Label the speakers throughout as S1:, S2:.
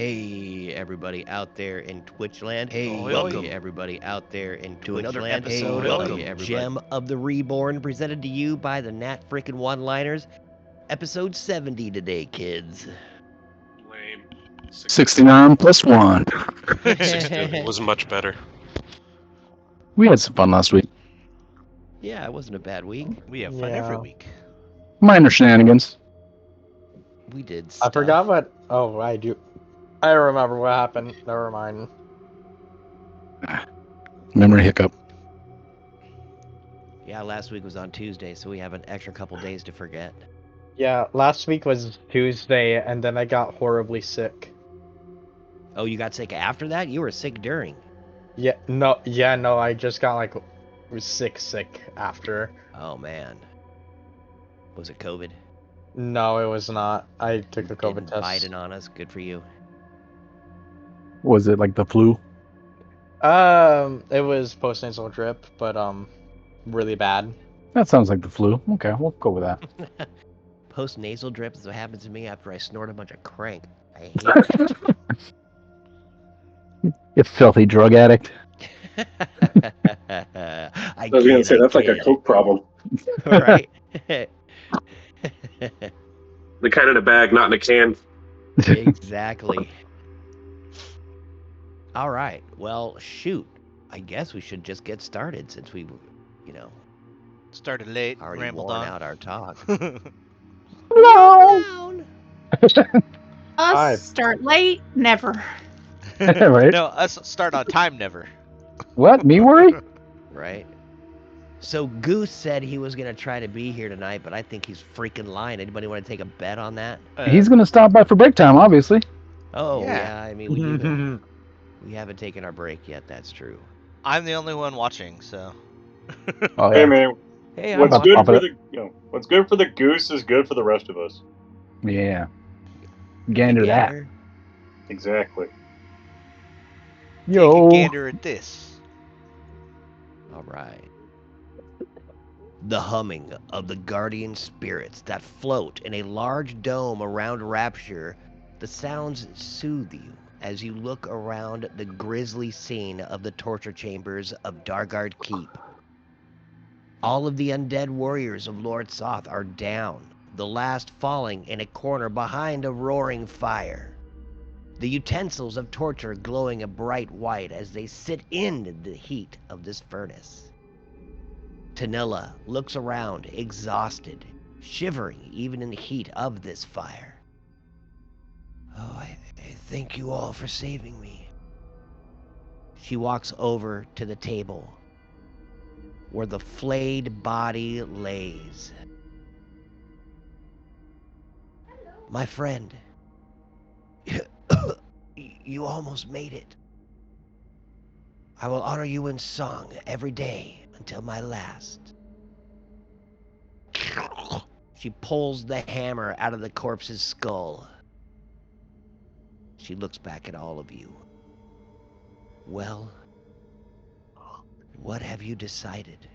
S1: Hey, everybody out there in Twitchland. Hey,
S2: Oi,
S1: welcome
S2: oi.
S1: everybody out there in
S2: To another
S1: Twitchland.
S2: episode
S1: Hey,
S2: of
S1: welcome Gem of the Reborn, presented to you by the Nat Frickin' One-Liners. Episode 70 today, kids.
S3: Lame.
S4: 69 plus 1.
S3: 60 was much better.
S4: We had some fun last week.
S1: Yeah, it wasn't a bad week.
S2: We have fun every week.
S4: Minor shenanigans.
S1: We did stuff.
S5: I forgot what. Oh, I do. I remember what happened. Never mind.
S4: Memory hiccup.
S1: Yeah, last week was on Tuesday, so we have an extra couple days to forget.
S5: Yeah, last week was Tuesday, and then I got horribly sick.
S1: Oh, you got sick after that? You were sick during.
S5: No, I just got was sick after.
S1: Oh, man. Was it COVID?
S5: No, it was not. I took the COVID
S1: Didn't
S5: test.
S1: Biden on us. Good for you.
S4: Was it like the flu?
S5: It was postnasal drip, but really bad.
S4: That sounds like the flu. Okay, we'll go with that.
S1: Post-nasal drip is what happens to me after I snort a bunch of crank. I hate it.
S4: You filthy drug addict.
S1: I
S3: was gonna say that's like a
S1: kid.
S3: Coke problem.
S1: Right?
S3: The kind in a bag, not in a can.
S1: Exactly. All right. Well, shoot. I guess we should just get started since we,
S2: Started late,
S1: already
S2: rambled
S1: worn
S2: on.
S1: out our talk.
S4: No.
S5: Hi.
S6: Us start late? Never.
S4: Right?
S2: No, us start on time never.
S4: What? Me worry?
S1: Right? So Goose said he was going to try to be here tonight, but I think he's freaking lying. Anybody want to take a bet on that?
S4: He's going to stop by for break time, obviously.
S1: Oh,
S2: Yeah.
S1: yeah. I mean, we haven't taken our break yet. That's true.
S2: I'm the only one watching, so.
S4: Oh,
S3: Hey
S4: yeah.
S3: man,
S1: Hey,
S3: what's
S1: I'm
S3: good
S4: Pop
S3: for
S4: it
S3: the what's good for the goose is good for the rest of us.
S4: Yeah. Gander that.
S1: Gander.
S3: Exactly.
S2: Take
S4: Yo.
S2: a gander at this.
S1: All right. The humming of the guardian spirits that float in a large dome around Rapture, the sounds soothe you as you look around the grisly scene of the torture chambers of Dargard Keep. All of the undead warriors of Lord Soth are down, the last falling in a corner behind a roaring fire. The utensils of torture glowing a bright white as they sit in the heat of this furnace. Tanilla looks around, exhausted, shivering even in the heat of this fire. Oh, I thank you all for saving me. She walks over to the table where the flayed body lays. My friend, you almost made it. I will honor you in song every day until my last. She pulls the hammer out of the corpse's skull. She looks back at all of you. Well, what have you decided?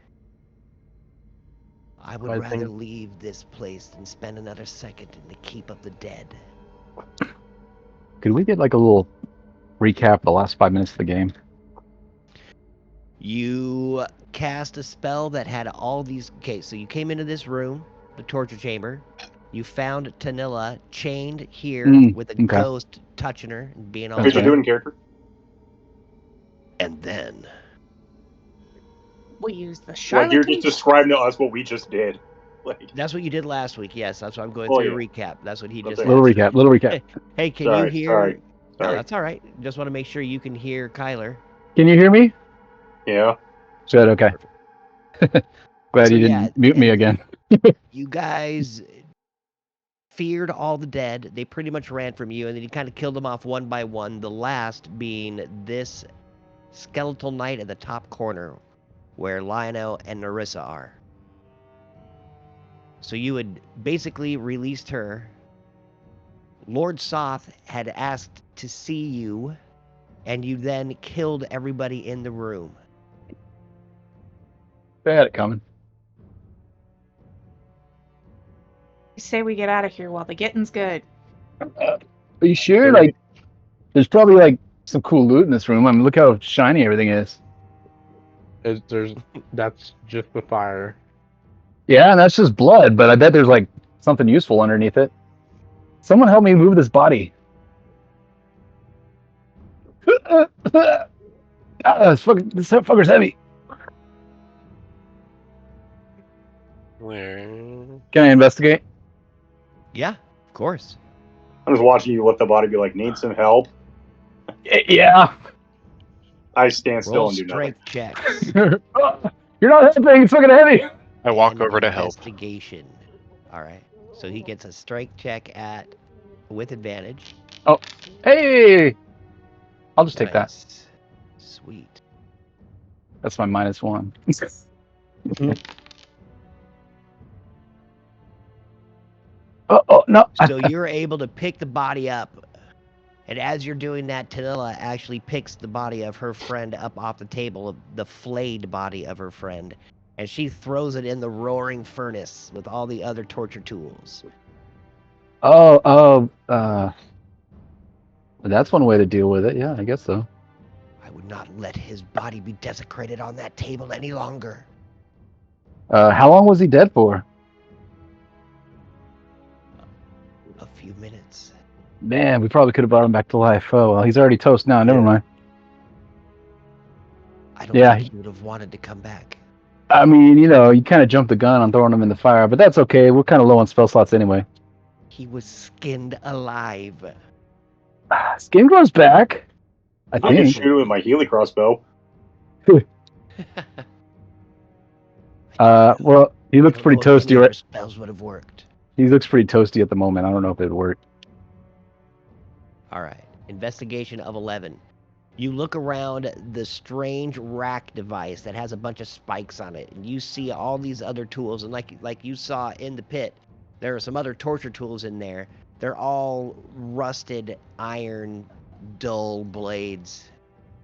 S1: I would
S5: I
S1: rather
S5: think-
S1: leave this place than spend another second in the Keep of the Dead.
S4: Could we get like a little recap of the last 5 minutes of the game?
S1: You cast a spell that had all these... Okay, so you came into this room, the torture chamber. You found Tanilla chained here with a
S4: okay.
S1: ghost touching her and being all...
S3: Did you
S4: right.
S3: do in character?
S1: And then...
S6: We use the
S3: Like you're
S6: charlatan.
S3: just describing to us what we just did. Like,
S1: That's what you did last week, yes. That's what I'm going
S3: Oh,
S1: through a
S3: yeah.
S1: recap. That's what he
S3: Okay.
S1: just...
S4: Little
S1: asked.
S4: recap.
S1: Hey, can
S3: Sorry,
S1: you hear...
S3: sorry.
S1: No,
S3: Sorry.
S1: that's all right. Just want to make sure you can hear Kyler.
S4: Can you hear me?
S3: Yeah.
S4: Good, okay. Glad
S1: So,
S4: you
S1: yeah,
S4: didn't mute me again.
S1: You guys feared all the dead. They pretty much ran from you, and then you kind of killed them off one by one, the last being this skeletal knight at the top corner where Lionel and Narissa are. So you had basically released her. Lord Soth had asked to see you, and you then killed everybody in the room.
S4: They had it coming.
S6: Say we get out of here while the getting's good.
S4: Are you sure? Like, There's probably like some cool loot in this room. I mean, look how shiny everything is.
S5: That's just the fire.
S4: Yeah, and that's just blood, but I bet there's like something useful underneath it. Someone help me move this body. This fucker's heavy.
S7: Where?
S4: Can I investigate?
S1: Yeah, of course.
S3: I'm just watching you lift the body, be like, need some help.
S4: Yeah.
S3: I stand still
S1: Roll
S3: and do nothing.
S1: strength checks.
S4: You're not helping. It's fucking heavy.
S7: I walk
S1: and
S7: over to help.
S1: Investigation. All right. So he gets a strength check with advantage.
S4: Oh, hey. I'll just take that.
S1: Nice. Sweet.
S4: That's my -1. Oh no.
S1: So you're able to pick the body up. And as you're doing that, Tanilla actually picks the body of her friend up off the table, the flayed body of her friend. And she throws it in the roaring furnace with all the other torture tools.
S4: That's one way to deal with it. Yeah, I guess so.
S1: I would not let his body be desecrated on that table any longer.
S4: How long was he dead for?
S1: A few minutes.
S4: Man, we probably could have brought him back to life. Oh, well, he's already toast now. Never mind.
S1: I don't
S4: Yeah.
S1: think he would have wanted to come back.
S4: I mean, you kind of jumped the gun on throwing him in the fire, but that's okay. We're kind of low on spell slots anyway.
S1: He was skinned alive.
S4: Skin grows back. I
S3: I can
S4: think.
S3: shoot with my Healy crossbow.
S4: Well, he looks pretty toasty, right?
S1: Spells would have worked.
S4: He looks pretty toasty at the moment. I don't know if it'd work.
S1: All right. Investigation of 11. You look around the strange rack device that has a bunch of spikes on it, and you see all these other tools. And like you saw in the pit, there are some other torture tools in there. They're all rusted iron, dull blades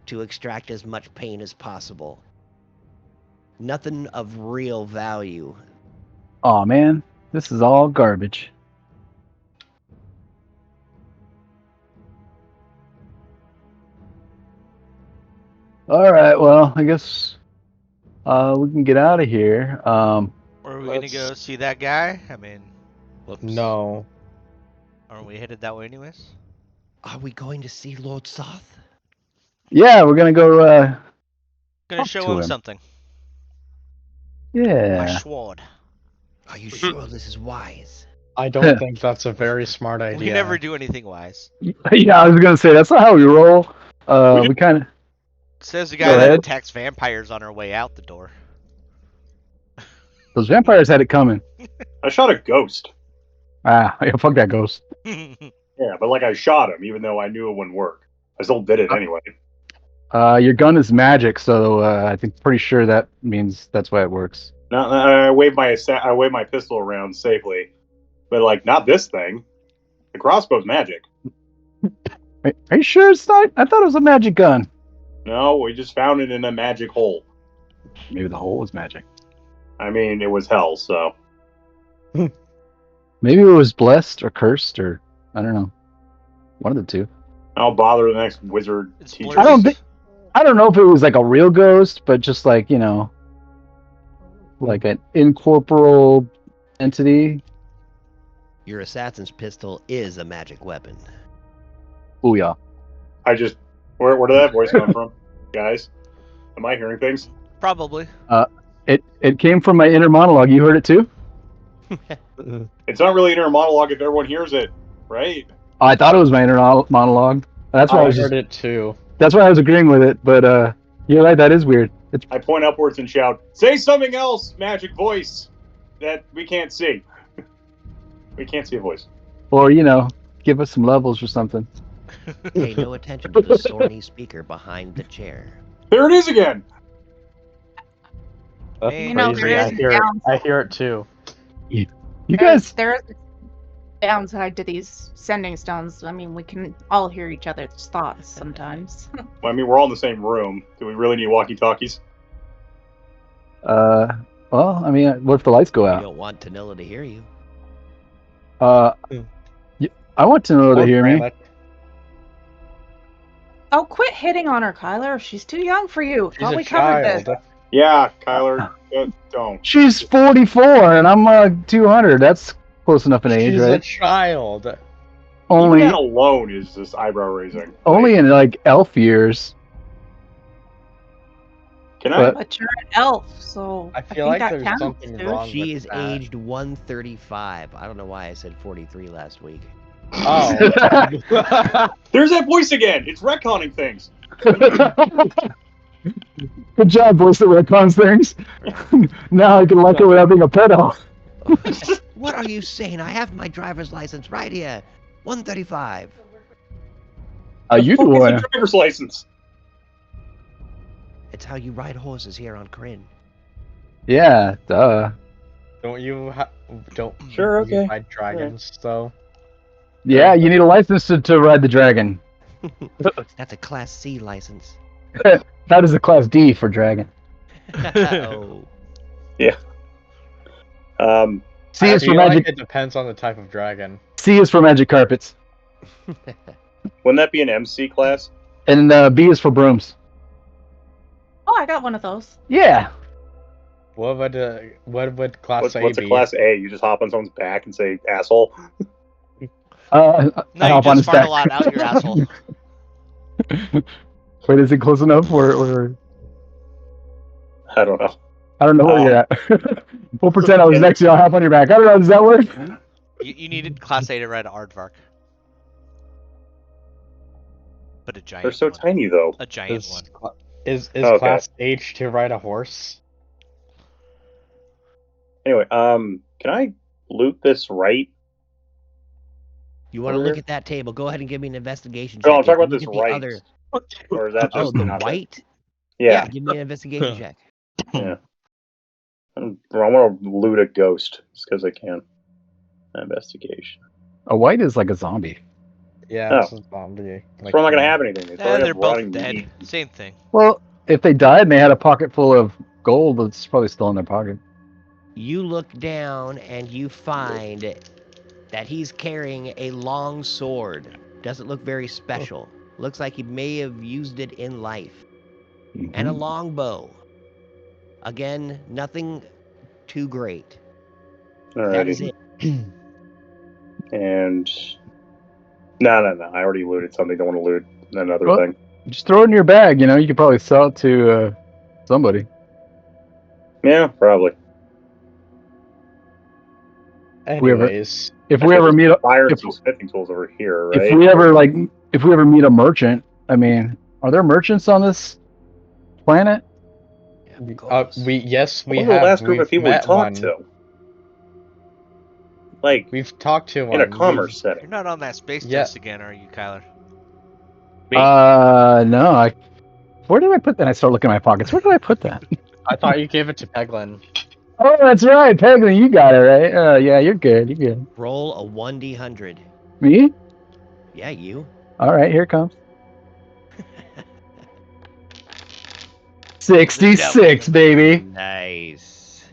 S1: to extract as much pain as possible. Nothing of real value.
S4: Aw, man. This is all garbage. All right, well, I guess we can get out of here.
S2: Or are we gonna
S5: Let's-
S2: go see that guy? I mean,
S1: Whoops.
S5: No.
S2: aren't we headed that way anyways?
S1: Are we going to see Lord Soth?
S4: Yeah, we're gonna go.
S2: Gonna
S4: Talk
S2: show
S4: to
S2: him
S4: him.
S2: something. My
S4: Yeah.
S2: sword.
S1: Are you sure this is wise?
S5: I don't think that's a very smart idea.
S2: We never do anything wise.
S4: Yeah, I was gonna say that's not how we roll.
S3: We
S4: We kind of.
S2: Says the
S4: Go
S2: guy that
S4: ahead.
S2: attacks vampires on our way out the door.
S4: Those vampires had it coming.
S3: I shot a ghost.
S4: Ah, yeah, fuck that ghost.
S3: Yeah, but like I shot him, even though I knew it wouldn't work. I still did it anyway.
S4: Your gun is magic, so I think pretty sure that means that's why it works.
S3: No, I waved my pistol around safely, but like not this thing. The crossbow's magic.
S4: Are you sure it's not? I thought it was a magic gun.
S3: No, we just found it in a magic hole.
S4: Maybe the hole was magic.
S3: I mean, it was hell. So
S4: Maybe it was blessed or cursed or I don't know. One of the two.
S3: I'll bother the next wizard
S2: It's
S3: teacher.
S2: blurry.
S4: I don't know if it was like a real ghost, but just like, like an incorporeal entity.
S1: Your assassin's pistol is a magic weapon.
S4: Oh yeah.
S3: I just where did that voice come from, guys? Am I hearing things?
S2: Probably.
S4: It came from my inner monologue. You heard it too?
S3: It's not really inner monologue if everyone hears it, right?
S4: I thought it was my inner monologue. That's why I
S5: I
S4: was
S5: heard it too.
S4: that's why I was agreeing with it, but you're right, that is weird. It's
S3: I point upwards and shout, "Say something else, magic voice that we can't see." We can't see a voice.
S4: or give us some levels or something.
S1: Pay no attention to the Sorny speaker behind the chair.
S3: There it is again.
S5: That's
S2: You
S6: know,
S5: crazy.
S6: there
S5: I
S6: is
S5: hear it.
S6: down-
S5: I hear it too.
S4: You guys
S6: There's a downside to these sending stones. I mean, we can all hear each other's thoughts sometimes.
S3: Well, I mean, we're all in the same room. Do we really need walkie-talkies?
S4: well, I mean, what if the lights go
S1: You
S4: out?
S1: don't want Tanilla to hear you.
S4: I want to know to
S5: Or
S4: hear me.
S5: Granite.
S6: Oh, quit hitting on her, Kyler. She's too young for you.
S5: She's
S6: Thought
S5: a
S6: we covered
S5: child.
S6: this.
S3: Yeah, Kyler, don't.
S4: She's 44 and I'm 200. That's close enough in age,
S5: She's a
S4: right?
S5: child.
S3: Even
S4: Only
S3: that alone is just eyebrow raising.
S4: only in like elf years.
S3: Can I?
S4: But
S6: But you're an elf, so
S5: I feel
S6: think
S5: like
S6: that
S5: there's
S6: counts,
S5: something
S6: dude.
S5: wrong
S1: She
S5: with
S1: is
S5: that.
S1: aged 135. I don't know why I said 43 last week.
S5: Oh.
S3: There's that voice again. It's retconning things.
S4: Good job, voice that retcons things. Now I can like it without being a pedo.
S1: What are you saying? I have my driver's license right here. 135.
S4: How you
S3: Fuck is
S4: doing?
S3: a driver's license?
S1: It's how you ride horses here on Kryn.
S4: Yeah, duh.
S5: Don't you don't
S3: Sure,
S5: you
S3: okay.
S5: ride dragons though?
S4: Yeah, you need a license to ride the dragon.
S1: That's a Class C license.
S4: That is a Class D for dragon.
S1: Oh.
S4: C
S5: I
S4: is for
S5: feel
S4: magic.
S5: like it depends on the type of dragon.
S4: C is for magic carpets,
S3: Wouldn't that be an MC class?
S4: and B is for brooms.
S6: Oh, I got one of those.
S4: Yeah.
S5: What would class
S3: What's
S5: A
S3: a
S5: be?
S3: class A? You just hop on someone's back and say asshole.
S2: No,
S4: I
S2: you
S4: hop on
S2: just
S4: his
S2: fart a
S4: back.
S2: lot out your asshole.
S4: Wait, is it close enough? Or
S3: I don't know.
S4: I don't know where you're at. We'll pretend I was next to you. I'll hop on your back. I don't know. Does that work?
S2: You needed class A to ride an aardvark. But a giant
S3: They're so
S2: one.
S3: tiny though.
S2: A giant one.
S5: Is
S3: Okay.
S5: class H to ride a horse?
S3: Anyway, can I loot this right?
S1: You want to
S3: Over
S1: look
S3: here?
S1: at that table? Go ahead and give me an investigation
S3: No,
S1: check.
S3: I'm talking
S1: You
S3: about
S1: look
S3: this
S1: at the
S3: right.
S1: other-
S3: Or is that
S1: Oh,
S3: just
S1: the
S3: nothing?
S1: white?
S3: Yeah.
S1: Give me an investigation check.
S3: Yeah. I want to loot a ghost just because I can. Investigation.
S4: A white is like a zombie.
S5: Yeah,
S3: Oh.
S5: it's a zombie.
S3: So I'm not gonna have anything. They already
S2: They're
S3: have
S2: both
S3: rotting
S2: dead.
S3: meat.
S2: Same thing.
S4: Well, if they died and they had a pocket full of gold, it's probably still in their pocket.
S1: You look down and you find that he's carrying a long sword. Doesn't look very special. Looks like he may have used it in life. And a long bow. Again, nothing too great. That is
S3: Alrighty.
S1: it.
S3: And no. I already looted something. Don't want to loot another
S4: Well-
S3: thing.
S4: Just throw it in your bag. You know, you could probably sell it to somebody.
S3: Yeah, probably.
S5: Anyways,
S4: If we ever meet,
S3: Fire
S4: if-
S3: some smithing tools over here, right?
S4: if we ever meet a merchant, I mean, are there merchants on this planet?
S1: Of course.
S5: we
S3: What was the
S5: have.
S3: last group
S5: We've
S3: of people we
S5: met
S3: talked
S5: one.
S3: to? Like
S5: We've talked to one.
S3: in a commerce
S2: You're
S3: setting.
S2: not on that space
S5: Yeah.
S2: test again, are you, Kyler?
S4: No. Where did I put that? I started looking in my pockets. Where did I put that?
S5: I thought you gave it to Peglin.
S4: Oh, that's right, Peglin. You got it right. Yeah, you're good. You're good.
S1: Roll a 1d100.
S4: Me?
S1: Yeah, you.
S4: All right, here it comes. 66, baby.
S1: Nice.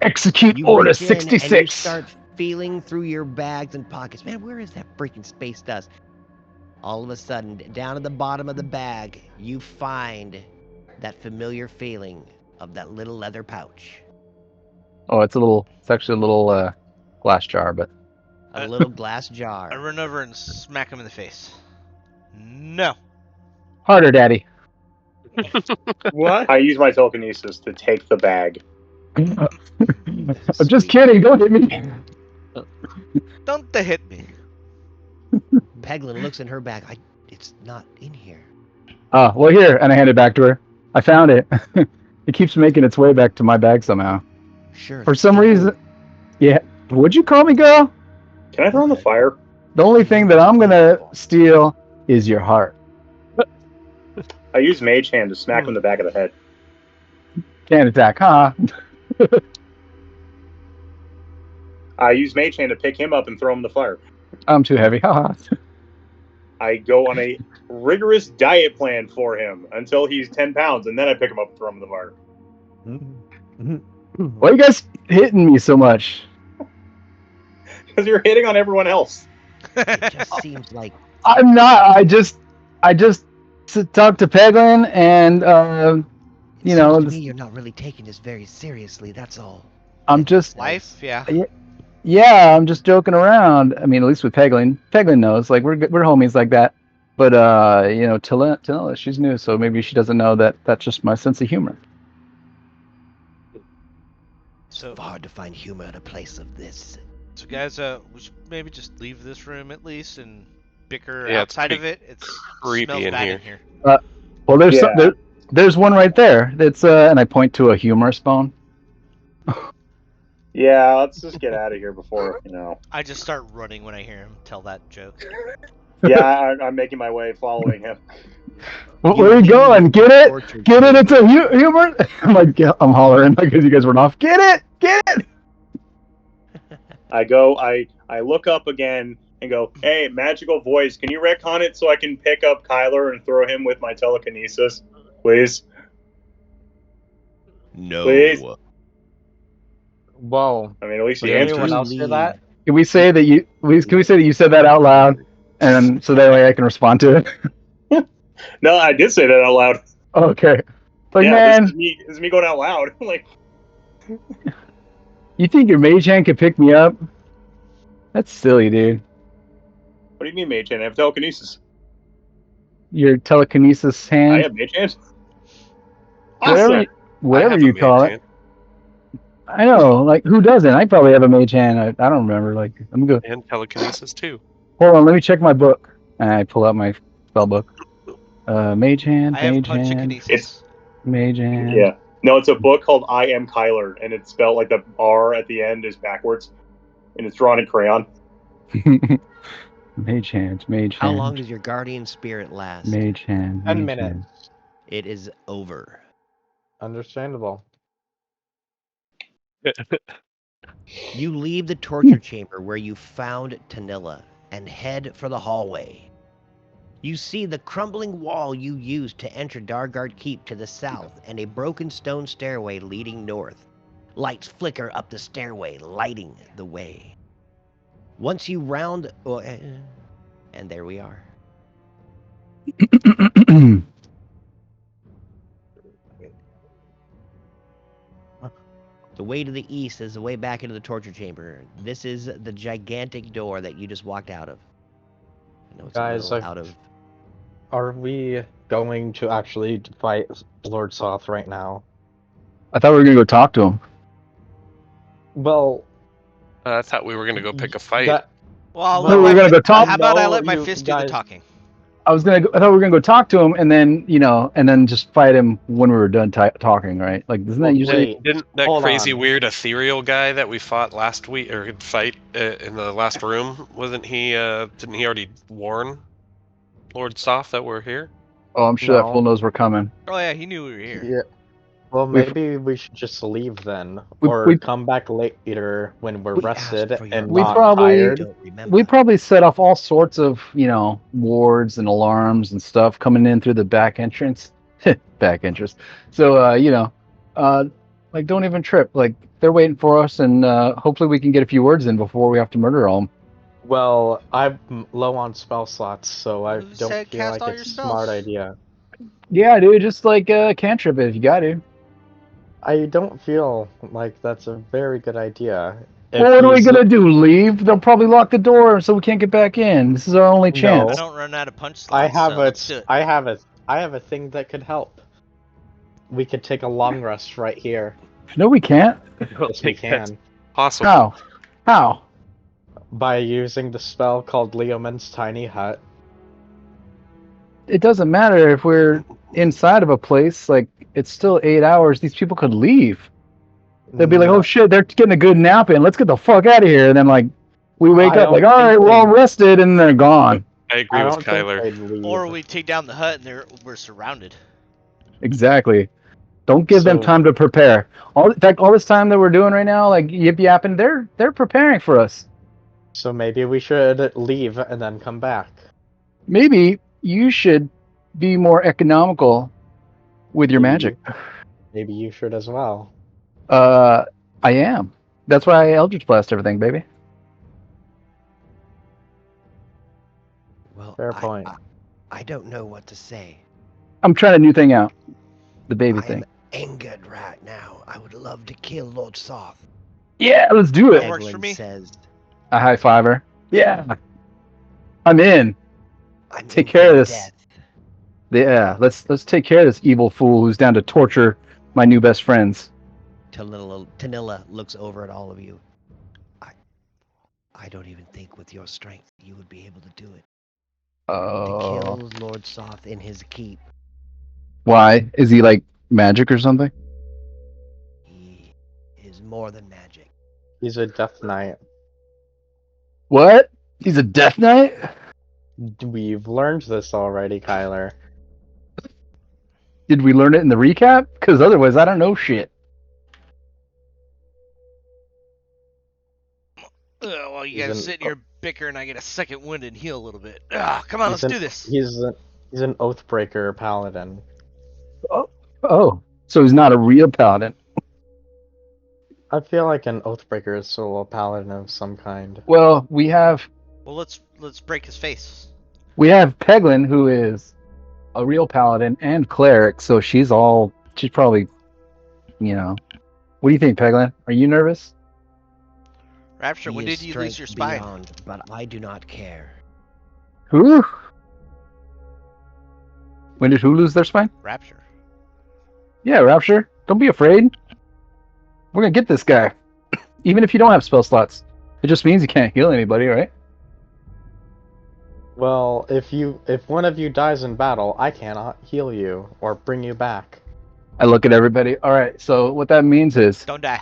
S4: Execute
S1: You
S4: order
S1: reach in and you
S4: 66.
S1: start feeling through your bags and pockets. Man, where is that freaking space dust? All of a sudden, down at the bottom of the bag, you find that familiar feeling of that little leather pouch.
S4: Oh, it's actually a little glass jar, but
S1: A little glass jar.
S2: I run over and smack him in the face. No.
S4: harder, Daddy.
S5: What?
S3: I use my telekinesis to take the bag.
S4: I'm just kidding. Don't hit me.
S2: Don't they hit me.
S1: Peglin looks in her bag. It's not in here.
S4: Well, here, and I hand it back to her. I found it. It keeps making its way back to my bag somehow.
S1: Sure.
S4: For some reason, yeah. Would you call me, girl?
S3: Can I throw in the fire?
S4: The only thing that I'm gonna steal is your heart.
S3: I use Mage Hand to smack him in the back of the head.
S4: Can't attack, huh?
S3: I use Mage Hand to pick him up and throw him in the fire.
S4: I'm too heavy, haha.
S3: I go on a rigorous diet plan for him until he's 10 pounds, and then I pick him up and throw him in the fire.
S4: Why are you guys hitting me so much?
S3: Because you're hitting on everyone else.
S1: It just seems like
S4: I'm not. I just to talk to Peglin, and
S1: It
S4: you
S1: seems
S4: know,
S1: to me you're not really taking this very seriously. That's all.
S4: I'm just
S2: Life, yeah.
S4: yeah, I'm just joking around. I mean, at least with Peglin. Peglin knows, like we're homies like that. But you know, Tanilla, she's new, so maybe she doesn't know that that's just my sense of humor.
S2: So,
S1: It's hard to find humor in a place of this.
S2: so guys, we should maybe just leave this room at least and bicker
S7: Yeah, it's
S2: outside of
S7: pretty
S2: it. It
S7: creepy
S2: smells
S7: in
S2: bad
S7: here.
S2: in here.
S4: Well, there's
S3: Yeah.
S4: there's one right there. It's and I point to a humorous bone.
S3: Yeah, let's just get out of here before, you know.
S2: I just start running when I hear him tell that joke.
S3: Yeah, I'm making my way following him.
S4: Where are you going? Get it? Get it? It's a humor. I'm like, yeah, I'm hollering because you guys went off. Get it? Get it?
S3: I go, I look up again and go, hey, magical voice, can you retcon it so I can pick up Kyler and throw him with my telekinesis? Please?
S1: No.
S3: Please?
S5: Whoa.
S3: I mean, at least
S5: Did
S3: he
S5: anyone
S3: answers.
S5: else hear that?
S4: Can we say that you said that out loud, and so that way I can respond to it?
S3: No, I did say that out loud.
S4: Okay. Like,
S3: yeah,
S4: man,
S3: this is me going out loud. Like,
S4: you think your mage hand could pick me up? That's silly, dude.
S3: what do you mean, mage hand? I have telekinesis.
S4: Your telekinesis
S3: I
S4: hand,
S3: have mage hand.
S4: whatever,
S3: Awesome.
S4: you, whatever
S7: I have
S4: you
S7: a mage
S4: call it.
S7: hand.
S4: I know, like, who doesn't? I probably have a mage hand. I don't remember. Like, I'm good.
S7: And telekinesis too.
S4: Hold on, let me check my book. And I pull out my spell book. Mage hand,
S2: I have
S4: mage hand,
S2: punchakinesis.
S4: mage hand.
S3: Yeah. No, it's a book called I Am Kyler, and it's spelled like the R at the end is backwards, and it's drawn in crayon.
S4: Mage hand, mage hand.
S1: How long does your guardian spirit last?
S4: Mage hand.
S5: 10
S4: mage
S5: minutes.
S4: hand.
S1: It is over.
S5: Understandable.
S1: You leave the torture chamber where you found Tanilla and head for the hallway. You see the crumbling wall you used to enter Dargard Keep to the south and a broken stone stairway leading north. Lights flicker up the stairway, lighting the way. Once you round... and there we are. The way to the east is the way back into the torture chamber. This is the gigantic door that you just walked out of. I know it's
S5: Guys,
S1: a little out of...
S5: Are we going to actually fight Lord Soth right now?
S4: I thought we were gonna go talk to him.
S5: Well,
S7: I thought we were gonna go pick a fight.
S5: that
S2: Well, I'll
S5: No,
S2: let
S4: we're
S2: my
S4: gonna go talk-
S2: How about I
S5: No,
S2: let my
S5: you
S2: fist do the
S5: guys-
S2: talking?
S4: I thought we were gonna go talk to him, and then and then just fight him when we were done talking, right? Like, isn't that
S5: Well,
S4: usually?
S5: wait.
S7: Didn't that
S5: Hold
S7: crazy
S5: on.
S7: weird ethereal guy that we fought last week or fight in the last room? Wasn't he? Didn't he already warn Lord Soft that we're here?
S4: Oh, I'm sure that
S5: No.
S4: fool knows we're coming.
S2: Oh yeah, he knew we were here.
S5: Yeah. Well,
S4: We've-
S5: maybe we should just leave then,
S4: We-
S5: or
S4: we-
S5: come back later when we're
S1: We
S5: rested
S1: asked for your
S5: and
S4: We
S5: not
S4: probably-
S5: tired.
S1: Don't remember.
S4: We probably set off all sorts of, wards and alarms and stuff coming in through the back entrance. Back entrance. So, like, don't even trip. Like, they're waiting for us, and hopefully we can get a few words in before we have to murder them.
S5: Well, I'm low on spell slots, so I
S2: Who
S5: don't
S2: said
S5: feel
S2: cast
S5: like
S2: all
S5: it's
S2: your
S5: a
S2: spells?
S5: smart idea.
S4: Yeah, dude, just like cantrip it if you got to.
S5: I don't feel like that's a very good idea.
S4: Well, what are we
S5: he's-
S4: gonna do? Leave? They'll probably lock the door so we can't get back in. This is our only
S5: No.
S2: I
S4: chance.
S2: don't run out of punch slots.
S5: I have
S2: so
S5: a,
S2: let's do it.
S5: I have a thing that could help. We could take a long rest right here.
S4: No, we can't.
S5: Yes, we can.
S7: Possible.
S4: How? How?
S5: By using the spell called Leoman's Tiny Hut.
S4: It doesn't matter if we're inside of a place. Like, it's still 8 hours. These people could leave. They'd be like,
S5: No.
S4: "Oh shit, they're getting a good nap in. Let's get the fuck out of here." And then like, we wake
S5: I
S4: up like,
S5: don't
S4: "All right,
S5: think
S4: we're all
S5: they-
S4: rested," and they're gone.
S7: I agree
S5: I
S7: with
S5: don't think
S7: Kyler.
S5: they'd leave.
S2: Or we take down the hut and we're surrounded.
S4: Exactly. Don't give them
S5: So-
S4: time to prepare. In fact, all this time that we're doing right now, like yip yapping, they're preparing for us.
S5: So maybe we should leave and then come back.
S4: Maybe you should be more economical with your magic.
S5: Maybe you should as well.
S4: I am. That's why I Eldritch Blast everything, baby.
S1: Well,
S5: Fair point.
S1: I don't know what to say.
S4: I'm trying a new thing out. The baby
S1: I
S4: thing.
S1: am angered right now. I would love to kill Lord Soth.
S4: Yeah, let's do
S2: That
S4: it.
S2: works for
S1: Eglin
S2: me.
S1: says,
S4: A high fiver. Yeah. I'm in.
S1: I'm
S4: Take
S1: in
S4: care
S1: for
S4: of this.
S1: death.
S4: Yeah, let's take care of this evil fool who's down to torture my new best friends.
S1: Tanilla looks over at all of you. I don't even think with your strength you would be able to do it. To
S4: Oh.
S1: kill Lord Soth in his keep,
S4: Why? Is he like magic or something?
S1: he is more than magic.
S5: He's a Death Knight.
S4: What? He's a Death Knight?
S5: We've learned this already, Kyler.
S4: Did we learn it in the recap? Because otherwise, I don't know shit.
S2: While you
S5: He's
S2: guys
S5: an-
S2: sit here bickering, I get a second wind and heal a little bit. Come on, let's do this.
S5: He's an Oathbreaker paladin.
S4: Oh, so he's not a real paladin.
S5: I feel like an Oathbreaker is still a paladin of some kind.
S4: Well, we have
S2: Well, let's break his face.
S4: Peglin, who is a real paladin and cleric, so she's probably, you know. What do you think, Peglin? Are you nervous?
S2: Rapture,
S1: He
S2: when
S1: is
S2: did you lose
S1: strength
S2: your spine?
S1: beyond, but I do not care.
S4: Who? When did who lose their spine?
S2: Rapture.
S4: Yeah, Rapture. Don't be afraid. We're gonna get this guy. Even if you don't have spell slots. It just means you can't heal anybody, right?
S5: Well, if one of you dies in battle, I cannot heal you or bring you back.
S4: I look at everybody. Alright, so what that means is
S2: Don't die.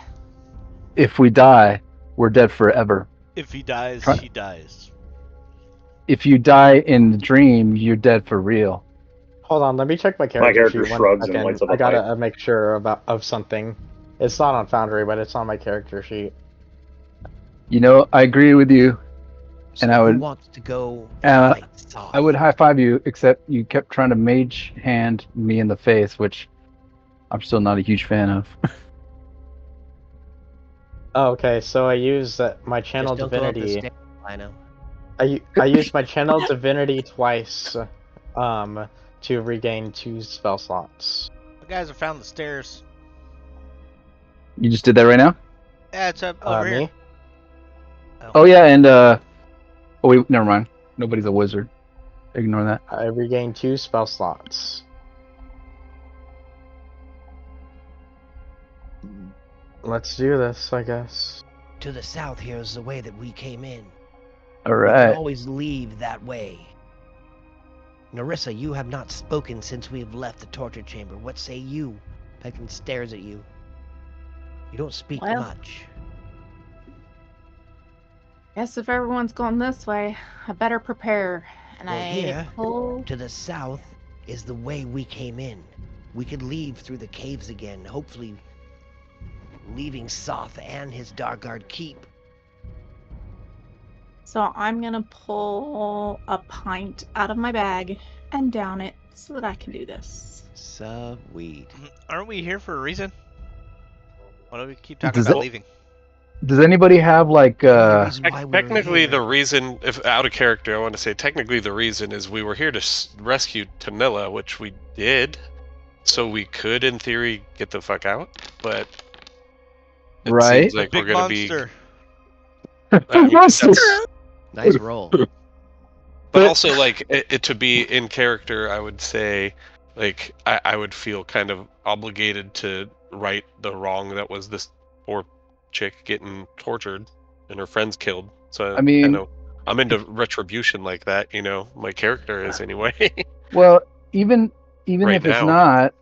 S4: if we die, we're dead forever.
S2: If he dies,
S4: Try-
S2: he dies.
S4: If you die in the dream, you're dead for real.
S5: Hold on, let me check my
S3: My
S5: character
S3: character
S5: sheet 1
S3: shrugs and
S5: second.
S3: lights up
S5: I
S3: a
S5: gotta
S3: pipe.
S5: make sure of something. It's not on Foundry, but it's on my character sheet.
S4: You know, I agree with you.
S1: So
S4: And I
S1: who
S4: would-
S1: wants to go
S4: Uh,
S1: fight Soth?
S4: I would high five you, except you kept trying to mage hand me in the face, which I'm still not a huge fan of.
S5: Oh, okay, so I use my channel
S1: Just don't go up the
S5: divinity.
S1: stairs, I know.
S5: I use my channel divinity twice, to regain 2 spell slots.
S2: The guys have found the stairs.
S4: You just did that right now?
S2: Yeah, it's up over here.
S5: Me?
S4: Oh yeah, and oh wait, never mind. Nobody's a wizard. Ignore that.
S5: I regain 2 spell slots. Let's do this, I guess.
S1: To the south here is the way that we came in.
S4: All
S1: We can
S4: right.
S1: always leave that way. Narissa, you have not spoken since we have left the torture chamber. What say you? Peglin stares at you. You don't speak
S6: Well.
S1: much.
S6: Guess if everyone's going this way, I better prepare. And
S1: Well,
S6: I
S1: here,
S6: pull.
S1: to the south is the way we came in. We could leave through the caves again, hopefully leaving Soth and his Dargard keep.
S6: So I'm gonna pull a pint out of my bag and down it so that I can do this.
S1: Sweet.
S2: Aren't we here for a reason? Why don't we keep talking
S4: Does
S2: about
S4: it-
S2: leaving?
S4: Does anybody have like
S7: Technically, the reason, if out of character, I want to say technically the reason is we were here to rescue Tanilla, which we did, so we could, in theory, get the fuck out. But it
S4: Right.
S7: seems like
S2: Big
S7: we're gonna
S2: monster.
S7: I mean, that's-
S1: Nice roll.
S7: but also like it to be in character, I would say, like I would feel kind of obligated to right the wrong that was this poor chick getting tortured and her friends killed. So
S4: I mean-
S7: I'm into retribution like that, you know. My character is anyway.
S4: Well, even
S7: Right
S4: if it's
S7: now.
S4: not,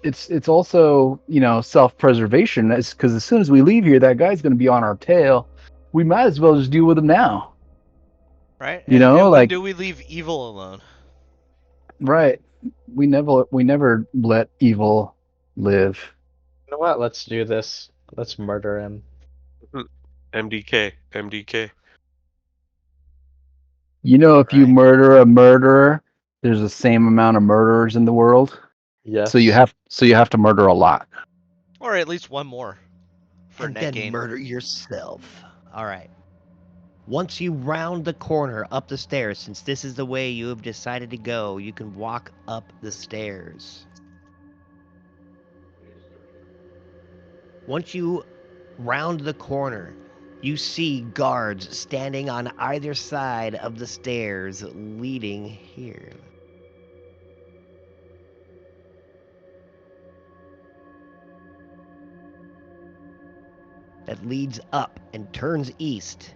S4: it's also, you know, self-preservation. Because as soon as we leave here, that guy's going to be on our tail. We might as well just deal with him now.
S2: Right?
S4: You know,
S2: and when
S4: like-
S2: do we leave evil alone?
S4: Right. We never let evil live.
S5: You know what? Let's do this. Let's murder him.
S7: MDK.
S4: You know, if you
S1: Right.
S4: murder a murderer, there's the same amount of murderers in the world.
S5: Yes.
S4: So you have to murder a lot.
S2: Or at least one more for
S1: And
S2: net
S1: then
S2: gain.
S1: murder yourself. All right. Once you round the corner up the stairs, since this is the way you have decided to go, you can walk up the stairs. Once you round the corner, you see guards standing on either side of the stairs leading here. That leads up and turns east.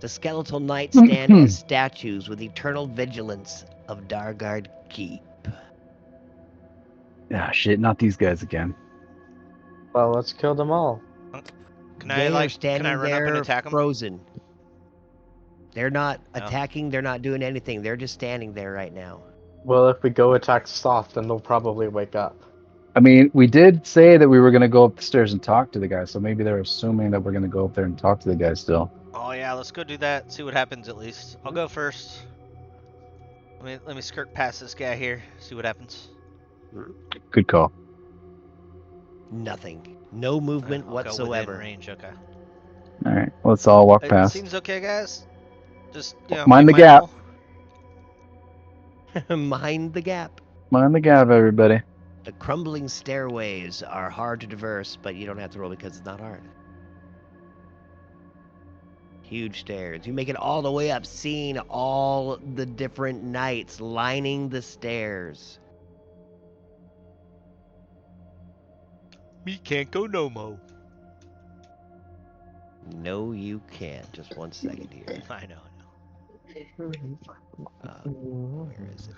S1: The skeletal knights stand as statues with eternal vigilance of Dargard Keep.
S4: Ah, shit, not these guys again.
S5: Well, let's kill them all.
S2: Can I
S1: They are
S2: like?
S1: standing
S2: Can I run
S1: there
S2: up and attack them?
S1: frozen. They're not
S2: No.
S1: attacking, they're not doing anything. They're just standing there right now.
S5: Well, if we go attack soft, then they'll probably wake up.
S4: I mean, we did say that we were going to go up the stairs and talk to the guy, so maybe they're assuming that we're going to go up there and talk to the guy still.
S2: Oh yeah, let's go do that. See what happens at least. I'll go first. Let me skirt past this guy here. See what happens.
S4: Good call.
S1: Nothing. No movement
S2: I'll go within
S1: whatsoever.
S2: range. Okay.
S4: All right, let's all walk
S2: It
S4: past.
S2: seems okay, guys. Just
S4: Mind
S2: be
S4: the gap.
S2: mindful.
S1: Mind the gap.
S4: Mind the gap, everybody.
S1: The crumbling stairways are hard to traverse, but you don't have to roll because it's not hard. Huge stairs. You make it all the way up, seeing all the different knights lining the stairs.
S2: Me can't go no mo.
S1: No, you can't. Just 1 second here.
S2: I know.
S1: Where is it?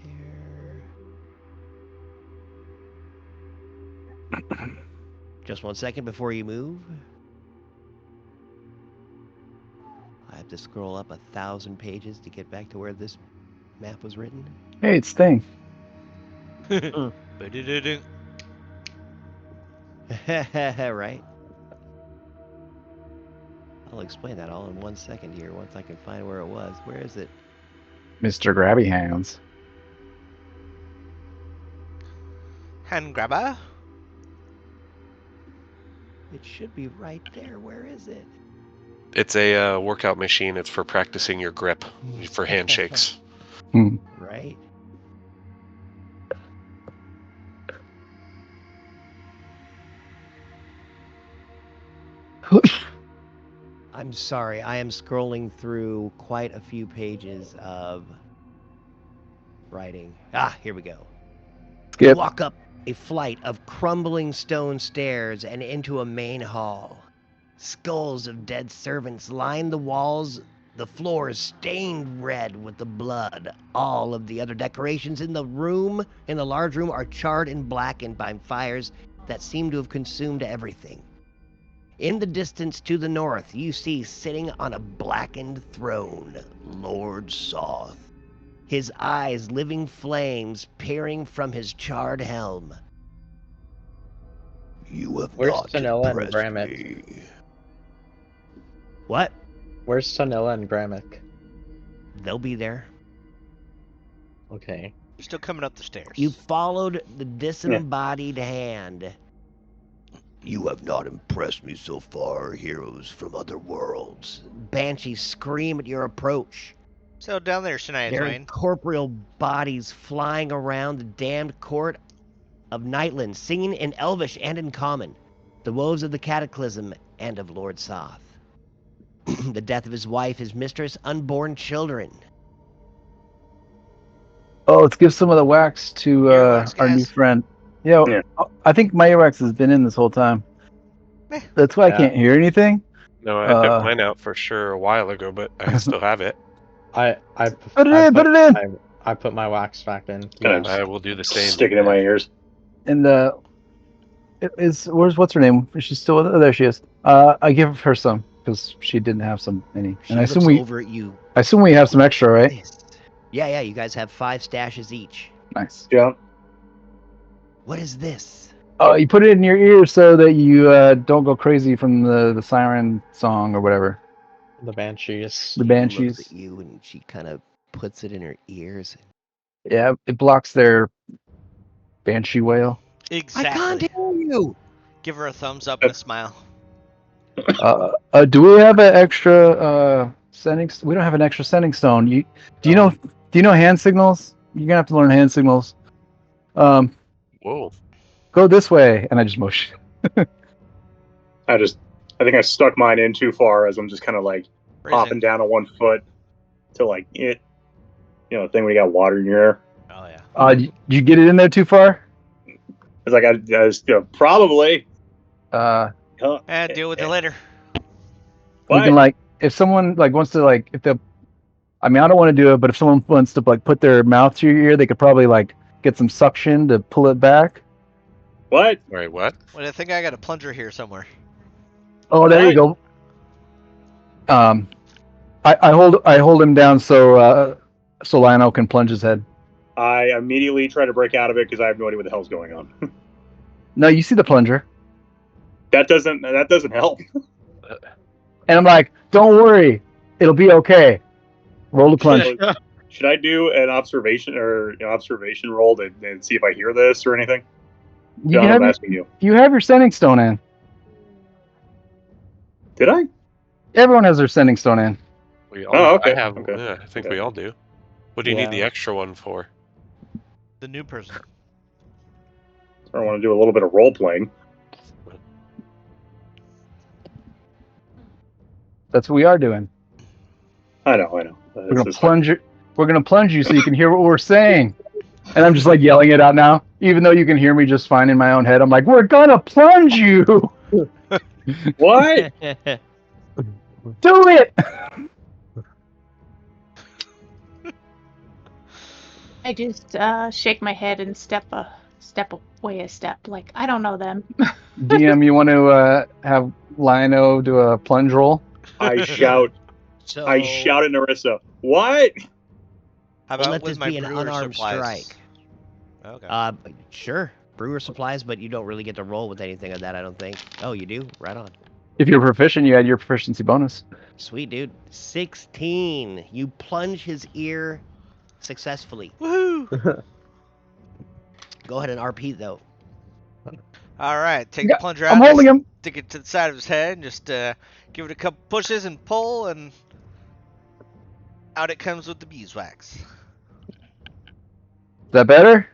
S1: Here. Just 1 second before you move. I have to scroll up 1,000 pages to get back to where this map was written.
S4: Hey, it's Sting.
S2: Ba-do-do-do.
S1: Right? I'll explain that all in 1 second here once I can find where it was. Where is it?
S4: Mr. Grabby Hands.
S2: Hand grabber.
S1: It should be right there. Where is it?
S7: It's a workout machine. It's for practicing your grip for handshakes.
S1: Right? I'm sorry. I am scrolling through quite a few pages of writing. Here we go. You
S4: Skip.
S1: walk up a flight of crumbling stone stairs and into a main hall. Skulls of dead servants line the walls, the floor is stained red with the blood. All of the other decorations in the large room, are charred and blackened by fires that seem to have consumed everything. In the distance to the north, you see sitting on a blackened throne, Lord Soth. His eyes living flames peering from his charred helm. You have
S5: Where's
S1: not
S5: Tanilla and
S1: impressed
S5: Gramick?
S1: me. What?
S5: Where's Tanilla and Gramick?
S1: They'll be there.
S5: Okay.
S2: Still coming up the stairs.
S1: You followed the disembodied hand. You have not impressed me so far, heroes from other worlds. Banshees scream at your approach.
S2: So down there, Shania
S1: Their
S2: Twain.
S1: incorporeal bodies flying around the damned court of Nightland, singing in Elvish and in Common, the woes of the Cataclysm and of Lord Soth. The death of his wife, his mistress, unborn children.
S4: Oh, let's give some of the wax to
S2: Earwax,
S4: our new
S2: guys.
S4: friend. Yeah,
S3: Yeah.
S4: I think my earwax has been in this whole time.
S2: Meh.
S4: That's why
S7: Yeah.
S4: I can't hear anything.
S7: No, I took mine out for sure a while ago, but I still have it.
S5: I
S4: Put it in, put it in.
S5: I put my wax back in.
S3: Kind of
S7: I will do the same.
S3: Stick it in my ears.
S4: And what's her name? Is she still with? Oh, there she is. I give her some because she didn't have any.
S1: She
S4: And I
S1: looks
S4: assume
S1: over at you.
S4: we have some extra, right?
S1: This. Yeah, you guys have 5 stashes each.
S4: Nice.
S3: Yeah.
S1: What is this?
S4: Oh, you put it in your ear so that you don't go crazy from the siren song or whatever.
S5: The Banshees.
S4: The
S1: She
S4: banshees.
S1: looks at you and she kind of puts it in her ears.
S4: Yeah, it blocks their banshee wail.
S2: Exactly.
S1: I can't hear you.
S2: Give her a thumbs up and a smile.
S4: Do we have an extra sending? We don't have an extra sending stone. Do you know hand signals? You're gonna have to learn hand signals.
S7: Whoa.
S4: Go this way, and I just motion.
S3: I think I stuck mine in too far as I'm just kind of like hopping down on 1 foot to like it. You know, the thing when you got water in your hair.
S2: Oh yeah.
S4: Did you get it in there too far?
S3: It's like I was probably.
S2: Deal with it later.
S4: We can like if someone like wants to like if the, I mean I don't want to do it, but if someone wants to like put their mouth to your ear, they could probably like get some suction to pull it back.
S3: What?
S7: Wait, what?
S2: Wait, I think I got a plunger here somewhere.
S4: Oh, there you go. I hold him down so Lionel can plunge his head.
S3: I immediately try to break out of it because I have no idea what the hell's going on.
S4: No, you see the plunger.
S3: That doesn't help.
S4: And I'm like, don't worry, it'll be okay. Roll the plunge.
S3: Should I do an observation roll to see if I hear this or anything? I'm asking you.
S4: You have your sending stone in.
S3: Did I?
S4: Everyone has their sending stone in.
S3: Okay.
S7: Yeah, I think we all do. What do you need the extra one for?
S2: The new person.
S3: I want to do a little bit of role playing.
S4: That's what we are doing.
S3: I know.
S4: We're gonna plunge it. We're gonna plunge you so you can hear what we're saying. And I'm just like yelling it out now, even though you can hear me just fine in my own head. I'm like, we're gonna plunge you.
S3: What?
S4: Do it.
S6: I just shake my head and step away a step. Like, I don't know them.
S4: DM, you want to have Lino do a plunge roll?
S3: I shout at Narissa. What?
S2: How about
S1: let
S2: with
S1: this
S2: my
S1: be an
S2: brewer
S1: unarmed
S2: supplies?
S1: strike.
S2: Okay.
S1: Sure. Brewer supplies, but you don't really get to roll with anything of that, I don't think. Oh, you do? Right on.
S4: If you're proficient, you add your proficiency bonus.
S1: Sweet, dude. 16. You plunge his ear successfully.
S2: Woohoo!
S1: Go ahead and RP, though.
S2: All right, take the plunger out.
S4: I'm holding him.
S2: Stick it to the side of his head, and just give it a couple pushes and pull, and out it comes with the beeswax.
S4: Is that better?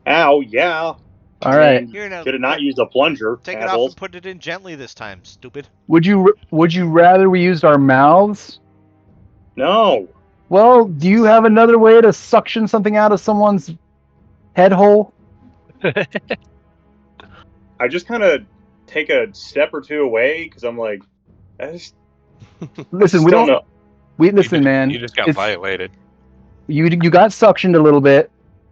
S3: Ow, yeah.
S4: All right.
S2: Here now.
S3: Should have not used a plunger.
S2: Take it
S3: assholes.
S2: off and put it in gently this time, stupid.
S4: Would you rather we used our mouths?
S3: No.
S4: Well, do you have another way to suction something out of someone's head hole?
S3: I just kind of take a step or two away because I'm like,
S4: Listen, we don't
S3: know.
S4: Man.
S7: You just got violated.
S4: You got suctioned a little bit,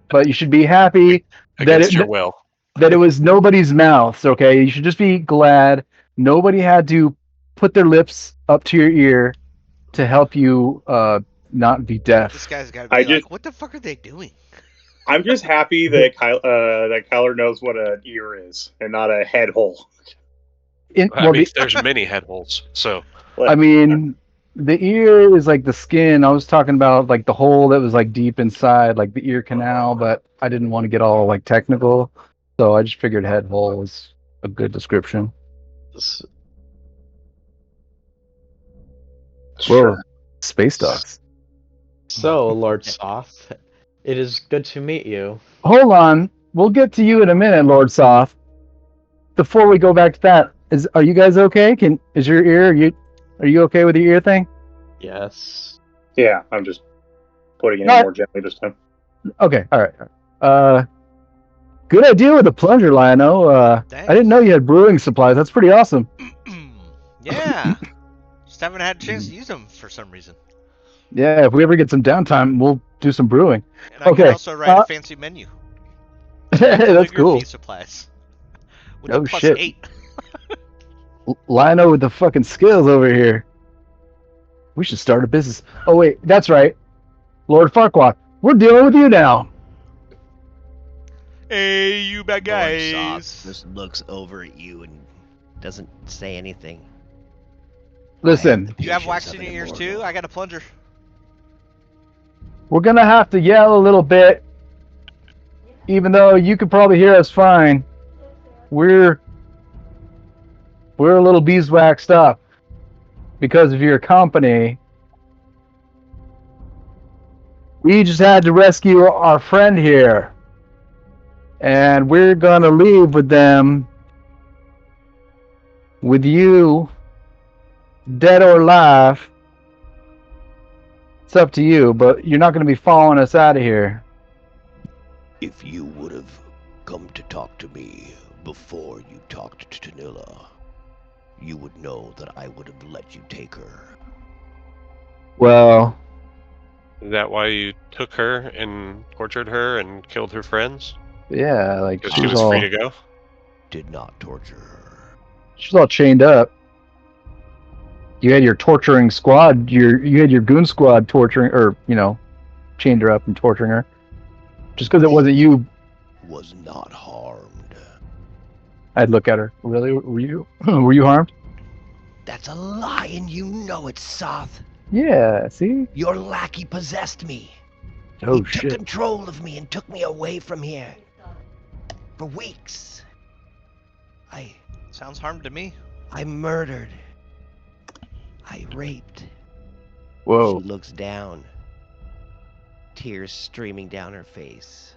S4: but you should be happy
S7: Against your will.
S4: that it was nobody's mouth. Okay, you should just be glad nobody had to put their lips up to your ear to help you not be deaf.
S2: This guy's got to be like, what the fuck are they doing?
S3: I'm just happy that Kyler knows what an ear is and not a head hole.
S7: There's many head holes, so.
S4: I mean, the ear is like the skin. I was talking about like the hole that was like deep inside, like the ear canal, but I didn't want to get all like technical, so I just figured head hole was a good description. Whoa, space dogs.
S5: So, Lord Soth, it is good to meet you.
S4: Hold on, we'll get to you in a minute, Lord Soth. Before we go back to that, are you guys okay? Are you okay with the ear thing?
S5: Yes.
S3: Yeah, I'm just putting it in more gently this time.
S4: Okay, all right. Good idea with the plunger, Lionel. I didn't know you had brewing supplies. That's pretty awesome.
S2: Yeah. Just haven't had a chance to use them for some reason.
S4: Yeah, if we ever get some downtime, we'll do some brewing.
S2: And I can also write a fancy menu.
S4: That's cool.
S2: Supplies. With
S4: Oh,
S2: a
S4: shit.
S2: +8.
S4: Lino with the fucking skills over here. We should start a business. Oh wait, that's right. Lord Farquaad, we're dealing with you now.
S2: Hey, you bad guys.
S1: Lord Soth just looks over at you and doesn't say anything.
S4: Listen.
S2: You have wax in your ears too? I got a plunger.
S4: We're gonna have to yell a little bit, even though you could probably hear us fine. We're we're a little beeswaxed up because of your company. We just had to rescue our friend here. And we're gonna leave with them, with you, dead or alive. It's up to you, but you're not gonna be following us out of here.
S1: If you would have come to talk to me before you talked to Tanilla, you would know that I would have let you take her.
S4: Well,
S7: Is that why you took her and tortured her and killed her friends?
S4: yeah, like
S7: Because she was free to go?
S1: Did not torture her.
S4: she's all chained up. You had your torturing squad, you had your goon squad torturing, or chained her up and torturing her. Just because it wasn't you,
S1: Was not harmed.
S4: I'd look at her. Really? Were you? Were you harmed?
S1: That's a lie, and you know it, Soth.
S4: Yeah. See?
S1: Your lackey possessed me.
S4: Oh
S1: He took
S4: shit.
S1: control of me and took me away from here. For weeks.
S2: Sounds harm to me.
S1: I murdered. I raped.
S4: Whoa.
S1: She looks down. Tears streaming down her face.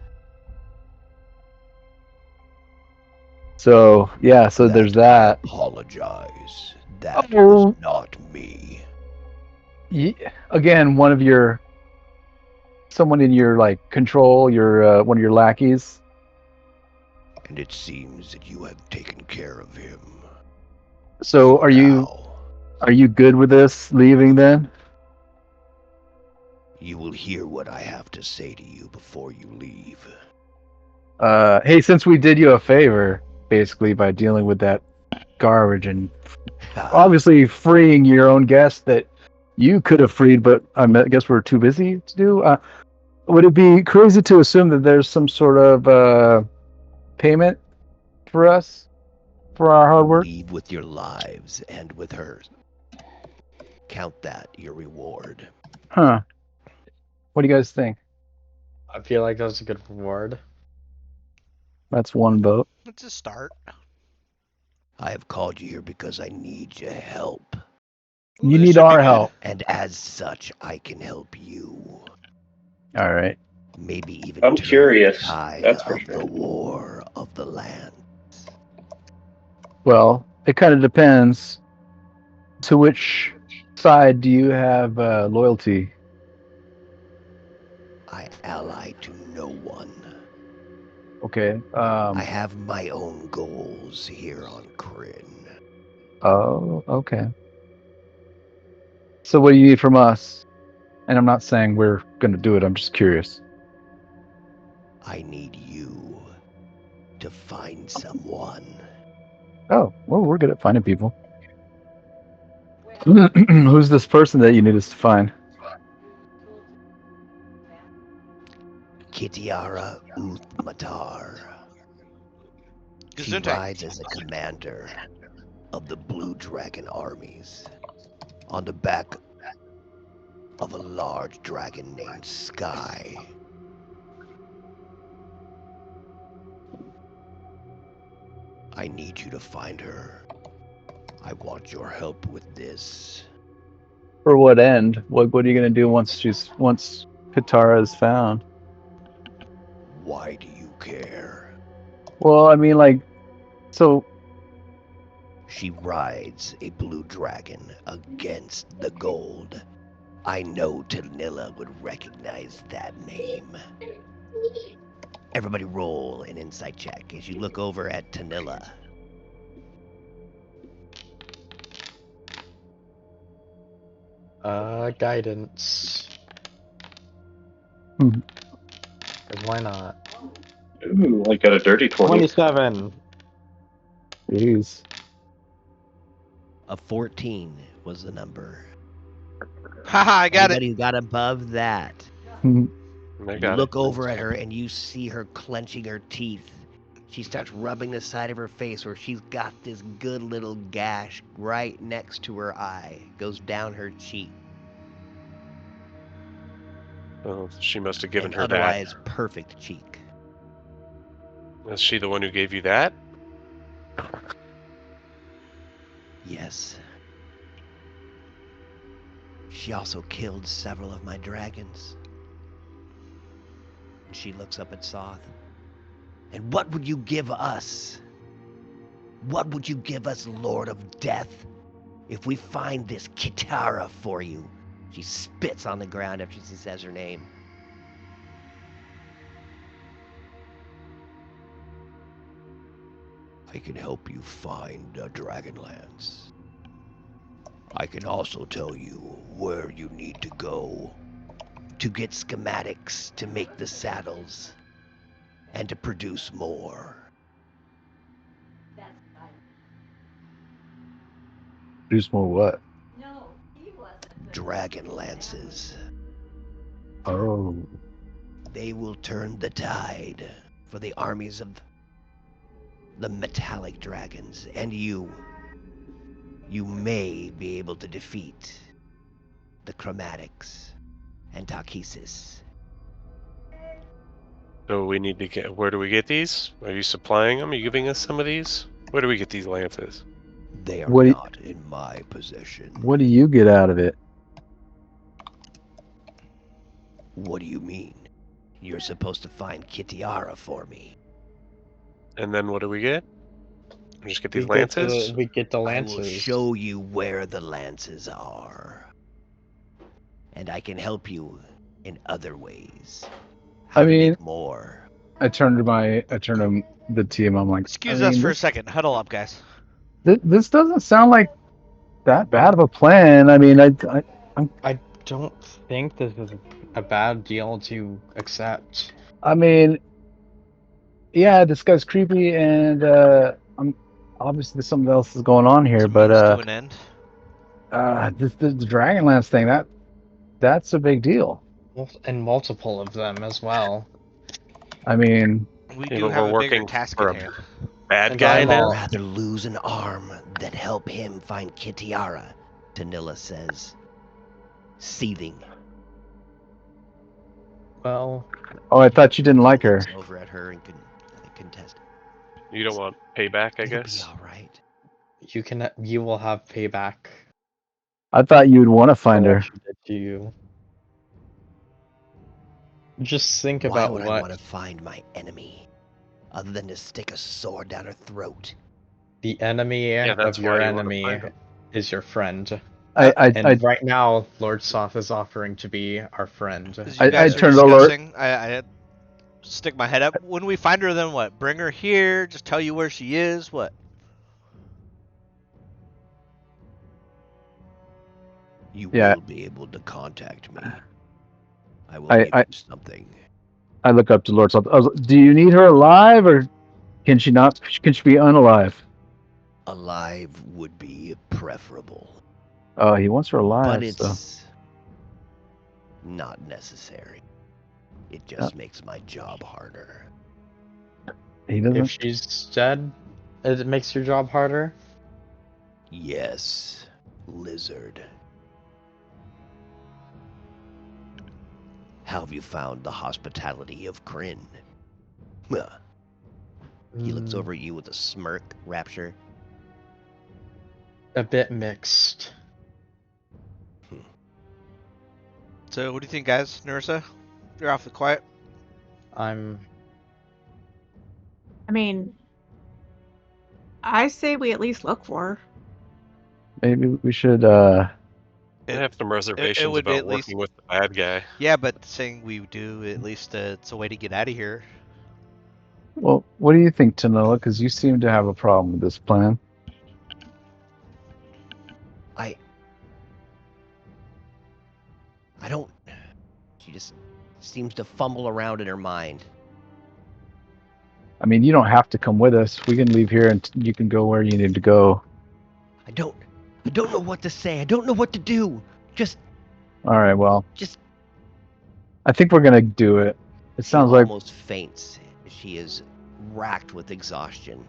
S4: So yeah. So there's that.
S1: I apologize. That
S4: Oh.
S1: was not me.
S4: Again, someone in your control, one of your lackeys.
S1: And it seems that you have taken care of him.
S4: So are you good with this leaving then?
S1: You will hear what I have to say to you before you leave.
S4: Hey, since we did you a favor, basically by dealing with that garbage and obviously freeing your own guest that you could have freed, but I guess we're too busy to do. Would it be crazy to assume that there's some sort of payment for us for our hard work?
S1: Leave with your lives and with hers. Count that your reward.
S4: Huh. What do you guys think?
S5: I feel like that's a good reward.
S4: That's one vote.
S2: It's a start.
S1: I have called you here because I need your help.
S4: You
S7: This
S4: need
S7: should be
S4: our
S7: good.
S4: help.
S1: And as such, I can help you.
S4: All right.
S1: Maybe even
S3: I'm
S1: turn
S3: curious,
S1: the tide
S3: that's for
S1: of
S3: sure.
S1: the war of the land.
S4: Well, it kind of depends. To which side do you have loyalty?
S1: I ally to no one.
S4: Okay.
S1: I have my own goals here on Kryn.
S4: Oh, okay. So what do you need from us? And I'm not saying we're going to do it. I'm just curious.
S1: I need you to find someone.
S4: Oh, well, we're good at finding people. Who's this person that you need us to find?
S1: Kitiara Uthmatar. She
S2: Gesundheit.
S1: rides as a commander of the Blue Dragon armies on the back of a large dragon named Sky. I need you to find her. I want your help with this.
S4: For what end? What are you going to do once Katara is found?
S1: Why do you care?
S4: Well, I mean, so
S1: She rides a blue dragon against the gold. I know Tanilla would recognize that name. Everybody roll an insight check as you look over at Tanilla.
S5: Guidance.
S4: Hmm.
S5: 'Cause why not?
S3: Ooh, I got a dirty 20.
S5: 27.
S4: Jeez.
S1: A 14 was the number.
S2: Haha, I got
S1: Anybody who got above that.
S7: I
S1: You
S7: got
S1: look
S7: it.
S1: over at her and you see her clenching her teeth. She starts rubbing the side of her face where she's got this good little gash right next to her eye. Goes down her cheek.
S7: Oh, she must have given
S1: An
S7: her that.
S1: otherwise perfect cheek.
S7: Is she the one who gave you that?
S1: Yes. She also killed several of my dragons. And she looks up at Soth. And what would you give us? What would you give us, Lord of Death, if we find this Kitara for you? She spits on the ground after she says her name. I can help you find Dragonlance. I can also tell you where you need to go to get schematics to make the saddles and to produce more.
S4: Produce more what?
S1: Dragonlances.
S4: Oh.
S1: They will turn the tide for the armies of the metallic dragons, and you may be able to defeat the chromatics and Takesis.
S7: So we need to get. Where do we get these? Are you supplying them? Are you giving us some of these? Where do we get these lances?
S1: They are
S4: What do you-
S1: not in my possession.
S4: What do you get out of it?
S1: What do you mean? You're supposed to find Kitiara for me.
S7: And then what do we get? We just get these
S5: We get the
S7: lances.
S5: we get the
S1: I will
S5: lances.
S1: show you where the lances are. And I can help you in other ways. How
S4: I
S1: to
S4: mean-
S1: make more.
S4: I turned to the team. I'm like,
S2: Excuse
S4: I
S2: us
S4: mean,
S2: for a
S4: this,
S2: second. Huddle up, guys.
S4: This doesn't sound like that bad of a plan. I mean,
S5: I don't think this is a bad deal to accept.
S4: I mean, yeah, this guy's creepy, and I'm obviously there's something else is going on here.
S2: It's a
S4: But
S2: means to an end.
S4: the Dragonlance thing that's a big deal.
S5: And multiple of them as well.
S4: I mean,
S2: We
S7: Yeah,
S2: do
S7: but
S2: have
S7: we're
S2: a bigger
S7: working
S2: task
S7: for
S2: at
S7: a
S2: hand.
S7: bad
S5: And
S7: guy
S5: I'm
S1: I'd
S5: all-
S7: now.
S1: rather lose an arm than help him find Kitiara, Tanilla says, seething.
S5: Well,
S4: oh, I thought you didn't like her.
S1: Looks over at her and contest.
S7: You don't want payback, I
S1: It'll
S7: guess.
S1: be all right.
S5: you will have payback
S4: I thought you'd want to
S5: for
S4: find
S5: what
S4: her.
S5: she did to you. Just think
S1: Why
S5: about
S1: would I
S5: what
S1: want to find my enemy, other than to stick a sword down her throat?
S5: the enemy
S7: that's
S5: of your
S7: why you wanna
S5: enemy
S7: find him.
S5: is your friend.
S4: I
S5: And right now, Lord Soth is offering to be our friend.
S2: As
S4: I
S2: you guys are
S4: turned alert.
S2: discussing, I stick my head up. When we find her, then what? Bring her here? Just tell you where she is? What?
S1: You
S4: Yeah.
S1: will be able to contact me. I will
S4: I-
S1: give
S4: I-
S1: you something.
S4: I look up to Lord Salt. Do you need her alive, or can she not? Can she be unalive?
S1: Alive would be preferable,
S4: Oh, he wants her alive.
S1: but
S4: so.
S1: it's not necessary. It just makes my job harder.
S4: He doesn't.
S5: If she's dead, it makes your job harder.
S1: Yes, lizard. How have you found the hospitality of Kryn? Huh. He looks
S5: Mm,
S1: over at you with a smirk, Rapture.
S5: a bit mixed.
S2: So, what do you think, guys? Nerissa? You're awfully quiet.
S6: I mean, I say we at least look for her.
S4: Maybe we should.
S7: I have some reservations
S2: would be
S7: about
S2: at least-
S7: working with the bad guy.
S2: Yeah, but saying we do, at least it's a way to get out of here.
S4: Well, what do you think, Tanilla? Because you seem to have a problem with this plan.
S1: I don't. She just seems to fumble around in her mind.
S4: I mean, you don't have to come with us. We can leave here, and you can go where you need to go.
S1: I don't know what to say. I don't know what to do. Just
S4: All right. Well,
S1: Just-
S4: I think we're gonna do it. It
S1: she
S4: sounds like
S1: almost faints. She is racked with exhaustion.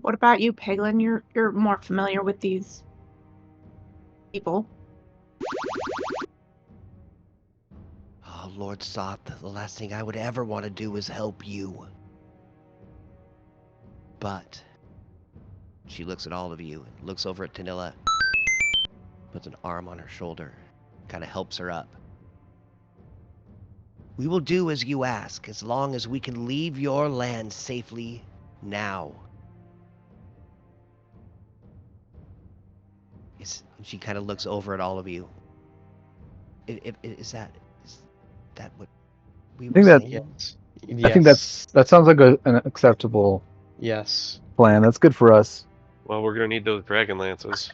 S6: What about you, Peglin? You're more familiar with these people.
S1: Oh, Lord Soth, the last thing I would ever want to do is help you. But She looks at all of you, and looks over at Tanilla, puts an arm on her shoulder, kind of helps her up. We will do as you ask, as long as we can leave your land safely now. She kind of looks over at all of you. Is that what we were
S4: think that-
S1: saying?
S5: Yes.
S4: I think that sounds like an acceptable
S5: Yes.
S4: plan. That's good for us.
S7: Well, we're gonna need those dragon lances.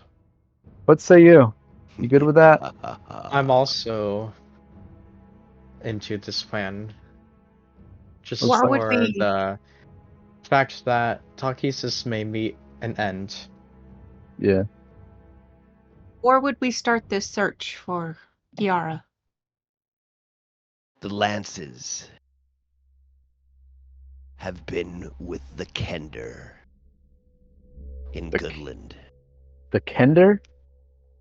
S4: What say you? You good with that?
S5: I'm also into this plan. Just
S6: Why would
S5: for
S6: we-
S5: the fact that Talkisis may meet an end.
S4: Yeah.
S6: Or would we start this search for Kiara?
S1: The lances have been with the Kender in
S4: The-
S1: Goodland.
S4: The Kender?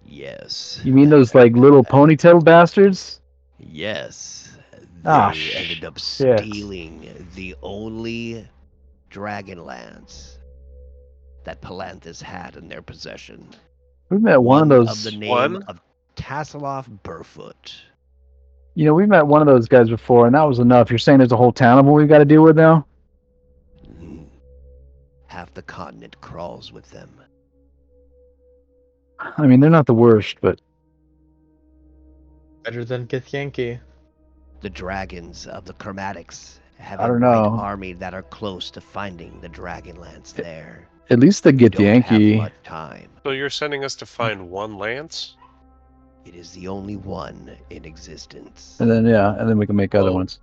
S1: Yes.
S4: You mean those like little ponytail bastards?
S1: Yes. They
S4: Ah,
S1: ended up
S4: shit.
S1: stealing the only dragon lance that Palanthas had in their possession.
S4: We met one of those.
S1: of the name
S7: One?
S1: of Tasseloff Burfoot.
S4: You know, we met one of those guys before, and that was enough. You're saying there's a whole town of them we've got to deal with now?
S1: Half the continent crawls with them.
S4: I mean, they're not the worst, but
S5: Better than Githyanki.
S1: The dragons of the Chromatics have
S4: I
S1: a
S4: don't
S1: white
S4: know.
S1: army that are close to finding the Dragonlance there.
S4: at least they
S1: We
S4: get the
S1: don't have
S4: Yankee.
S1: much time.
S7: So you're sending us to find one lance?
S1: It is the only one in existence.
S4: And then we can make other
S7: Oh.
S4: ones.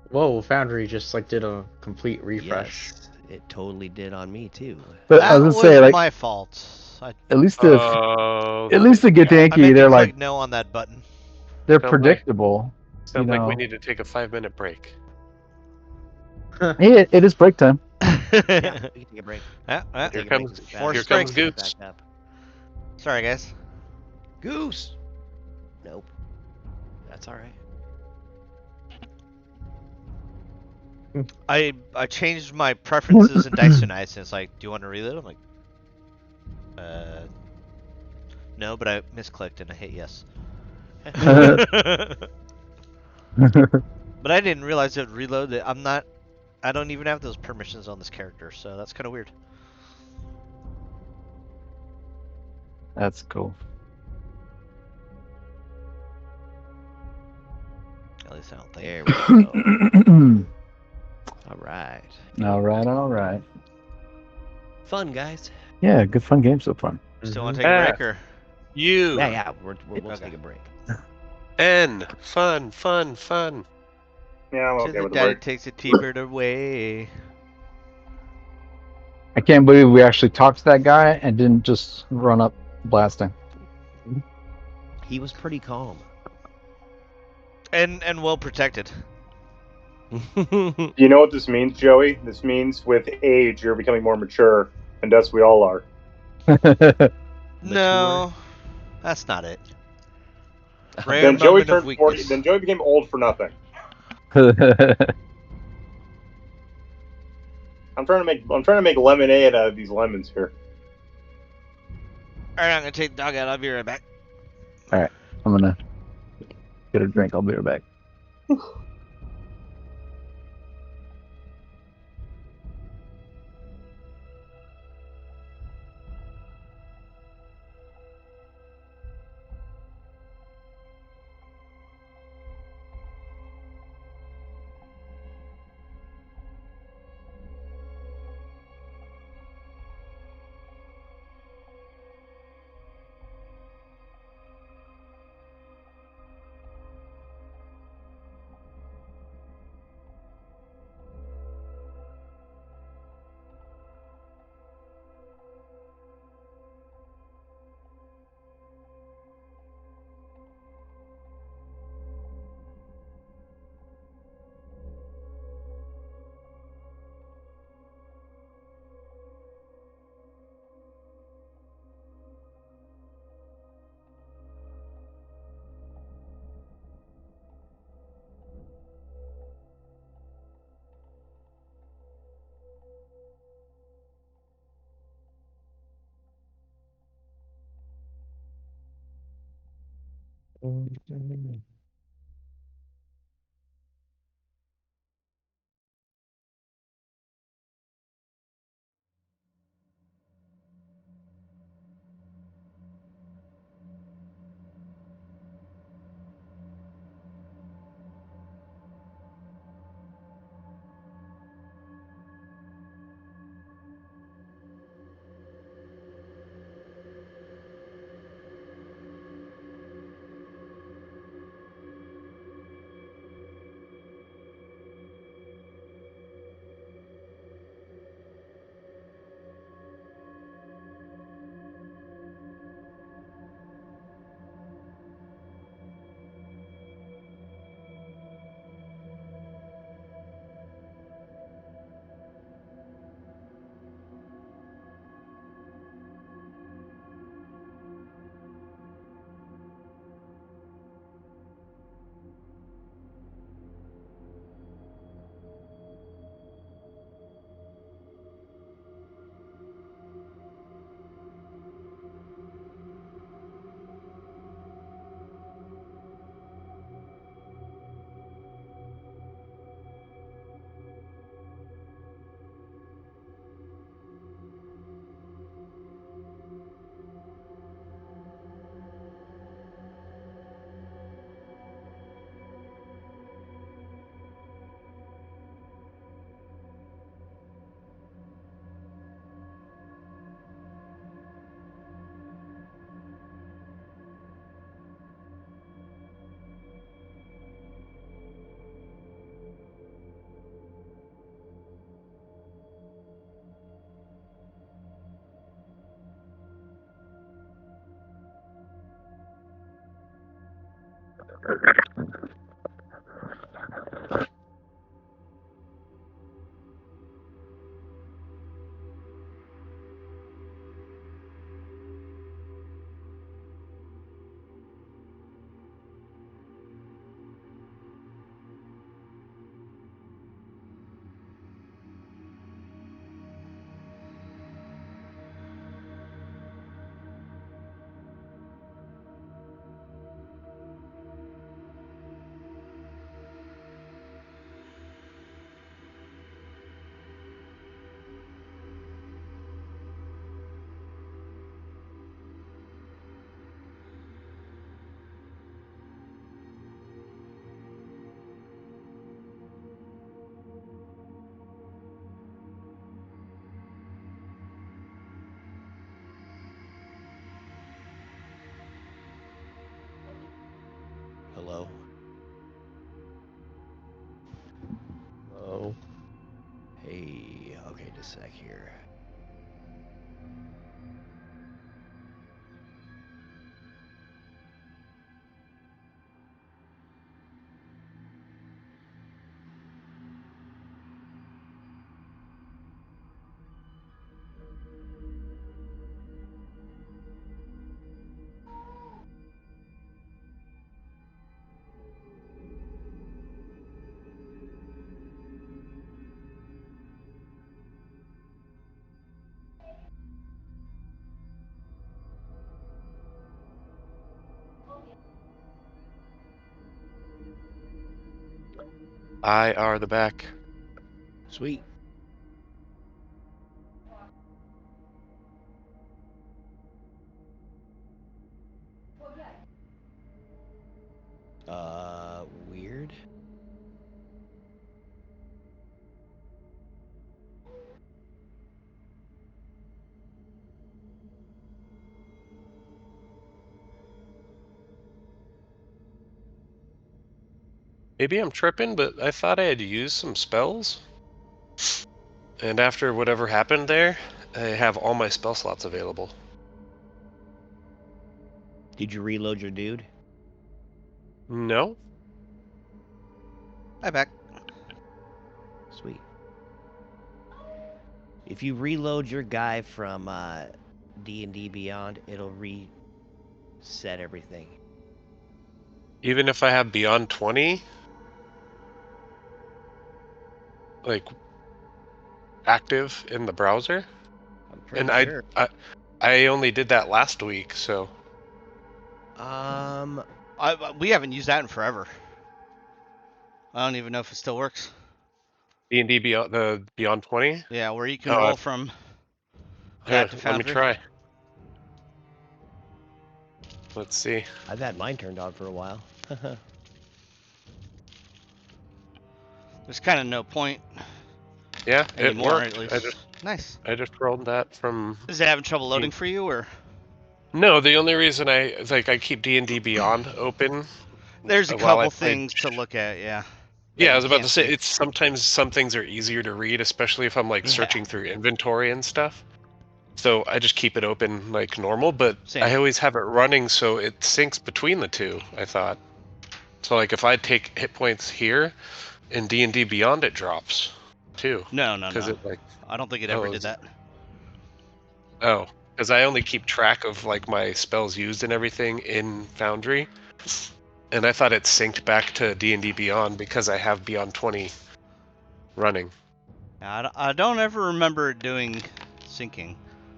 S5: Whoa, Foundry just like did a complete refresh.
S1: Yes, it totally did on me too.
S4: But
S2: That
S4: I was
S2: was
S4: gonna say, like,
S2: my fault.
S4: at least if
S7: Oh,
S4: at least the get the
S2: I
S4: Yankee,
S2: meant to
S4: they're
S2: click
S4: like
S2: no on that button.
S4: they're
S7: Sounds like-
S4: predictable.
S7: sounds
S4: you
S7: like we
S4: know.
S7: need to take a 5-minute break.
S4: Hey, it is break time.
S1: Yeah, we can take a break.
S2: Ah, ah.
S7: Here
S1: Take a break
S7: comes-
S1: and
S2: Force
S7: here
S2: break.
S7: comes Goose.
S1: Back up.
S2: Sorry, guys.
S1: Goose. Nope. That's all right.
S2: I changed my preferences in Dice Tonight, and it's like, do you want to reload? I'm like, no, but I misclicked and I hit yes. But I didn't realize it would reload it. I don't even have those permissions on this character, so that's kind of weird.
S4: That's cool.
S2: At least I don't think.
S1: There we go. All right.
S4: all right.
S1: Fun, guys.
S4: Yeah, good fun game so far.
S2: Still want to
S5: Mhm.
S2: take a
S7: Yeah.
S2: break or?
S7: You.
S1: Yeah, we'll
S2: Okay.
S1: take a break.
S7: N. Fun, fun, fun.
S3: Yeah, I'm
S2: To
S3: okay
S2: the
S3: with the
S2: daddy
S3: break.
S2: takes a T-bird away.
S4: I can't believe we actually talked to that guy and didn't just run up blasting.
S1: He was pretty calm.
S2: And well protected.
S3: You know what this means, Joey? This means with age, you're becoming more mature, and thus we all are.
S2: No, that's not it. Rare
S3: Then Joey
S2: moment of
S3: turned 40.
S2: weakness.
S3: Then Joey became old for nothing. I'm trying to make lemonade out of these lemons here.
S2: Alright, I'm gonna take the dog out. I'll be right back.
S4: I'm gonna get a drink. I'll be right back.
S1: Hello?
S5: Oh.
S1: Hey, okay, just a sec here.
S7: I are the back.
S1: Sweet. Weird.
S7: Maybe I'm tripping, but I thought I had used some spells. And after whatever happened there, I have all my spell slots available.
S1: Did you reload your dude?
S7: No?
S2: Hi, back.
S1: Sweet. If you reload your guy from D&D Beyond, it'll reset everything.
S7: Even if I have Beyond 20? Like, active in the browser?
S1: I'm pretty
S7: And
S1: sure.
S7: I only did that last week, so...
S2: We haven't used that in forever. I don't even know if it still works.
S7: D&D Beyond 20?
S2: Yeah, where you can
S7: Oh,
S2: roll from
S7: Here,
S2: that to
S7: let me
S2: Foundry.
S7: try. Let's see.
S1: I've had mine turned on for a while.
S2: There's kind of no point
S7: Yeah, it
S2: anymore,
S7: worked.
S2: at least. Nice.
S7: I just rolled that from.
S2: Is it having trouble loading for you, or?
S7: No, the only reason I keep D&D Beyond open.
S2: There's a
S7: while I
S2: couple
S7: play.
S2: things to look at, yeah.
S7: Yeah, I
S2: you
S7: was about
S2: can't
S7: to say
S2: see.
S7: it's sometimes some things are easier to read, especially if I'm like
S2: Yeah.
S7: searching through inventory and stuff. So I just keep it open like normal, but
S2: Same.
S7: I always have it running so it syncs between the two, I thought. So like if I take hit points here in D&D Beyond it drops too.
S2: No.
S7: Because it like
S2: I don't think it ever did that.
S7: Oh, because I only keep track of like my spells used and everything in Foundry, and I thought it synced back to D&D Beyond because I have Beyond 20 running.
S2: I don't ever remember it doing syncing.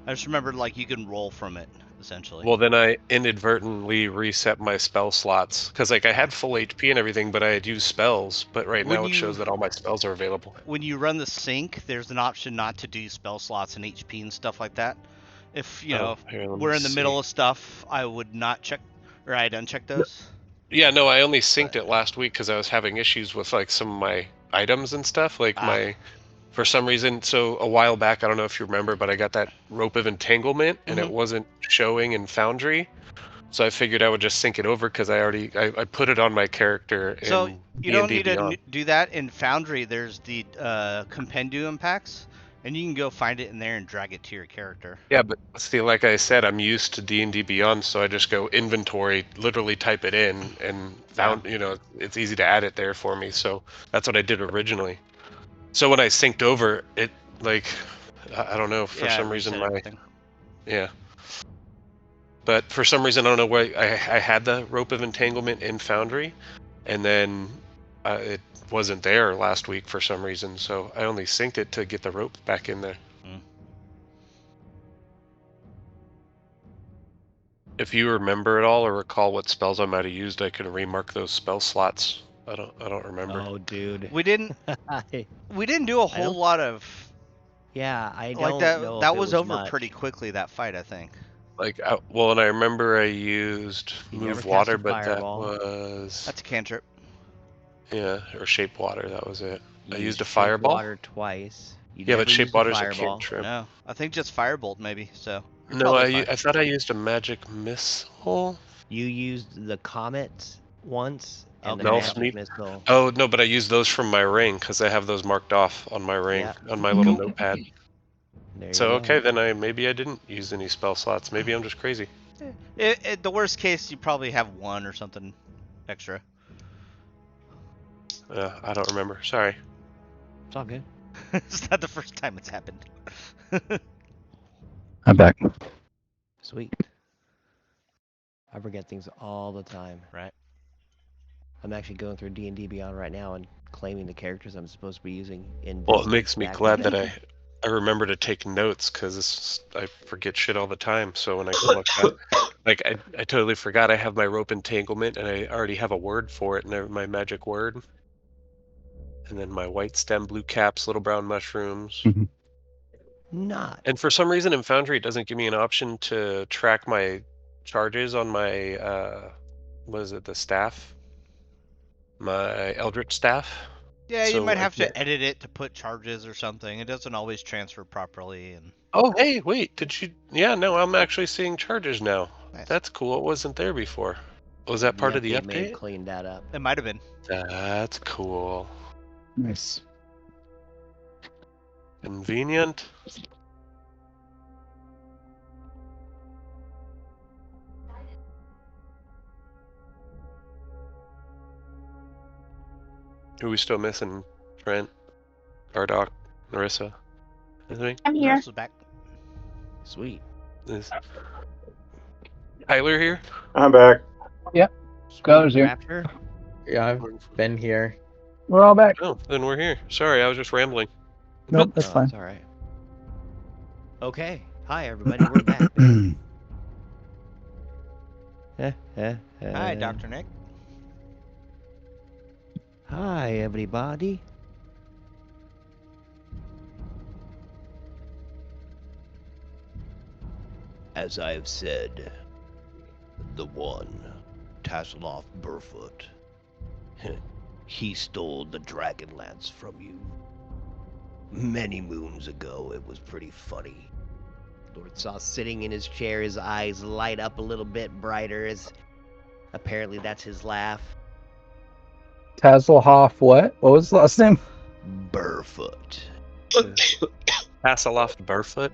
S2: I just remember like you can roll from it essentially.
S7: Well, then I inadvertently reset my spell slots because like I had full HP and everything, but I had used spells. But right now it shows that all my spells are available.
S2: When you run the sync, there's an option not to do spell slots and HP and stuff like that. If you know
S7: Here, let me
S2: we're in the
S7: see.
S2: middle of stuff, I would not check, or I'd uncheck those.
S7: Yeah, no, I only synced it last week because I was having issues with like some of my items and stuff. Like for some reason, so a while back, I don't know if you remember, but I got that rope of entanglement and it wasn't showing in Foundry. So I figured I would just sync it over because I put it on my character in
S2: So you don't need
S7: Beyond.
S2: to do that in Foundry. There's the compendium packs, and you can go find it in there and drag it to your character.
S7: Yeah, but see, like I said, I'm used to D&D Beyond, so I just go inventory, literally type it in, and found, it's easy to add it there for me. So that's what I did originally. So when I synced over, it like, I don't know, for some reason yeah. But for some reason, I don't know why I had the rope of entanglement in Foundry, and then it wasn't there last week for some reason. So I only synced it to get the rope back in there. If you remember at all or recall what spells I might have used, I can remark those spell slots. I don't remember.
S1: Oh, dude.
S2: We didn't do a whole lot of.
S1: Yeah, I don't
S2: like that.
S1: know.
S2: That
S1: if it
S2: was over
S1: much.
S2: pretty quickly. That fight, I think.
S7: Like, and I remember I used move water, but
S2: that's a cantrip.
S7: Yeah, or shape water. That was it.
S1: You
S7: I used a
S1: shape
S7: fireball.
S1: Water twice.
S7: Yeah, but shape water's a cantrip.
S2: No, I think just firebolt maybe. So.
S7: No, I thought I used a magic missile.
S1: You used the comet once and the
S7: No,
S1: magic missile.
S7: Oh no, but I used those from my ring because I have those marked off on my ring on my little notepad. So okay, then maybe I didn't use any spell slots. Maybe I'm just crazy.
S2: The worst case, you probably have one or something extra.
S7: I don't remember. Sorry.
S1: It's all good.
S2: It's not the first time it's happened.
S4: I'm back.
S1: Sweet. I forget things all the time.
S2: Right.
S1: I'm actually going through D&D Beyond right now and claiming the characters I'm supposed to be using in.
S7: Well, it makes me glad that I remember to take notes because I forget shit all the time. So when I can look back, like I totally forgot I have my rope entanglement and I already have a word for it and my magic word. And then my white stem, blue caps, little brown mushrooms.
S1: Not.
S7: And for some reason in Foundry, it doesn't give me an option to track my charges on my, what is it, the staff? My Eldritch staff.
S2: Yeah, you might have to edit it to put charges or something. It doesn't always transfer properly. And
S7: oh, hey, wait, did you? Yeah, no, I'm actually seeing charges now.
S2: Nice.
S7: That's cool. It wasn't there before. Was that part of the update?
S1: May have cleaned that up.
S2: It might have been.
S7: That's cool.
S4: Nice.
S7: Convenient. Who are we still missing? Trent, Bardock, Narissa. Anything?
S6: I'm here.
S2: Narissa's back.
S1: Sweet.
S7: Is Tyler here?
S3: I'm back.
S4: Yep. Skylar's here.
S1: Rapture?
S5: Yeah, I've been here.
S4: We're all back.
S7: Oh, then we're here. Sorry, I was just rambling.
S4: Nope, that's fine.
S1: It's all right. Okay. Hi, everybody. We're back.
S2: Hi, Dr. Nick.
S1: Hi, everybody. As I have said, the one, Tasseloff Burfoot, he stole the dragon lance from you. Many moons ago, it was pretty funny. Lord Saw sitting in his chair, his eyes light up a little bit brighter as apparently that's his laugh.
S4: Tasselhoff, what? What was his last name?
S1: Burfoot.
S7: Hasselhoff Burfoot.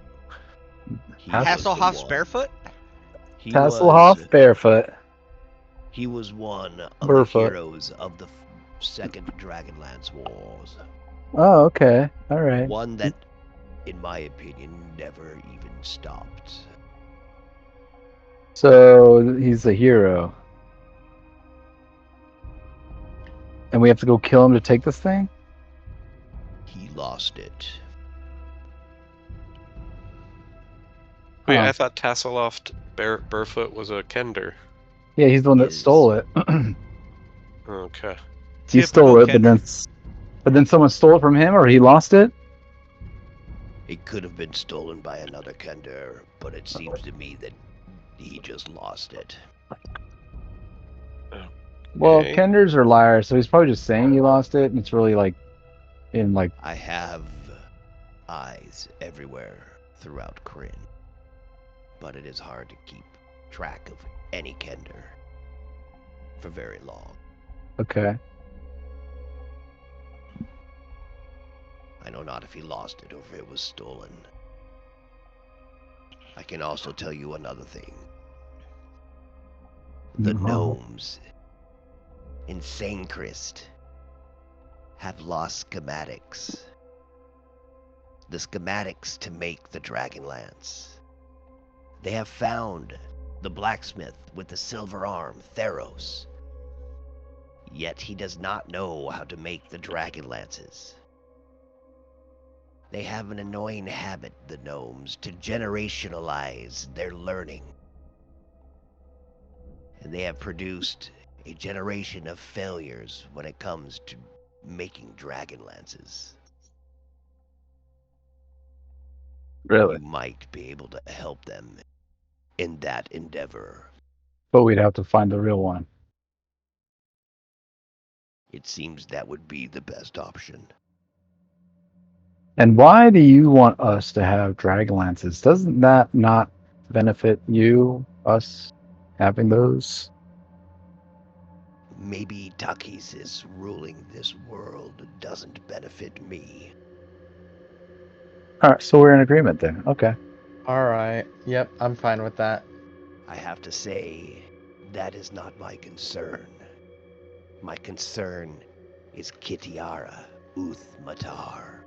S1: He was the
S2: Hasselhoff's
S1: one.
S2: barefoot?
S1: He
S4: Tasselhoff,
S1: was,
S4: barefoot.
S1: he was one of
S4: Burfoot.
S1: the heroes of the Second Dragonlance Wars.
S4: Oh, okay. All right.
S1: One that, in my opinion, never even stopped.
S4: So he's a hero. And we have to go kill him to take this thing?
S1: He lost it.
S7: Wait,
S4: Huh.
S7: I thought Tasseloft Burfoot was a Kender.
S4: Yeah, he's the one that
S1: Is-
S4: stole it.
S7: Okay.
S4: He
S2: Typical
S4: stole it,
S2: Kender.
S4: but then someone stole it from him, or he lost it?
S1: It could have been stolen by another Kender, but it seems to me that he just lost it.
S4: Well,
S7: Okay.
S4: Kenders are liars, so he's probably just saying he lost it, and it's really like in like
S1: I have eyes everywhere throughout Kryn, but it is hard to keep track of any Kender for very long.
S4: okay.
S1: I know not if he lost it or if it was stolen. I can also tell you another thing. The
S4: Mhm.
S1: gnomes in Sanechrist have lost schematics. The schematics to make the Dragonlance. They have found the blacksmith with the silver arm, Theros. Yet he does not know how to make the Dragonlances. They have an annoying habit, the gnomes, to generationalize their learning. And they have produced a generation of failures when it comes to making Dragonlances.
S4: Really?
S1: You might be able to help them in that endeavor.
S4: But we'd have to find the real one.
S1: It seems that would be the best option.
S4: And why do you want us to have Dragonlances? Doesn't that not benefit you, us, having those?
S1: Maybe Takis ruling this world doesn't benefit me.
S4: Alright, so we're in agreement then. Okay.
S5: Alright. Yep, I'm fine with that.
S1: I have to say, that is not my concern. My concern is Kitiara Uth Matar,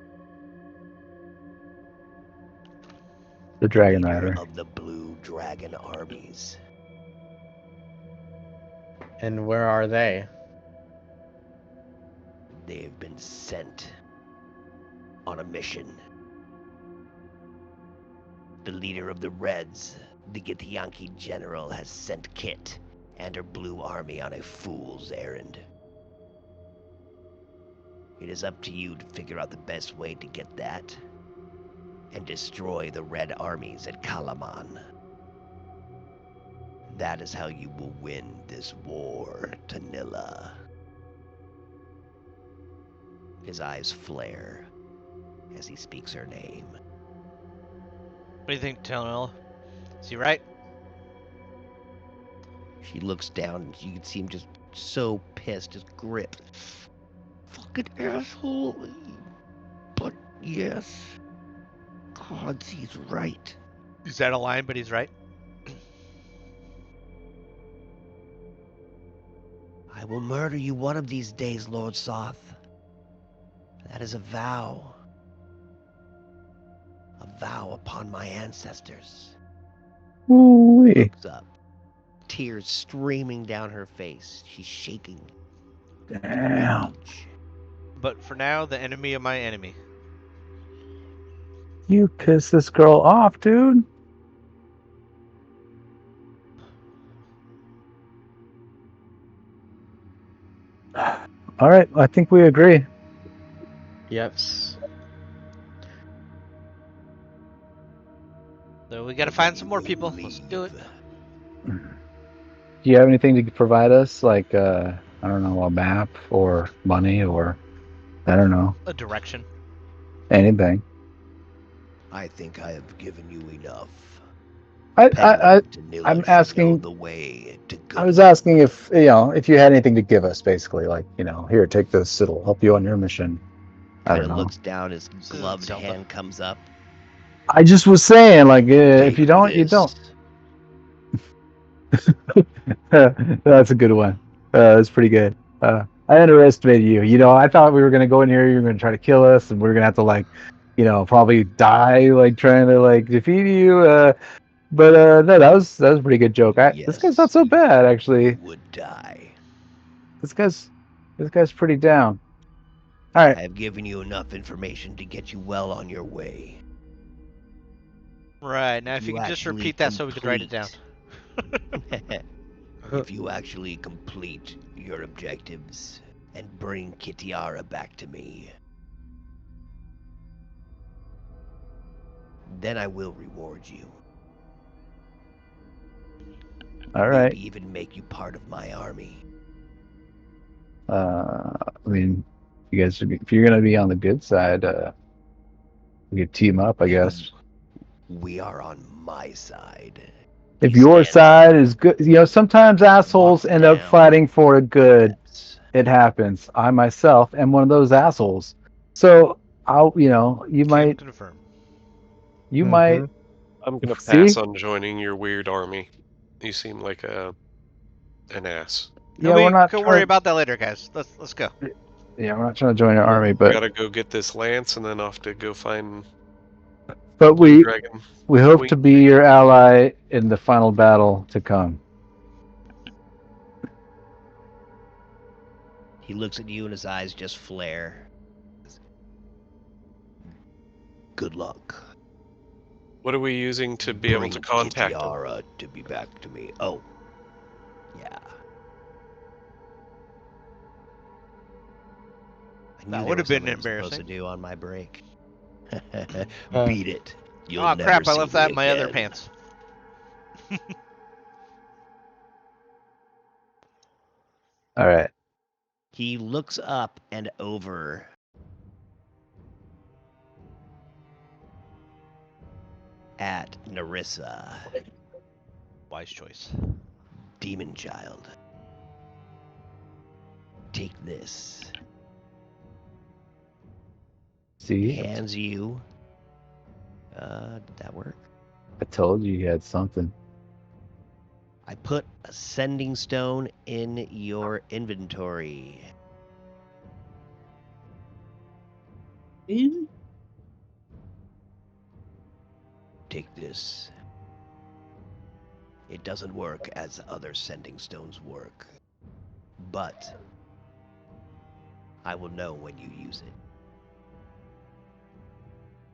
S4: The Dragon
S1: leader
S4: Rider.
S1: of the Blue Dragon armies.
S5: And where are they?
S1: They have been sent on a mission. The leader of the Reds, the Githyanki general, has sent Kit and her blue army on a fool's errand. It is up to you to figure out the best way to get that and destroy the Red armies at Kalaman. That is how you will win this war, Tanilla. His eyes flare as he speaks her name.
S2: What do you think, Tonella? Is he right?
S1: She looks down and you can see him just so pissed, his grip. Fucking asshole. But yes. God, he's right.
S2: Is that a line, but he's right?
S1: I will murder you one of these days, Lord Soth. That is a vow. A vow upon my ancestors.
S4: Ooh-wee.
S1: Looks up. Tears streaming down her face. She's shaking.
S4: Damn.
S1: Rage.
S2: But for now, the enemy of my enemy.
S4: You pissed this girl off, dude. All right, I think we agree.
S5: Yes.
S2: So we gotta find some more people. Let's do it.
S4: Do you have anything to provide us, like I don't know, a map or money or I don't know,
S2: A direction.
S4: anything?
S1: I think I have given you enough.
S4: I'm
S1: Tanilla should know
S4: asking.
S1: the way to good
S4: I was
S1: luck.
S4: asking if if you had anything to give us, basically, like here, take this. It'll help you on your mission. I
S1: Kind
S4: don't
S1: of
S4: know.
S1: looks down, his
S2: This isn't
S1: gloved
S2: Zelda.
S1: hand comes up.
S4: I just was saying, like, if
S1: Take
S4: you don't, you
S1: this.
S4: don't. That's a good one. That's pretty good. I underestimated you. I thought we were gonna go in here. You were gonna try to kill us, and we are gonna have to probably die like trying to like defeat you. But no, that was a pretty good joke. This guy's not
S1: Yes,
S4: so bad actually.
S1: You would die.
S4: This guy's pretty down. All right.
S1: I have given you enough information to get you well on your way.
S2: Right, now if you
S1: You
S2: could just
S1: actually
S2: repeat that so we could write it down.
S1: If you actually complete your objectives and bring Kitiara back to me, then I will reward you.
S4: All right.
S1: Maybe even make you part of my army.
S4: I mean, you guys, if you're gonna be on the good side, we could team up, I guess.
S1: We are on my side.
S4: If
S1: He
S4: your
S1: stands
S4: side is good, sometimes assholes
S1: walks
S4: end up
S1: down.
S4: fighting for a good.
S1: Steps.
S4: It happens. I myself am one of those assholes. So you
S2: Can
S4: might,
S2: confirm.
S5: Mhm.
S7: I'm gonna
S4: see.
S7: pass on joining your weird army. You seem like an ass.
S4: Yeah,
S2: we
S4: we're not
S2: can
S4: trying
S2: worry
S4: to,
S2: about that later, guys. Let's go.
S4: yeah, we're not trying to join your
S7: Look,
S4: army,
S7: we
S4: but
S7: gotta go get this lance and then off to go find
S4: but
S7: Blue
S4: we
S7: Dragon.
S4: we hope to
S7: Queen.
S4: be your ally in the final battle to come.
S1: He looks at you and his eyes just flare. Good luck.
S7: What are we using to be able to contact them?
S1: Kitiara to be back to me. Oh, yeah. I knew
S2: That
S1: there
S2: would have
S1: was
S2: been
S1: something I'm supposed to
S2: embarrassing.
S1: do on my break.
S5: Uh,
S1: Beat it. You'll
S2: Oh
S1: never
S2: crap! I
S1: see
S2: left
S1: me
S2: that in my other
S1: again.
S2: pants.
S4: All right.
S1: He looks up and over. At Narissa,
S2: Wise choice.
S1: demon child. Take this.
S4: See,
S1: Hands you. Did that work?
S4: I told you had something.
S1: I put a sending stone in your inventory. Take this. It doesn't work as other sending stones work, but I will know when you use it.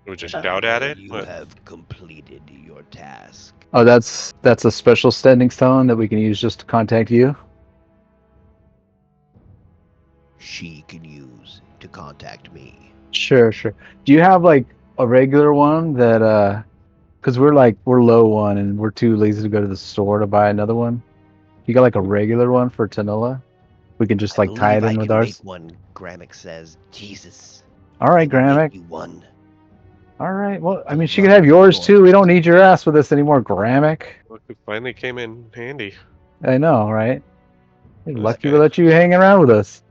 S7: We just
S1: And I
S7: shout
S1: will
S7: at
S1: know
S7: it?
S1: You
S7: What?
S1: have completed your task.
S4: Oh, that's a special standing stone that we can use just to contact you.
S1: She can use to contact me.
S4: Sure. Do you have like a regular one that because we're low one and we're too lazy to go to the store to buy another one. You got like a regular one for Tanilla? We can just
S1: I
S4: like tie
S1: believe
S4: it
S1: I
S4: in with
S1: can
S4: ours.
S1: make one. Gramick says, Jesus.
S4: All right,
S1: I will make
S4: Gramick.
S1: you one.
S4: All right. Well, I
S1: The
S4: mean, she could
S1: love
S4: have yours
S1: source.
S4: too. We don't need your ass with us anymore, Gramick.
S7: Look, it finally came in handy.
S4: I know, right? You're
S7: This
S4: lucky we
S7: guy.
S4: let you hang around with us,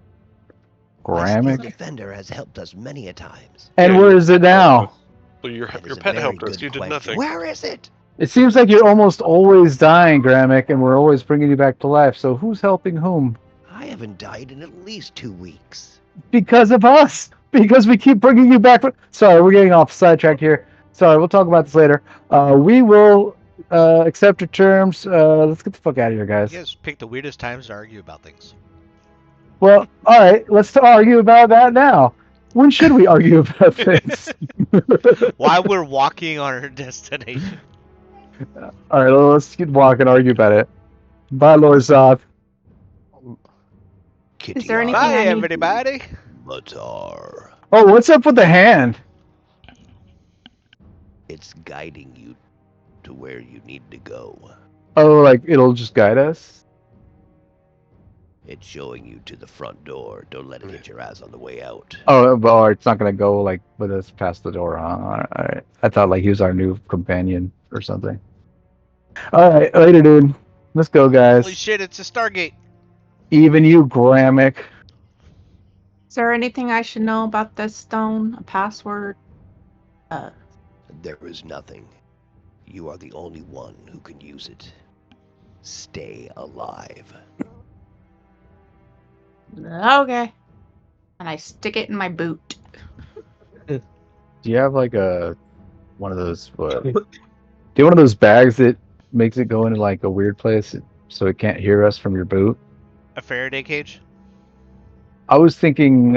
S1: My skilled
S4: Gramick.
S1: defender has helped us many a times.
S4: And
S7: Yeah,
S4: where
S7: your
S4: is it
S7: pet helped
S4: now?
S7: us. Well, your
S1: That is a
S7: pet
S1: very
S7: helped us.
S1: good
S7: You did
S1: question.
S7: nothing.
S1: Where is it?
S4: It seems like you're almost always dying, Gramick, and we're always bringing you back to life. So who's helping whom?
S1: I haven't died in at least 2 weeks.
S4: Because of us. Because we keep bringing you back. Sorry, we're getting off sidetrack here. Sorry, we'll talk about this later. We will accept your terms. Let's get the fuck out of here,
S2: You
S4: guys.
S2: guys pick the weirdest times to argue about things.
S4: Well, all right. Let's argue about that now. When should we argue about things?
S2: While we're walking on our destination.
S4: All right, let's get walk and argue about it. Bye, Lord Zoth.
S6: Is there anything
S2: Bye,
S6: I need?
S2: everybody.
S1: Batar.
S4: Oh, what's up with the hand?
S1: It's guiding you to where you need to go.
S4: Oh, like it'll just guide us?
S1: It's showing you to the front door. Don't let it hit your eyes on the way out.
S4: Oh, but it's not gonna go like with us past the door. Huh? All right. I thought like he was our new companion or something. All right, later, dude. Let's go, guys.
S2: Holy shit, it's a Stargate.
S4: Even you, Gramick.
S6: Is there anything I should know about this stone? A password?
S1: There is nothing. You are the only one who can use it. Stay alive.
S6: Okay. And I stick it in my boot.
S4: Do you have like one of those? Do you have one of those bags that makes it go into like a weird place so it can't hear us from your boot?
S2: A Faraday cage?
S4: I was thinking,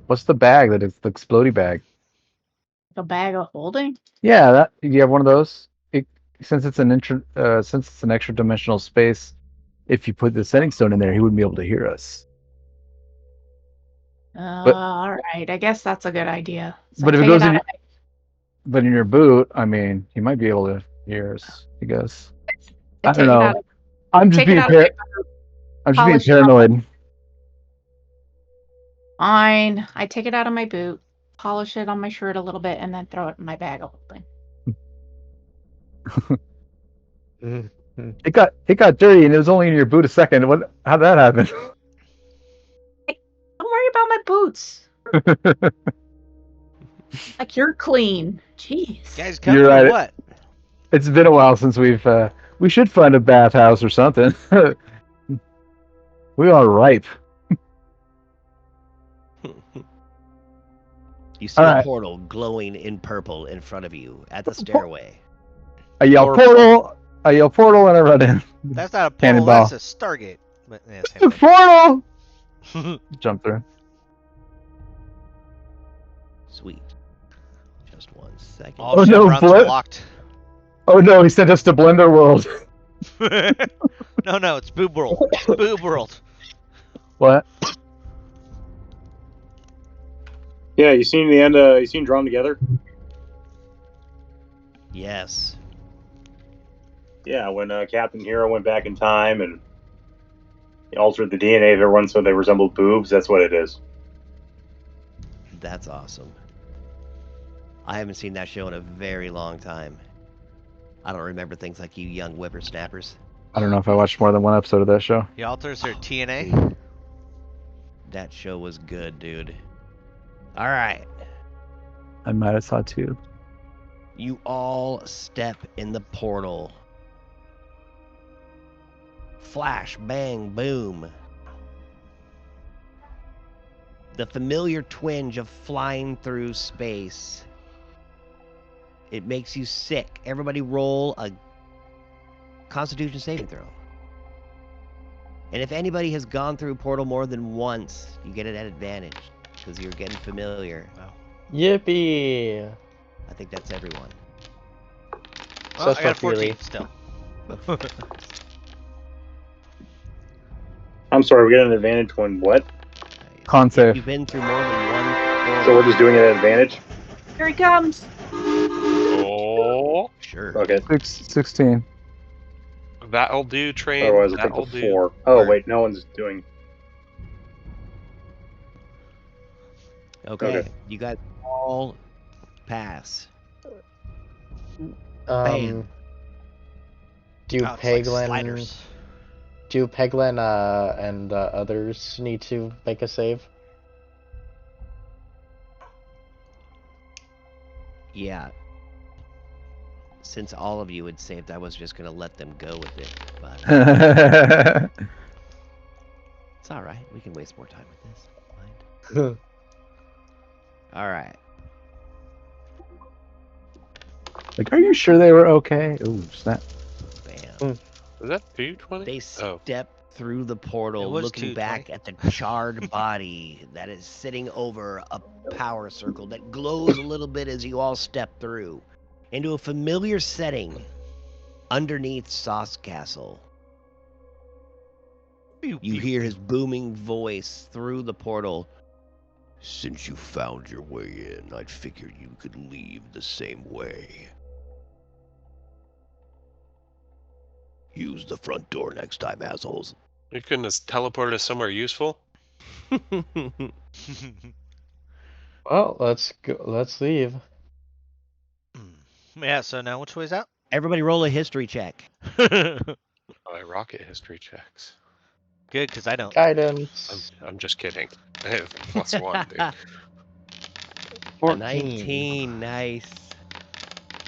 S4: what's the bag that is the explodey bag?
S6: A bag of holding?
S4: Yeah, that. Do you have one of those? Since it's an extra dimensional space, if you put the setting stone in there, he wouldn't be able to hear us.
S6: All right. I guess that's a good idea. So
S4: But if it
S6: take
S4: goes
S6: out
S4: in,
S6: of
S4: but in your boot, I mean, he might be able to hear us. I guess.
S6: I
S4: I
S6: take
S4: don't
S6: it
S4: know.
S6: out of-
S4: I'm just
S6: take it
S4: being
S6: out of my boot.
S4: I'm just being
S6: polish it up.
S4: paranoid.
S6: Fine. I take it out of my boot, polish it on my shirt a little bit, and then throw it in my bag of holding.
S4: It got dirty, and it was only in your boot a second. How'd that happen?
S6: Don't worry about my boots. Like, you're clean. Jeez.
S2: Guys coming
S4: You're
S2: or
S4: right.
S2: what?
S4: It's been a while since we should find a bathhouse or something. We are ripe.
S1: You see
S4: All
S1: a
S4: right.
S1: portal glowing in purple in front of you at the stairway.
S4: I yell portal, and I run in.
S2: That's not a portal,
S4: Cannonball.
S2: that's a Stargate. But, yeah, same
S4: Portal!
S2: thing.
S4: Jump through.
S1: Sweet. Just 1 second.
S2: All
S4: Oh, no,
S2: chevrons are
S4: what?
S2: locked.
S4: Oh no, he sent us to Blender World.
S2: No, it's Boob World. Boob World.
S4: What?
S3: Yeah, you seen the end? You seen Drawn Together?
S1: Yes.
S3: Yeah, when Captain Hero went back in time and he altered the DNA of everyone so they resembled boobs. That's what it is.
S1: That's awesome. I haven't seen that show in a very long time. I don't remember things like you young whippersnappers.
S4: I don't know if I watched more than one episode of that show.
S2: He alters their TNA.
S1: That show was good, dude. Alright.
S4: I might have saw two.
S1: You all step in the portal. Flash, bang, boom. The familiar twinge of flying through space. It makes you sick. Everybody roll a Constitution saving throw. And if anybody has gone through a portal more than once, you get it at advantage because you're getting familiar.
S5: Yippee!
S2: Oh,
S5: I
S2: think that's everyone.
S5: So
S2: Well, I got a
S5: fuck Yuli.
S2: 14 still.
S3: I'm sorry, we get an advantage when what?
S4: Con
S1: If
S4: save.
S1: you've been through more than one portal.
S3: So we're just doing it at advantage?
S6: Here he comes.
S7: Oh,
S1: Sure.
S3: Okay.
S4: 16.
S7: that'll do, train.
S3: Otherwise, I'll
S7: That'll
S3: take the
S7: do.
S3: 4. Oh,
S7: Alright.
S3: wait, no one's doing...
S1: Okay.
S3: Okay.
S1: You guys all pass. Bam.
S5: Do
S2: Oh, it's like
S5: Peglin,
S2: sliders.
S5: and others need to make a save?
S1: Yeah. Since all of you had saved, I was just gonna let them go with it. But it's alright. We can waste more time with this. Don't mind. Alright.
S4: Like, are you sure they were okay? Ooh, snap.
S1: Bam.
S7: Is that 220?
S1: They
S7: Oh.
S1: step through the
S2: It
S1: portal,
S2: was
S1: looking back at the charred body that is sitting over a power circle that glows a little bit as you all step through into a familiar setting underneath Sauce Castle.
S2: Pew,
S1: You
S2: pew,
S1: hear his
S2: pew.
S1: booming voice through the portal. Since you found your way in, I'd figured you could leave the same way. Use the front door next time, assholes.
S7: You couldn't have teleported us somewhere useful?
S5: Well, let's go. Let's leave.
S2: Yeah, so now which way's out?
S1: Everybody roll a history check.
S2: Good,
S7: Oh, I rocket history checks.
S2: because I don't.
S5: Guidance.
S7: I'm just kidding. I have +1, dude.
S1: A
S5: 14.
S1: 19, nice.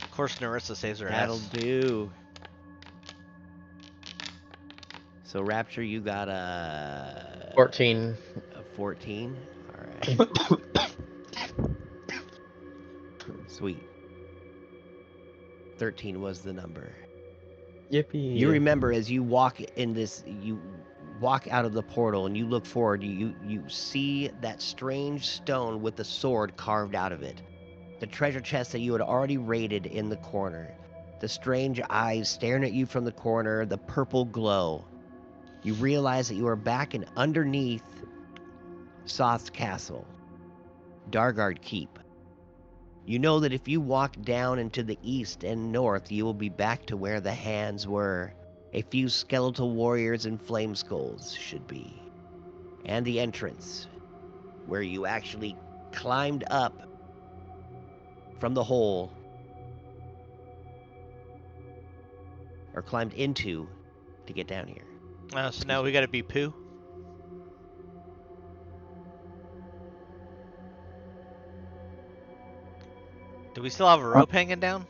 S2: Of course, Narissa saves her
S1: That'll
S2: ass.
S1: do. So Rapture, you got a
S5: 14.
S1: A 14. All right. Sweet. 13 was the number.
S5: Yippee.
S1: You remember as you walk in this, you walk out of the portal and you look forward, you see that strange stone with the sword carved out of it. The treasure chest that you had already raided in the corner. The strange eyes staring at you from the corner, the purple glow. You realize that you are back and underneath Soth's castle, Dargard Keep. You know that if you walk down into the east and north, you will be back to where the hands were. A few skeletal warriors and flame skulls should be. And the entrance, where you actually climbed up from the hole, or climbed into to get down here.
S2: So now we gotta be Pooh. Do we still have a rope hanging down?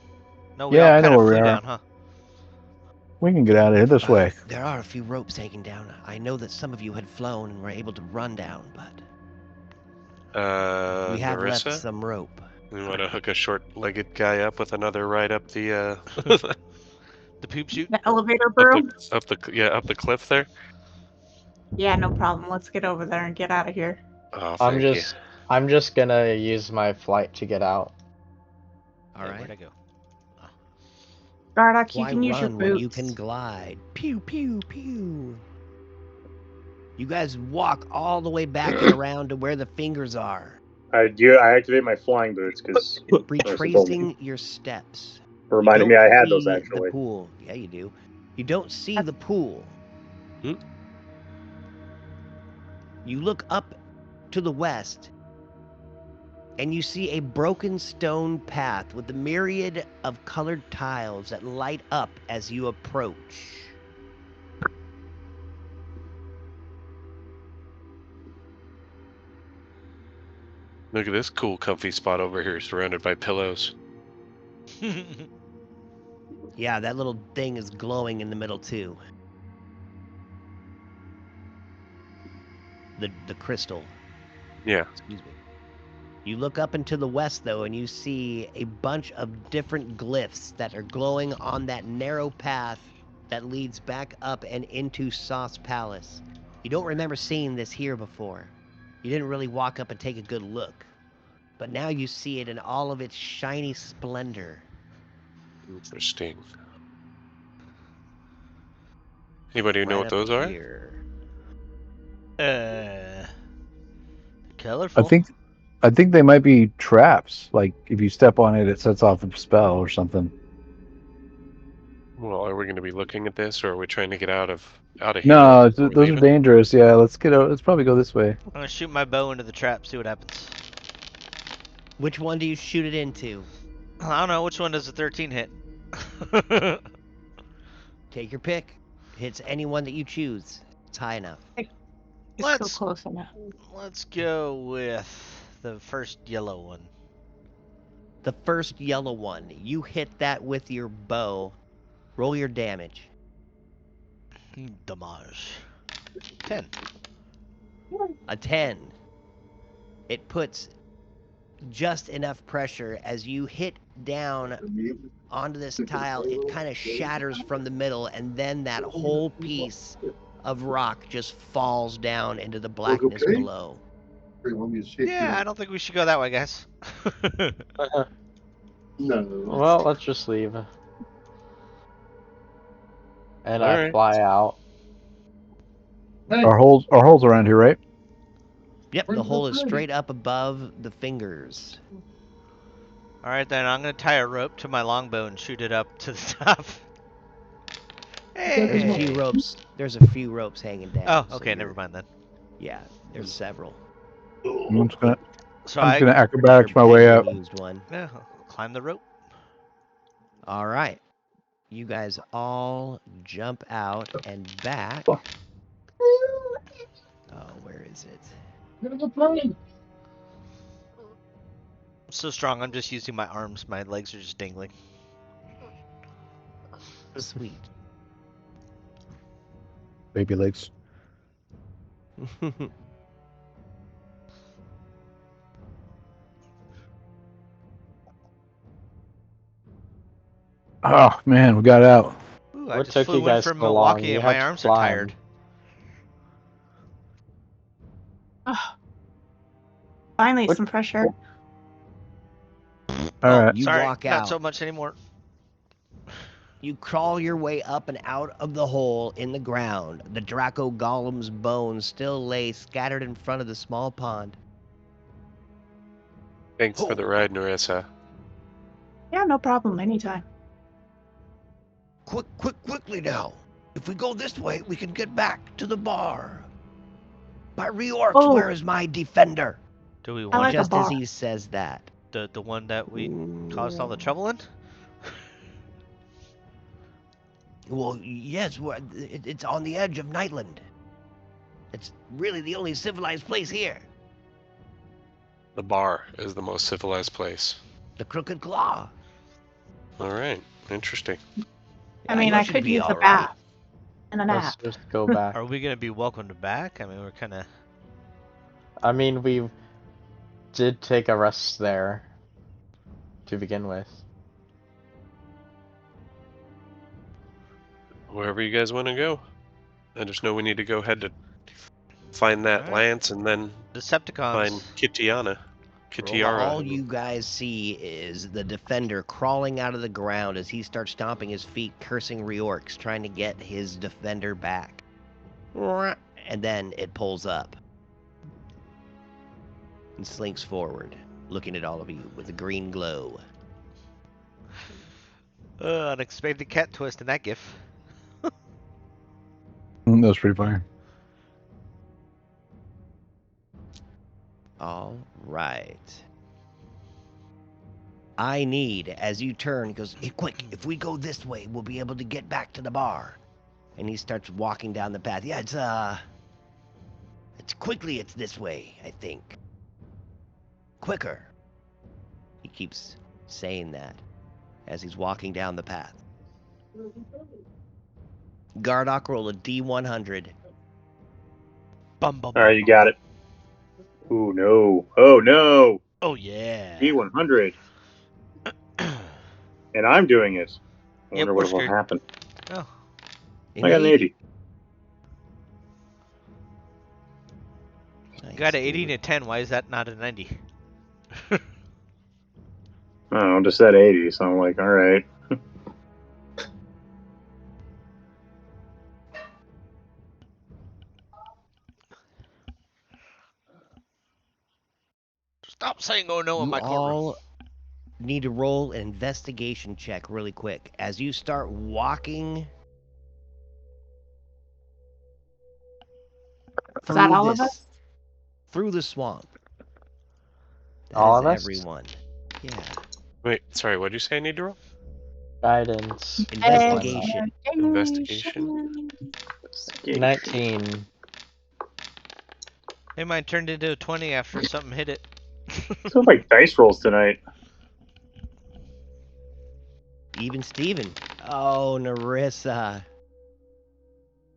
S2: No, we
S4: Yeah,
S2: all
S4: I know
S2: kind of
S4: where we
S2: flew
S4: are.
S2: down, huh?
S4: We can get out of here this way.
S1: There are a few ropes hanging down. I know that some of you had flown and were able to run down, but we have left
S7: Narissa?
S1: some rope.
S7: You want to hook a short-legged guy up with another ride up the
S2: The poop chute?
S6: The elevator broom?
S7: up the cliff there?
S6: Yeah, no problem. Let's get over there and get out of here.
S7: Oh,
S5: I'm
S7: thank
S5: just gonna use my flight to get out.
S1: All
S2: Where'd I
S1: right.
S2: go?
S6: Gardock, you
S1: Why
S6: can use your
S1: run when
S6: boots.
S1: you can glide? Pew, pew, pew. You guys walk all the way back and around to where the fingers are,
S3: I activate my flying boots because
S1: retracing your steps.
S3: reminded
S1: You
S3: me I
S1: don't
S3: had those
S1: see
S3: actually.
S1: The pool. Yeah, you do. You don't see the pool.
S7: Hmm?
S1: You look up to the west, and you see a broken stone path with a myriad of colored tiles that light up as you approach.
S7: Look at this cool, comfy spot over here, surrounded by pillows.
S1: Yeah, that little thing is glowing in the middle too. The crystal.
S7: Yeah.
S1: Excuse me. You look up into the west though, and you see a bunch of different glyphs that are glowing on that narrow path that leads back up and into Soth's palace. You don't remember seeing this here before. You didn't really walk up and take a good look. But now you see it in all of its shiny splendor.
S7: Interesting. Anybody know
S1: Right
S7: what
S1: up
S7: those are?
S1: here.
S2: Colorful.
S4: I think they might be traps. Like if you step on it, it sets off a spell or something.
S7: Well, are we going to be looking at this, or are we trying to get out of here?
S4: No,
S7: before we
S4: those
S7: leave
S4: are
S7: it?
S4: dangerous. Yeah, let's get out. Let's probably go this way.
S2: I'm gonna shoot my bow into the trap, see what happens.
S1: Which one do you shoot it into?
S2: I don't know, which one does the 13 hit?
S1: Take your pick. Hits any one that you choose. It's high enough.
S6: Just
S2: Let's-
S6: go close enough.
S2: Let's go with the first yellow one.
S1: The first yellow one. You hit that with your bow. Roll your damage.
S2: Damage. 10.
S1: A 10. It puts just enough pressure as you hit down onto this tile. It kind of shatters from the middle, and then that whole piece of rock just falls down into the blackness below.
S2: Yeah, I don't think we should go that way, guys.
S5: Well, let's just leave. And I
S7: Alright.
S5: fly out.
S4: Our holes around here, right?
S1: Yep, the hole is straight up above the fingers.
S2: All right, then I'm gonna tie a rope to my longbow and shoot it up to the top.
S1: There's a
S2: Hey.
S1: few ropes. There's a few ropes hanging down.
S2: Oh,
S1: so
S2: okay,
S1: you're-
S2: never mind then.
S1: Yeah, there's several.
S4: I'm just gonna
S2: So
S4: I'm just gonna
S1: Your
S4: acrobatics my way
S1: Penguin
S4: out.
S1: used one.
S2: yeah, climb the rope.
S1: All right. You guys all jump out and back. Oh, where is it?
S2: I'm so strong. I'm just using my arms. My legs are just dangling.
S1: Sweet.
S4: Baby legs. Oh man, we got out.
S2: Ooh, I
S5: What
S2: just
S5: took
S2: flew
S5: you
S2: in
S5: guys
S2: from
S5: so long?
S2: Milwaukee
S5: You
S2: and
S5: had
S2: my
S5: to
S2: arms are
S5: climb.
S2: tired.
S6: Finally,
S5: What-
S6: some fresh air.
S4: All right.
S1: You
S2: Sorry,
S1: walk
S2: not
S1: out.
S2: so much anymore.
S1: You crawl your way up and out of the hole in the ground. The Draco Golem's bones still lay scattered in front of the small pond.
S7: Thanks for the ride, Narissa.
S6: Yeah, no problem. Anytime.
S1: Quickly now. If we go this way, we can get back to the bar. By Reorcs,
S6: Oh.
S1: where is my defender?
S2: Do we
S6: I
S2: want
S6: like a
S1: Just as
S6: bar.
S1: he says that.
S2: the one that we caused all the trouble in?
S1: Well, yes, it's on the edge of Nightland. It's really the only civilized place here.
S7: The bar is the most civilized place.
S1: The Crooked Claw.
S7: All right, interesting.
S6: I
S1: Yeah,
S6: mean,
S1: you
S6: I
S1: should
S6: could
S1: be
S6: use
S1: all
S6: a
S1: right.
S6: bath and a
S5: Let's
S6: nap.
S5: just go back.
S2: Are we gonna be welcomed back? I mean, we're kind of.
S5: I mean, we did take a rest there to begin with.
S7: Wherever you guys want to go. I just know we need to go ahead to find that
S2: Alright.
S7: lance and then
S2: Decepticons.
S7: find Kitiana. Kitiara.
S1: All you guys see is the defender crawling out of the ground as he starts stomping his feet, cursing Reorcs, trying to get his defender back. And then it pulls up and slinks forward, looking at all of you with a green glow.
S2: Unexpected cat twist in that gif.
S4: That was pretty funny.
S1: All right. I need, as you turn, he goes, "Hey, quick, if we go this way, we'll be able to get back to the bar." And he starts walking down the path. Yeah, it's this way, I think. Quicker. He keeps saying that as he's walking down the path. Gardock, roll a D100.
S2: Bum bum.
S3: All right, you got it. Ooh, no. Oh, no.
S2: Oh yeah.
S3: D100. And I'm doing it. I
S2: Yep,
S3: wonder
S2: we're
S3: what will
S2: scared.
S3: happen.
S2: Oh.
S3: I got an 80.
S2: You got an 80 and a 10. Why is that not a 90?
S3: Oh, I just said 80, so I'm like, all right.
S2: Stop saying "oh no" in
S1: You
S2: my courtroom.
S1: all need to roll an investigation check really quick as you start walking
S6: Is that
S1: through
S6: all of
S1: this-
S6: us?
S1: through the swamp. That
S5: All
S1: is
S5: of us?
S1: everyone. Yeah.
S7: Wait, sorry, what did you say I need to roll?
S5: Guidance.
S1: Investigation.
S7: Investigation.
S5: 19.
S2: Hey, mine turned into a 20 after something hit it.
S3: Sounds like dice rolls tonight.
S1: Even Steven. Oh, Narissa.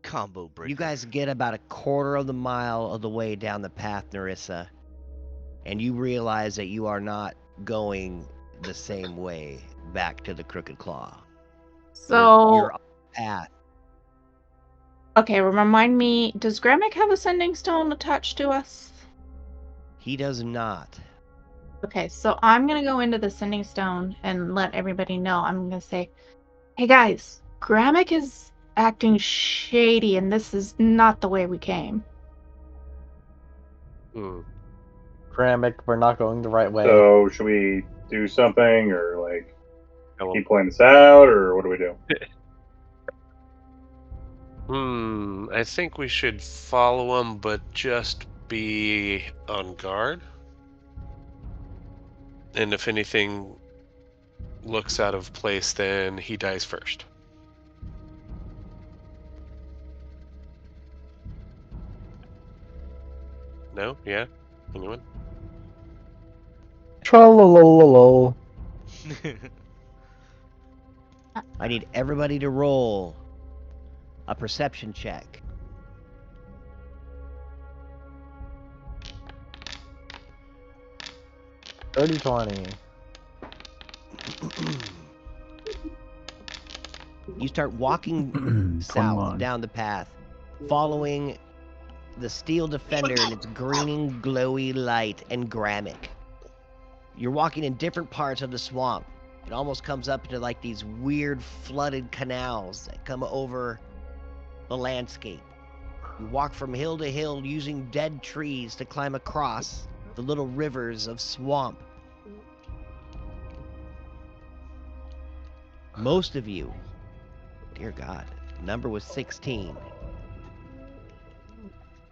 S2: Combo breaker.
S1: You guys get about a quarter of the mile of the way down the path, Narissa, and you realize that you are not going the same way back to the Crooked Claw.
S6: So,
S1: You're on the path.
S6: okay, remind me, does Gramick have a sending stone attached to us?
S1: He does not.
S6: Okay, so I'm gonna go into the sending stone and let everybody know. I'm gonna say, hey guys, Gramick is acting shady, and this is not the way we came.
S5: Gramick, we're not going the right way.
S3: So should we do something, or like
S7: I will-
S3: keep playing this out, or what do we do?
S7: I think we should follow him, but just be on guard. And if anything looks out of place, then he dies first. No? Yeah? Anyone?
S4: Trollololol.
S1: I need everybody to roll a perception check.
S5: 30-20.
S1: You start walking south
S4: 21.
S1: down the path, following the steel defender and its greening, glowy light and Gramick. You're walking in different parts of the swamp. It almost comes up into like these weird flooded canals that come over the landscape. You walk from hill to hill using dead trees to climb across the little rivers of swamp. Most of you, dear God, number was 16.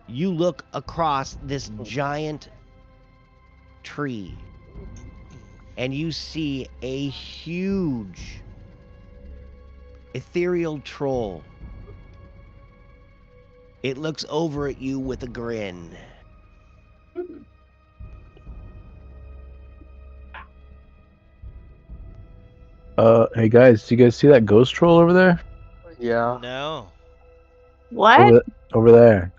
S1: You look across this giant tree and you see a huge ethereal troll. It looks over at you with a grin.
S4: Hey guys, do you guys see that ghost troll over there?
S5: Yeah.
S2: No.
S6: What?
S4: Over there.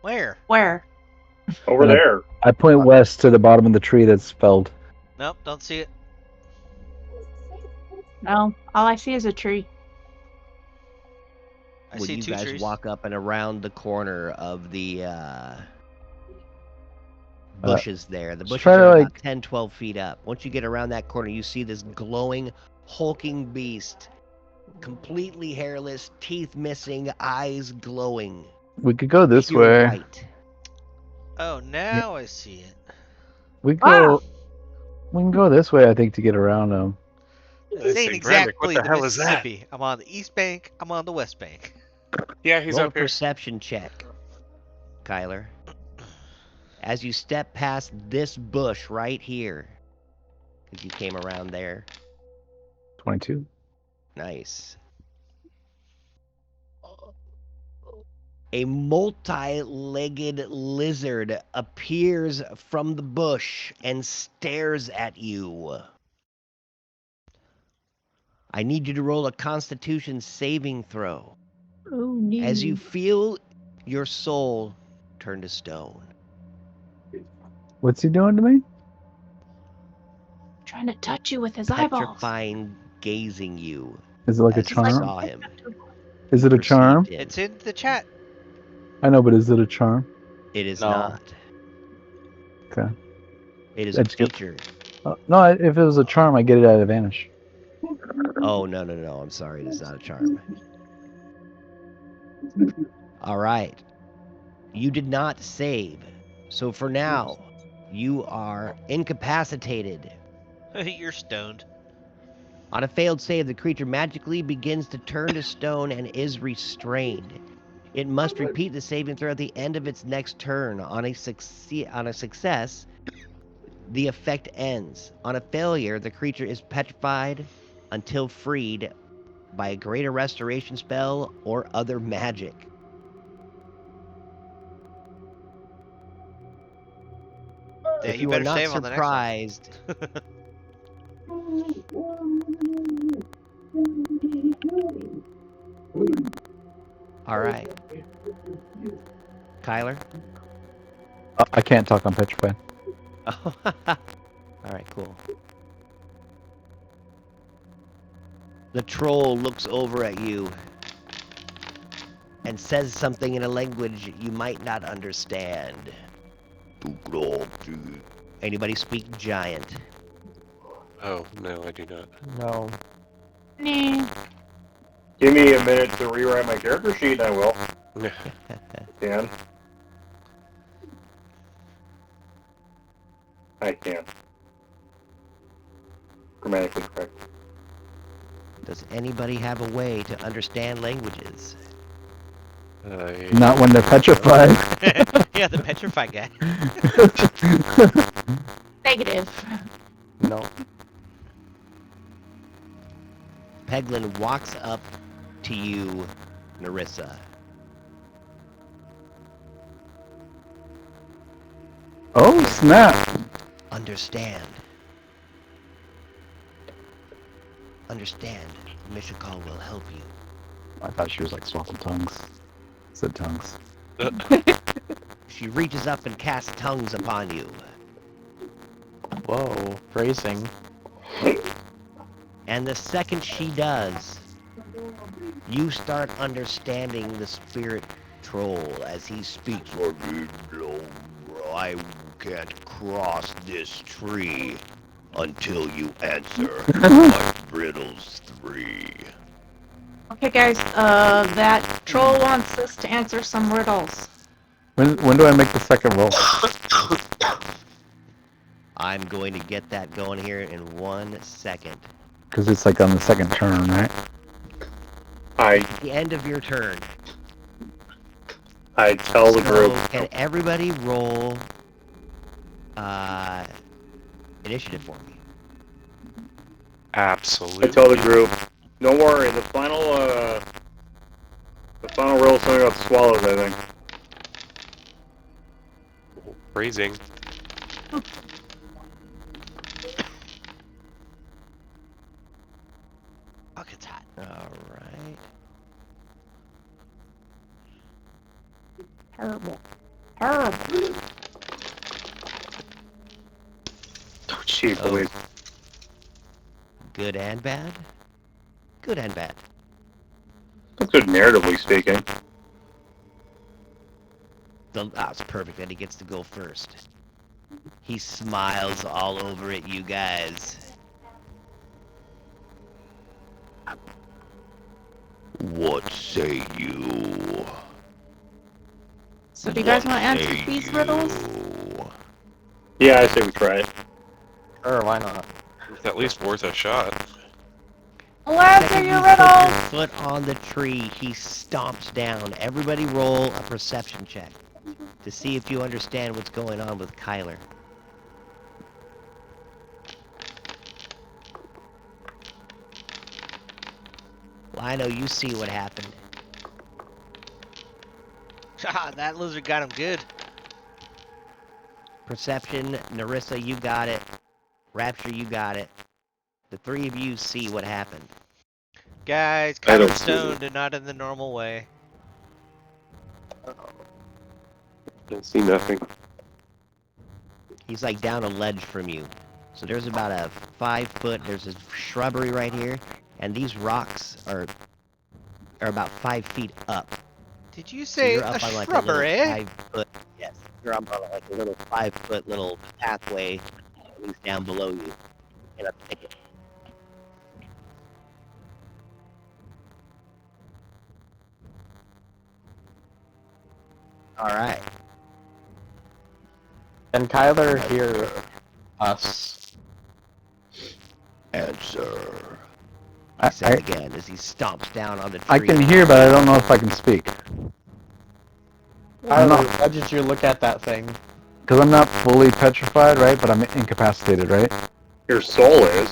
S2: Where?
S6: Where?
S3: Over there.
S4: I point west to the bottom of the tree that's felled.
S2: Nope, don't see it.
S6: No, all I see is a tree.
S2: I
S1: When
S2: see
S1: you
S2: two
S1: guys
S2: trees.
S1: walk up and around the corner of the bushes there. The bushes
S4: try to,
S1: are about
S4: like-
S1: 10, 12 feet up. Once you get around that corner, you see this glowing, hulking beast. Completely hairless, teeth missing, eyes glowing.
S4: We could go this
S1: pure
S4: way.
S1: white.
S2: Oh, now I see it.
S4: We
S6: Wow.
S4: go. We can go this way, I think, to get around them.
S2: This
S7: say,
S2: ain't
S7: Gramick, what
S2: exactly
S7: the
S2: the
S7: hell is that?
S2: Mississippi. I'm on the east bank. I'm on the west bank.
S7: Yeah, he's
S1: Roll a
S7: up here.
S1: perception check, Kyler. As you step past this bush right here, because you came around there.
S4: 22.
S1: Nice. A multi-legged lizard appears from the bush and stares at you. I need you to roll a Constitution saving throw
S6: Oh, no.
S1: as you feel your soul turn to stone.
S4: What's he doing to me?
S6: Trying to touch you with his eyeballs.
S1: Petrifying, gazing you
S4: Is it like a
S1: as you
S4: charm?
S1: saw him.
S4: Is it a
S1: perceived
S4: charm?
S1: him.
S2: It's in the chat.
S4: I know, but is it a charm?
S1: It is
S5: No.
S1: not.
S4: Okay.
S1: It is a
S4: That's good.
S1: feature.
S4: No, if it was a charm, I get it at advantage.
S1: Oh, no. I'm sorry. It is not a charm. All right. You did not save. So for now, you are incapacitated.
S2: You're stoned.
S1: On a failed save, the creature magically begins to turn to stone and is restrained. It must repeat the saving throw at the end of its next turn. On a success, the effect ends. On a failure, the creature is petrified until freed by a greater restoration spell or other magic.
S2: Yeah,
S1: If
S2: you
S1: you are
S2: better
S1: not
S2: save on the next one.
S1: surprised, all right. Kyler?
S4: I can't talk on petrified.
S1: Oh, all right, cool. The troll looks over at you and says something in a language you might not understand. Anybody speak giant?
S7: Oh, no, I do not.
S5: No.
S6: Nah.
S3: Give me a minute to rewrite my character sheet, and I will. Can. I can. Grammatically correct.
S1: Does anybody have a way to understand languages?
S4: Not when they're petrified.
S2: Yeah, the petrified guy.
S6: Negative.
S5: No.
S1: Peglin walks up to you, Narissa.
S4: Oh, snap.
S1: Understand. Understand. Mishakal will help you.
S4: I thought she was like swapping tongues. Said tongues.
S1: She reaches up and casts tongues upon you.
S5: Whoa, phrasing.
S1: And the second she does, you start understanding the spirit troll as he speaks. I can't cross this tree until you answer my riddles 3.
S6: Okay, guys, that troll wants us to answer some riddles.
S4: When do I make the second roll?
S1: I'm going to get that going here in 1 second.
S4: Because it's like on the second turn, right?
S1: At the end of your turn.
S3: I tell the group.
S1: So can everybody roll initiative for me?
S7: Absolutely.
S3: I tell the group. Don't worry. The final roll is something about swallows, I think.
S7: Phrasing.
S2: Fuck, it's hot.
S1: Alright.
S6: Terrible. Terrible.
S3: Oh, gee,
S1: Oh.
S3: boys.
S1: Good and bad? Good and bad.
S3: That's good narratively speaking.
S1: It's perfect that he gets to go first. He smiles all over at you guys. What say you?
S6: So do you guys want to answer these riddles?
S3: Yeah, I say we try it.
S5: Sure, why not?
S7: It's at least worth a shot.
S6: We'll answer
S1: Second
S6: your
S1: you put
S6: riddles!
S1: your foot on the tree, he stomps down. Everybody roll a perception check to see if you understand what's going on with Kyler. Well, I know you see what happened.
S2: That lizard got him good.
S1: Perception, Narissa, you got it. Rapture, you got it. The 3 of you see what happened.
S2: Guys,
S3: I don't
S2: Kyler's
S3: see
S2: stoned and not in the normal way.
S7: Don't see nothing.
S1: He's like down a ledge from you. So there's about a 5 foot, there's a shrubbery right here, and these rocks are about 5 feet up.
S2: Did you
S1: So
S2: say
S1: you're
S2: a
S1: up on like
S2: shrubbery?
S1: a little 5 foot, yes, you're up on like a little 5 foot little pathway, at least down below you, in a thicket. Alright.
S5: Can Kyler hear us?
S1: Answer.
S4: I-
S1: He says
S4: I-
S1: again as he stomps down on the tree.
S4: I can hear, but I don't know if I can speak. I'm
S5: Kyler,
S4: not-
S5: why did you look at that thing?
S4: Because I'm not fully petrified, right? But I'm incapacitated, right?
S3: Your soul is.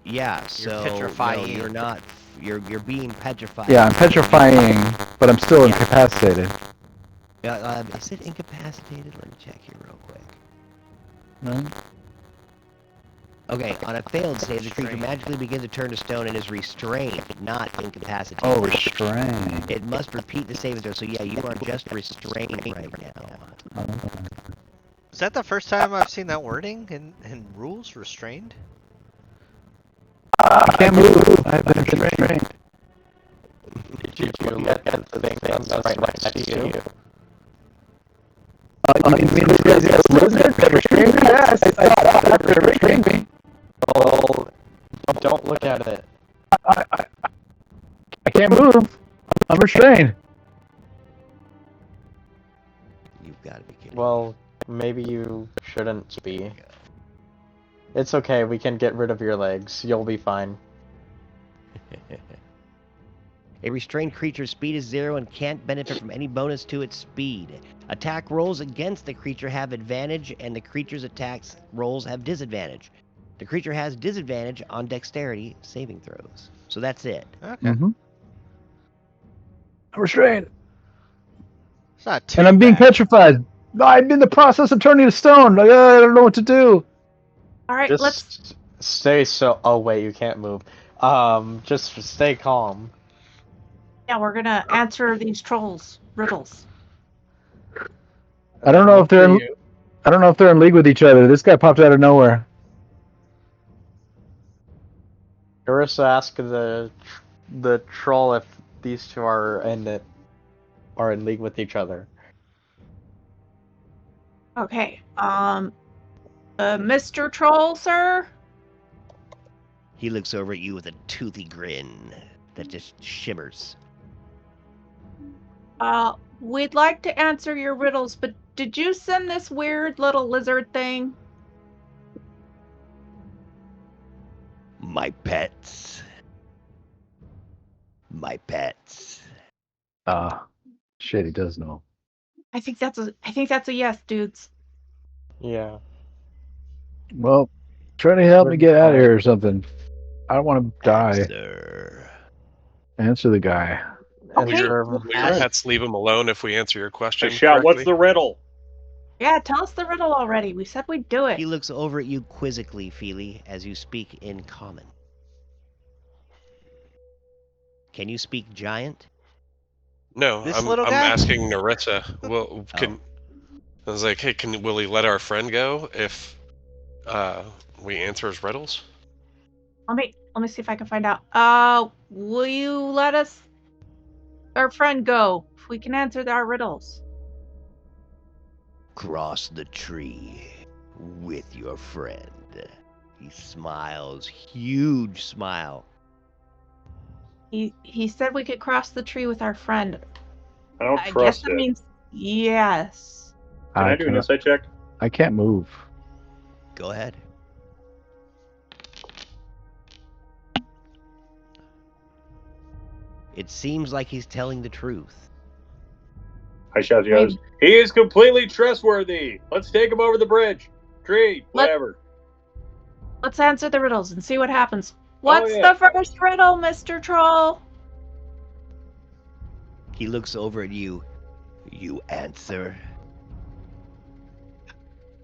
S1: Yeah, so
S2: petrifying.
S1: no, you're not. You're being petrified.
S4: Yeah, I'm petrifying, but I'm still
S1: Yeah.
S4: incapacitated.
S1: Is it incapacitated? Let me check here real quick.
S4: Right?
S1: Okay, on a failed save, the creature magically begins to turn to stone and is restrained, not incapacitated.
S4: Oh, restrained.
S1: It must repeat the saving throw. So yeah, you are just restrained right now.
S2: Is that the first time I've seen that wording in rules? Restrained?
S4: I can't move. I've been restrained.
S5: Did you look at the thing that's right next to you?
S4: You mean the lizard that restrained me? Yes, I saw that after it restrained me.
S5: Well, don't look at it.
S4: can't move. I'm restrained.
S1: You've got to be kidding.
S5: Well, maybe you shouldn't be. It's okay, we can get rid of your legs. You'll be fine.
S1: A restrained creature's speed is 0 and can't benefit from any bonus to its speed. Attack rolls against the creature have advantage, and the creature's attacks rolls have disadvantage. The creature has disadvantage on dexterity saving throws. So that's it.
S2: Okay.
S4: Mm-hmm. I'm restrained.
S2: It's not too
S4: And I'm being
S2: bad.
S4: petrified. I'm in the process of turning to stone. Like, I don't know what to do.
S6: All right, let's.
S5: Just stay so. Oh wait, you can't move. Just stay calm.
S6: Yeah, we're gonna answer these trolls' riddles.
S4: I don't know if they're in,
S5: You-
S4: I don't know if they're in league with each other. This guy popped out of nowhere.
S5: Carissa, ask the troll if these two are in league with each other.
S6: Okay. Mr. Troll, sir.
S1: He looks over at you with a toothy grin that just shimmers.
S6: We'd like to answer your riddles, but did you send this weird little lizard thing?
S1: My pets. My pets.
S4: Shit, he does know.
S6: I think that's a yes, dudes.
S5: Yeah.
S4: Well, try to help me get out of here or something. I don't want to die.
S1: Answer.
S4: Answer the guy.
S6: Okay.
S5: Answer-
S7: Will your pets leave him alone if we answer your question
S3: I shout, "What's
S7: correctly?
S3: the riddle?"
S6: Yeah, tell us the riddle already. We said we'd do it.
S1: He looks over at you quizzically, Feely, as you speak in common. Can you speak giant?
S7: No,
S2: This
S7: I'm
S2: little guy?
S7: asking Narissa. Well, I was like, hey, will he let our friend go if we answer his riddles?
S6: Let me see if I can find out. Will you let our friend go if we can answer our riddles?
S1: Cross the tree with your friend. He smiles, huge smile.
S6: He said we could cross the tree with our friend.
S3: I don't
S6: I guess
S3: trust
S6: that
S3: it.
S6: means yes.
S3: Can I do an insight check?
S4: I can't move.
S1: Go ahead. It seems like he's telling the truth.
S3: I shout to the others, "He is completely trustworthy. Let's take him over the bridge. Tree, whatever."
S6: Let's answer the riddles and see what happens. What's
S3: yeah.
S6: the first riddle, Mr. Troll?
S1: He looks over at you. You answer.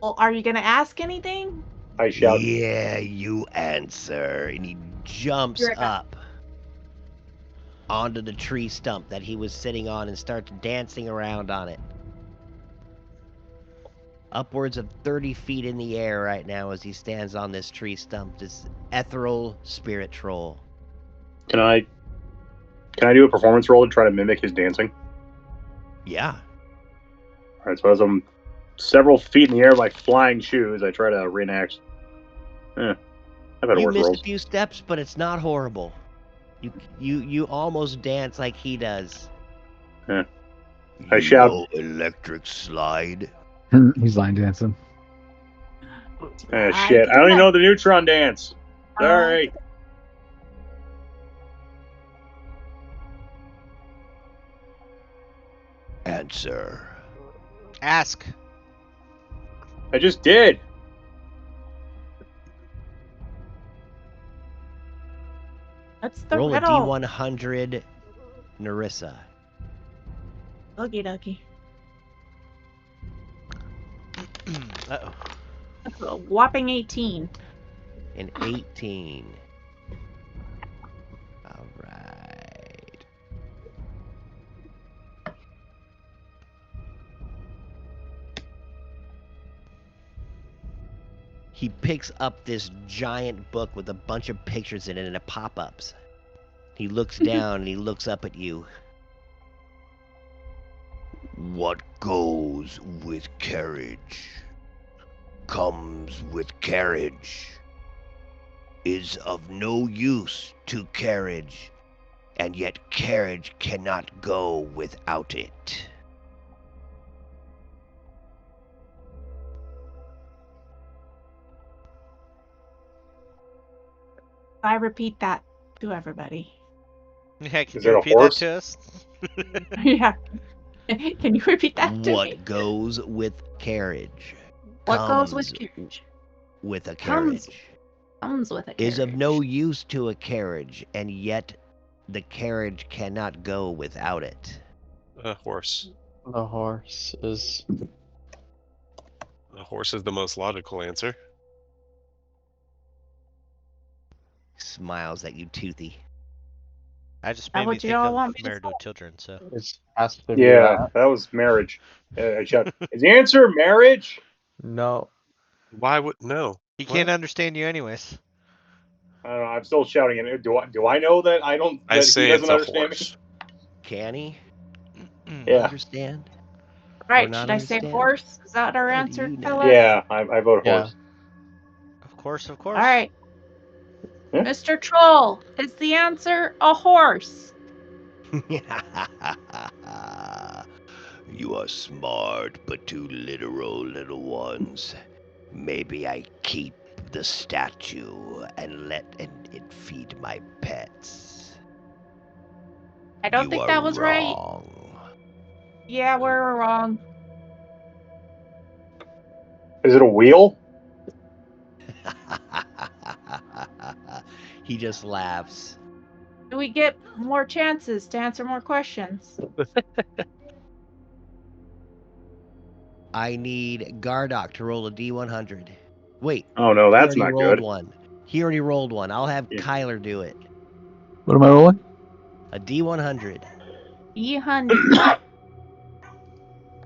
S6: Well, are you gonna ask anything?
S3: I shout,
S1: Yeah, you answer. And he jumps
S6: You're right back.
S1: up onto the tree stump that he was sitting on and starts dancing around on it. Upwards of 30 feet in the air right now as he stands on this tree stump, this ethereal spirit troll.
S3: Can I do a performance roll to try to mimic his dancing?
S1: Yeah.
S3: All right, so as I'm several feet in the air like flying shoes, I try to reenact. I've had
S1: You
S3: worse
S1: missed
S3: rolls.
S1: a few steps, but it's not horrible. You almost dance like he does.
S3: Yeah.
S1: You
S3: I shout-
S1: know electric slide.
S4: He's line dancing.
S3: Shit, I don't even know the neutron dance. Sorry.
S1: Answer.
S2: Ask.
S3: I just did.
S6: That's the
S1: Roll a
S6: riddle.
S1: D100, Narissa.
S6: Okie dokie.
S2: Uh-oh.
S6: That's a whopping 18.
S1: An 18. All right. He picks up this giant book with a bunch of pictures in it and it pop-ups. He looks down and he looks up at you. What goes with carriage comes with carriage, is of no use to carriage, and yet carriage cannot go without it.
S6: I repeat that to everybody.
S2: Yeah, can
S3: Is
S2: you
S3: it a
S2: repeat that
S3: horse?
S2: to us?
S6: Yeah. Can you repeat that to me?
S1: What goes with carriage
S6: What goes
S1: comes
S6: with carriage?
S1: with a
S6: Comes-
S1: carriage,
S6: Comes with a carriage.
S1: is of no use to a carriage, and yet the carriage cannot go without it.
S7: A horse.
S5: The horse is.
S7: A horse is the most logical answer.
S1: Smiles at you, Toothy.
S2: I just
S6: Now
S2: made me
S6: what you
S2: think
S6: all
S2: of
S6: want me to
S2: married with children, so.
S5: It has to be
S3: Yeah,
S5: that.
S3: that was marriage. Shout, is the answer marriage?
S5: No.
S7: Why would no?
S2: He
S7: What?
S2: can't understand you anyways.
S3: I don't know. I'm still shouting it. Do I know that I don't?
S7: I
S3: That he
S7: say
S3: doesn't
S7: it's a
S3: understand me?
S7: horse.
S1: Can he
S3: Yeah.
S1: understand?
S6: Right,
S1: not
S6: should I say
S1: understand?
S6: horse? Is that our
S1: What do
S6: answer,
S1: you know?
S6: fellas?
S3: Yeah, I vote
S5: Yeah.
S3: horse.
S2: Of course, of course.
S6: All right.
S3: Yeah.
S6: Mr. Troll, is the answer a horse?
S1: You are smart, but too literal, little ones. Maybe I keep the statue and let it feed my pets.
S6: I don't
S1: You
S6: think
S1: are
S6: that was right.
S1: wrong.
S6: Yeah, we're wrong.
S3: Is it a wheel?
S1: He just laughs.
S6: Do we get more chances to answer more questions?
S1: I need Gardock to roll a D100. Wait,
S3: Oh no,
S1: he
S3: that's
S1: already
S3: not
S1: rolled
S3: good.
S1: one. He already rolled one. I'll have
S3: Yeah.
S1: Kyler do it.
S4: What am I rolling?
S1: A D100.
S6: E100.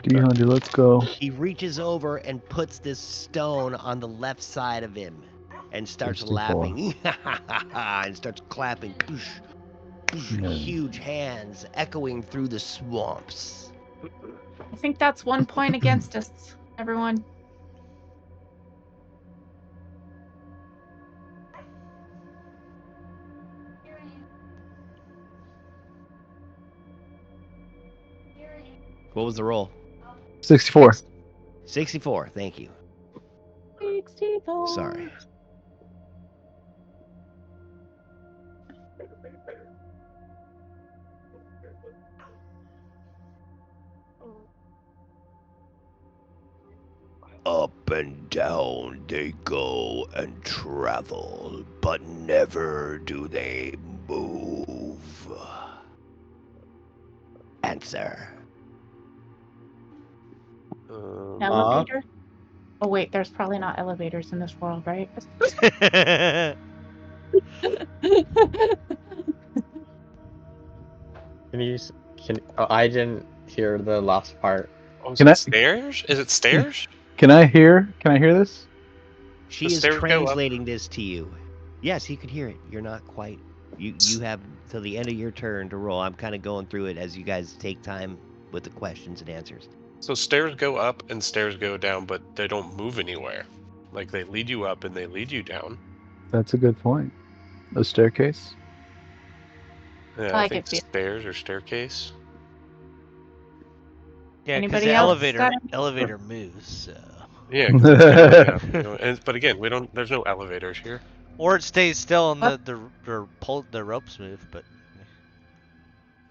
S4: D100, let's go.
S1: He reaches over and puts this stone on the left side of him and starts
S4: 64.
S1: laughing. And starts clapping. Boosh, boosh,
S4: Yeah.
S1: huge hands echoing through the swamps.
S6: I think that's 1 point against us, everyone.
S1: What was the roll?
S4: 64.
S1: 64. Thank you.
S6: 64.
S1: Sorry. Up and down they go and travel, but never do they move. Answer.
S6: Elevator? Oh wait, there's probably not elevators in this world, right?
S5: Can you? Can? Oh, I didn't hear the last part.
S7: Oh, is
S4: Can
S7: it
S4: I-
S7: stairs? Is it stairs?
S4: Can I hear this?
S1: She
S7: The
S1: is
S7: stairs go up.
S1: translating this to you. Yes, he could hear it. You're not quite. You have till the end of your turn to roll. I'm kind of going through it as you guys take time with the questions and answers.
S7: So stairs go up and stairs go down, but they don't move anywhere. Like they lead you up and they lead you down.
S4: That's a good point. A staircase?
S7: Yeah,
S6: I
S7: I think
S6: could feel-
S7: stairs or staircase.
S2: Yeah, because
S6: Anybody
S2: the
S6: else
S2: elevator
S6: got any-
S2: elevator moves. So.
S7: Yeah, 'cause it's going down, you know, but again, we don't. There's no elevators here.
S2: Or it stays still and
S6: What?
S2: the ropes move, but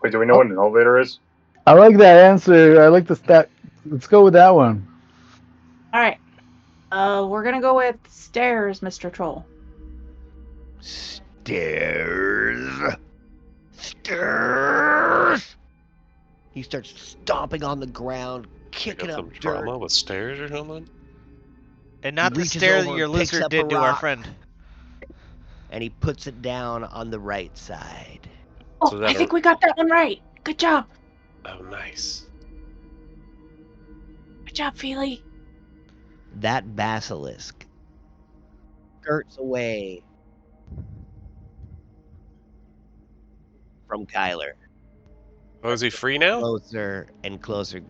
S3: Wait, do we know what an elevator is?
S4: I like that answer. I like the stat. Let's go with that one.
S6: All right. We're gonna go with stairs, Mr. Troll.
S1: Stairs. Stairs. He starts stomping on the ground, kicking
S7: Got
S1: up
S7: some
S1: dirt.
S7: trauma with stairs or something.
S2: and not the
S1: reaches
S2: stare
S1: over
S2: that
S1: and
S2: your
S1: picks
S2: lizard
S1: up a
S2: did to our
S1: rock.
S2: friend.
S1: And he puts it down on the right side.
S6: Oh,
S7: So that
S6: I think we got that one right. Good job.
S7: Oh, nice.
S6: Good job, Feely.
S1: That basilisk skirts away from Kyler.
S7: Oh, is he free now?
S1: Closer and closer.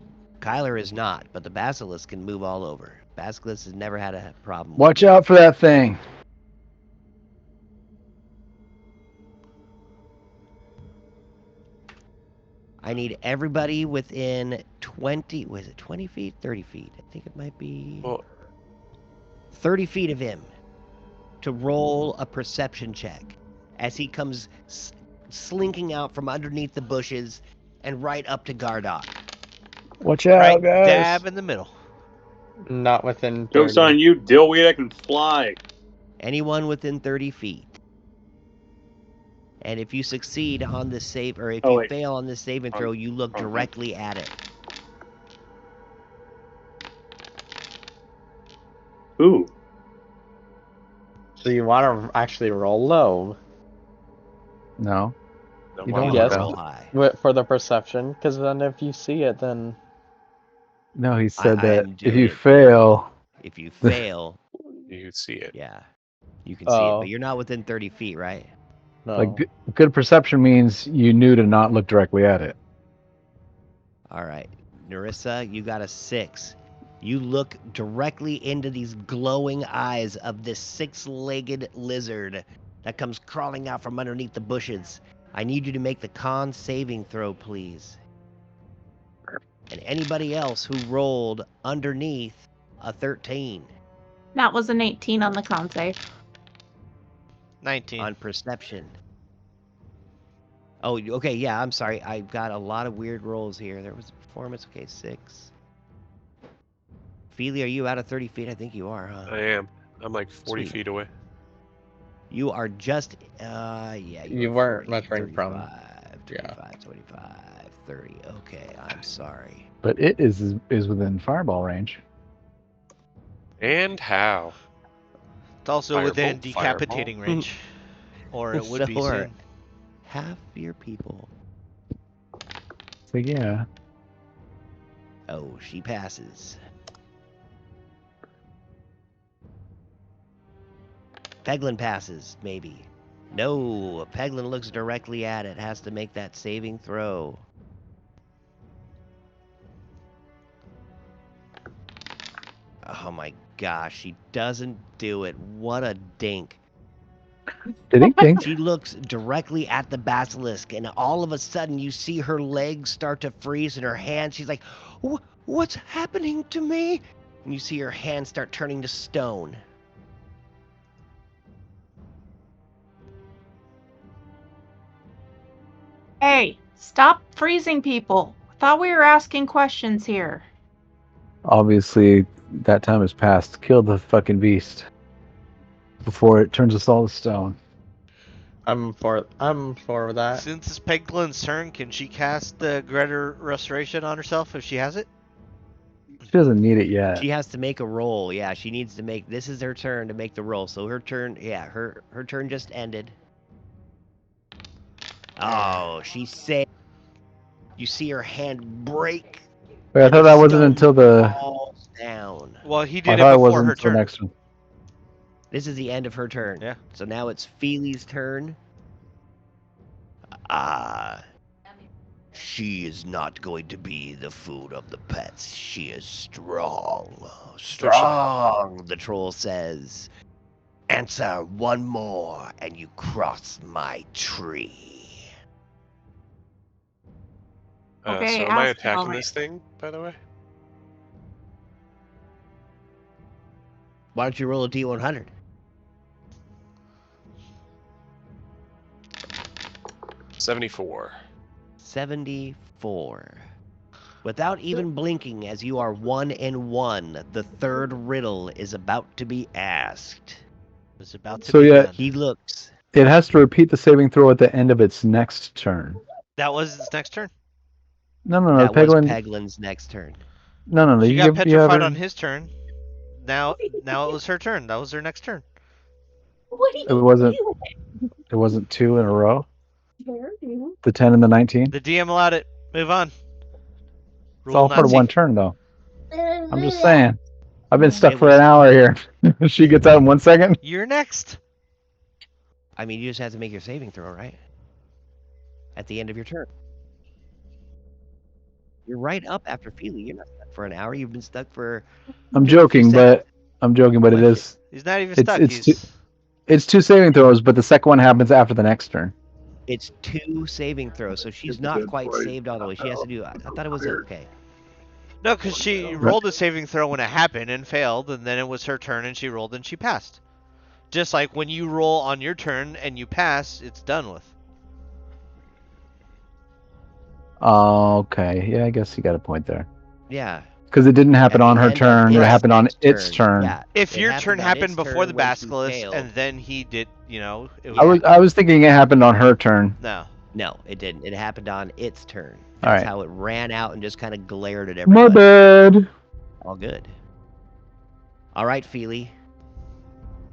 S1: Kyler is not, but the basilisk can move all over. Basilisk has never had a problem.
S4: Watch out for that thing.
S1: I need everybody within 20. Was it 20 feet? 30 feet. I think it might be
S7: Well,
S1: 30 feet of him to roll a perception check as he comes slinking out from underneath the bushes and right up to Gardock.
S4: Watch out,
S2: Right
S4: guys.
S2: dab in the middle.
S5: Not within 30.
S3: Joke's on you, dillweed. I can fly.
S1: Anyone within 30 feet. And if you succeed on this save, or if
S3: Oh,
S1: you
S3: wait.
S1: fail on this saving throw, you look directly at it.
S3: Ooh.
S5: So you want to actually roll low
S4: No.
S7: no,
S4: You
S7: why
S4: don't
S7: would
S4: wanna
S7: I
S5: Yes.
S1: roll
S7: roll?
S1: high.
S5: for the perception, because then if you see it, then
S4: No, he said
S1: I
S4: that
S1: am
S4: if
S1: doing
S4: you
S1: it.
S4: fail,
S1: If you fail,
S7: You see it.
S1: yeah, you can see it,
S5: Oh.
S1: but you're not within 30 feet, right?
S5: no.
S4: like good perception means you knew to not look directly at it.
S1: All right, Narissa, you got a 6. You look directly into these glowing eyes of this 6-legged lizard that comes crawling out from underneath the bushes. I need you to make the con saving throw, please. And anybody else who rolled underneath a 13
S6: That was an 18 on the con save.
S2: 19.
S1: on perception. Oh, okay, yeah, I'm sorry. I've got a lot of weird rolls here. There was a performance. Okay, 6. Feely, are you out of 30 feet? I think you are, huh?
S7: I am. I'm like 40
S1: Sweet.
S7: feet away.
S1: You are just, yeah.
S5: You
S1: are
S5: weren't
S1: 40,
S5: measuring from-
S1: 35, 25, 25, 30. Okay, I'm sorry.
S4: But it is within fireball range.
S7: And how?
S2: It's also
S7: Firebolt,
S2: within
S7: fireball.
S2: decapitating range. Or it would be
S1: So are
S2: soon.
S1: half your people.
S4: So yeah.
S1: Oh, she passes. Peglin passes, maybe. No, Peglin looks directly at it, has to make that saving throw. Oh my gosh, she doesn't do it. What a dink.
S4: Did he think?
S1: She looks directly at the basilisk, and all of a sudden you see her legs start to freeze in her hands. She's like, what's happening to me? And you see her hands start turning to stone.
S6: Hey, stop freezing people. Thought we were asking questions here.
S4: Obviously, that time has passed. Kill the fucking beast before it turns us all to stone.
S5: I'm for that.
S2: Since it's Peglin's turn, can she cast the Greater Restoration on herself if she has it?
S4: She doesn't need it yet.
S1: She has to make a roll. Yeah, she needs to make. This is her turn to make the roll. So her turn. Yeah, her turn just ended. Oh, she saved. You see her hand break.
S4: Wait, I
S1: and
S4: thought
S1: the
S4: that wasn't
S1: stone
S4: until the.
S1: falls down.
S2: Well, he
S4: I
S2: did it
S4: thought it
S2: before
S4: wasn't
S2: her
S4: until
S2: turn.
S4: next one.
S1: This is the end of her turn.
S2: Yeah.
S1: So now it's Feely's turn. Ah. She is not going to be the food of the pets. She is strong. Strong, the troll says. Answer one more and you cross my tree.
S6: Okay,
S7: So am I
S6: ask
S7: attacking
S6: Molly.
S7: this thing, by the way?
S1: Why don't you roll a D100?
S7: $74.
S1: 74. Without even blinking, as you are 1 in 1, the third riddle is about to be asked.
S2: It's about to
S4: So
S2: be
S4: yeah,
S2: done.
S1: He looks.
S4: It has to repeat the saving throw at the end of its next turn.
S2: That was its next turn.
S4: No,
S1: That was
S4: Peglin.
S1: Peglin's next turn.
S4: No.
S2: She
S4: You
S2: got
S4: have
S2: petrified
S4: her-
S2: on his turn. Now it was her turn. That was her next turn.
S6: What are you
S4: It wasn't.
S6: doing?
S4: It wasn't 2 in a row. The 10 and the 19.
S2: The DM allowed it. Move on.
S4: It's all part of
S2: Nazi.
S4: one turn, though. I'm just saying. I've been stuck
S1: It
S4: for
S1: was-
S4: an hour here. She gets out in 1 second.
S2: You're next.
S1: I mean, you just have to make your saving throw, right? At the end of your turn. You're right up after Feely. You're not stuck for an hour. You've been stuck for.
S4: I'm
S1: a few
S4: joking,
S1: seconds.
S4: but it is.
S2: He's not even
S4: It's-
S2: stuck.
S4: it's
S2: He's
S4: It's 2 saving throws, but the second one happens after the next turn.
S1: It's 2 saving throws, so she's not quite saved all the way. She has to do. I thought it was okay.
S2: No, because she rolled a saving throw when it happened and failed, and then it was her turn and she rolled and she passed. Just like when you roll on your turn and you pass, it's done with.
S4: Okay. Yeah, I guess you got a point there.
S1: Yeah.
S4: Because it didn't happen
S1: At
S4: on
S1: the
S4: her
S1: end of
S4: turn. It
S1: its
S4: happened on
S1: next
S4: its turn.
S1: Yeah.
S2: If
S1: it
S2: your turn
S1: on
S2: happened
S1: its
S2: before the
S1: turn when she
S2: basilisk
S1: failed.
S2: and then he did, it was
S4: I was thinking it happened on her turn.
S2: no.
S1: No, it didn't. It happened on its turn.
S4: All
S1: That's
S4: right.
S1: how it ran out and just kind of glared at
S4: My
S1: everybody.
S4: bad.
S1: All good. All right, Feely.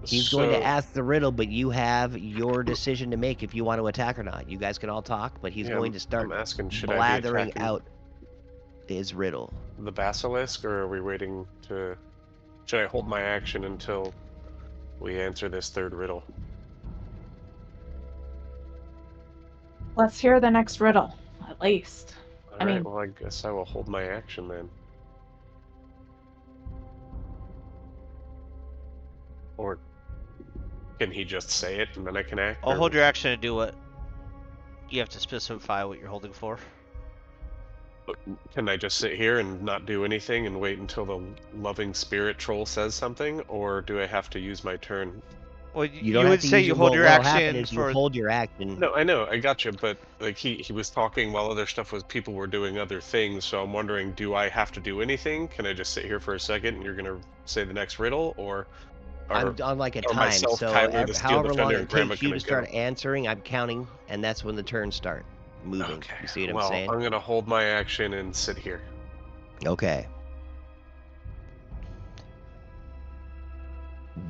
S1: He's going to ask the riddle, but you have your decision to make if you want to attack or not. You guys can all talk, but he's going to start
S7: I'm asking, should I be
S1: blathering
S7: attacking
S1: out his riddle.
S7: the basilisk, or are we waiting to... Should I hold my action until we answer this third riddle?
S6: Let's hear the next riddle, at least.
S7: Alright, well, I guess I will hold my action then. Or can he just say it and then I can act?
S2: I'll
S7: or-
S2: hold your action to do what? You have to specify what you're holding for.
S7: Can I just sit here and not do anything and wait until the loving spirit troll says something? Or do I have to use my turn?
S2: Well,
S1: You don't have
S2: would
S1: to
S2: say
S1: use
S2: you
S1: it.
S2: hold your
S1: What'll happen
S2: action
S1: is you
S2: for.
S1: hold your action.
S7: No, I know, I gotcha, but like he was talking while other stuff was people were doing other things, so I'm wondering, do I have to do anything? Can I just sit here for a second and you're gonna say the next riddle, or
S1: I'm on like a
S7: or
S1: time,
S7: myself,
S1: so
S7: Tyler, the Steel
S1: however long
S7: Defender,
S1: it
S7: and Grandma
S1: takes you
S7: gonna
S1: to start
S7: go?
S1: answering, I'm counting, and that's when the turns start moving.
S7: Okay.
S1: You see what
S7: Well,
S1: I'm saying?
S7: I'm gonna hold my action and sit here.
S1: Okay.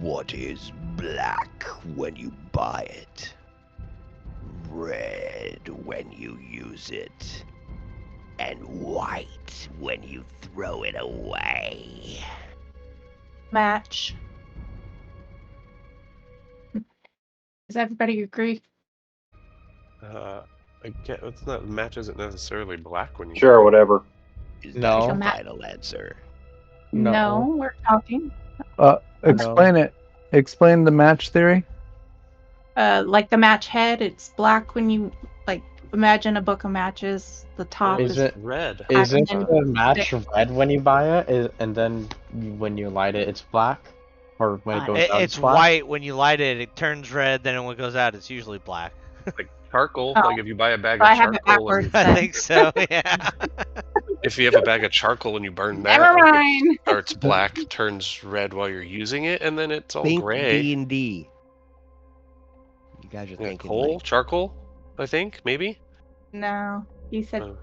S1: What is black when you buy it? Red when you use it. And white when you throw it away.
S6: Match. Does everybody agree?
S7: I get it's not match isn't necessarily black when you
S3: Sure, whatever.
S1: Is
S5: No.
S1: that
S6: Take
S1: your
S6: a ma-
S1: final answer?
S6: No, we're talking.
S4: Explain it. Explain the match theory.
S6: Like the match head, it's black when you imagine a book of matches. The top
S5: Is
S6: is
S5: it
S7: red.
S5: Isn't
S6: then
S5: the match red when you buy it, and then when you light it, it's black? Or when it goes out,
S2: It's
S5: black?
S2: white when you light it. It turns red. Then when it goes out, it's usually black.
S7: Like charcoal.
S6: Oh.
S7: Like if you buy a bag
S6: So
S7: of
S6: I have it
S7: charcoal, and
S6: backwards.
S2: I think so. Yeah.
S7: if you have a bag of charcoal and you burn that,
S6: Never
S7: like, it
S6: mind.
S7: starts black, turns red while you're using it, and then it's all
S1: Think
S7: gray.
S1: D&D. You guys are
S7: Yeah,
S1: thinking
S7: coal,
S1: like,
S7: charcoal. I think maybe.
S6: No, he said
S7: Oh.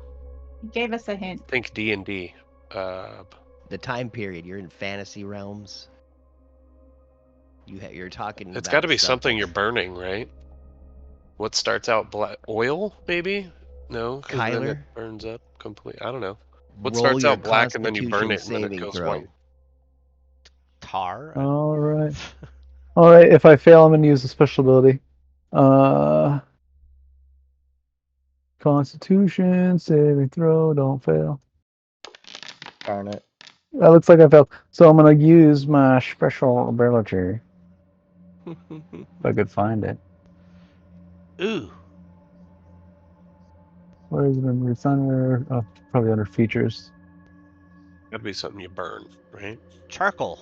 S6: he gave us a hint.
S7: Think D&D.
S1: the time period. You're in fantasy realms. You're talking
S7: It's
S1: about
S7: got to be
S1: stuff
S7: something
S1: that's-
S7: you're burning, right? What starts out black? Oil, maybe? No, 'cause then
S1: Kyler?
S7: it burns up completely. I don't know. What
S1: Roll
S7: starts
S1: your
S7: out black and then you burn
S1: Constitution
S7: it and then it
S1: saving
S7: goes
S1: throw.
S7: white?
S2: Tar.
S4: All right. All right. If I fail, I'm gonna use a special ability. Constitution saving throw. Don't fail.
S5: Darn it.
S4: That looks like I failed. So I'm gonna use my special ability. If I could find it.
S2: Ooh.
S4: Where is it? It's under probably under features.
S7: Got to be something you burn, right?
S2: Charcoal.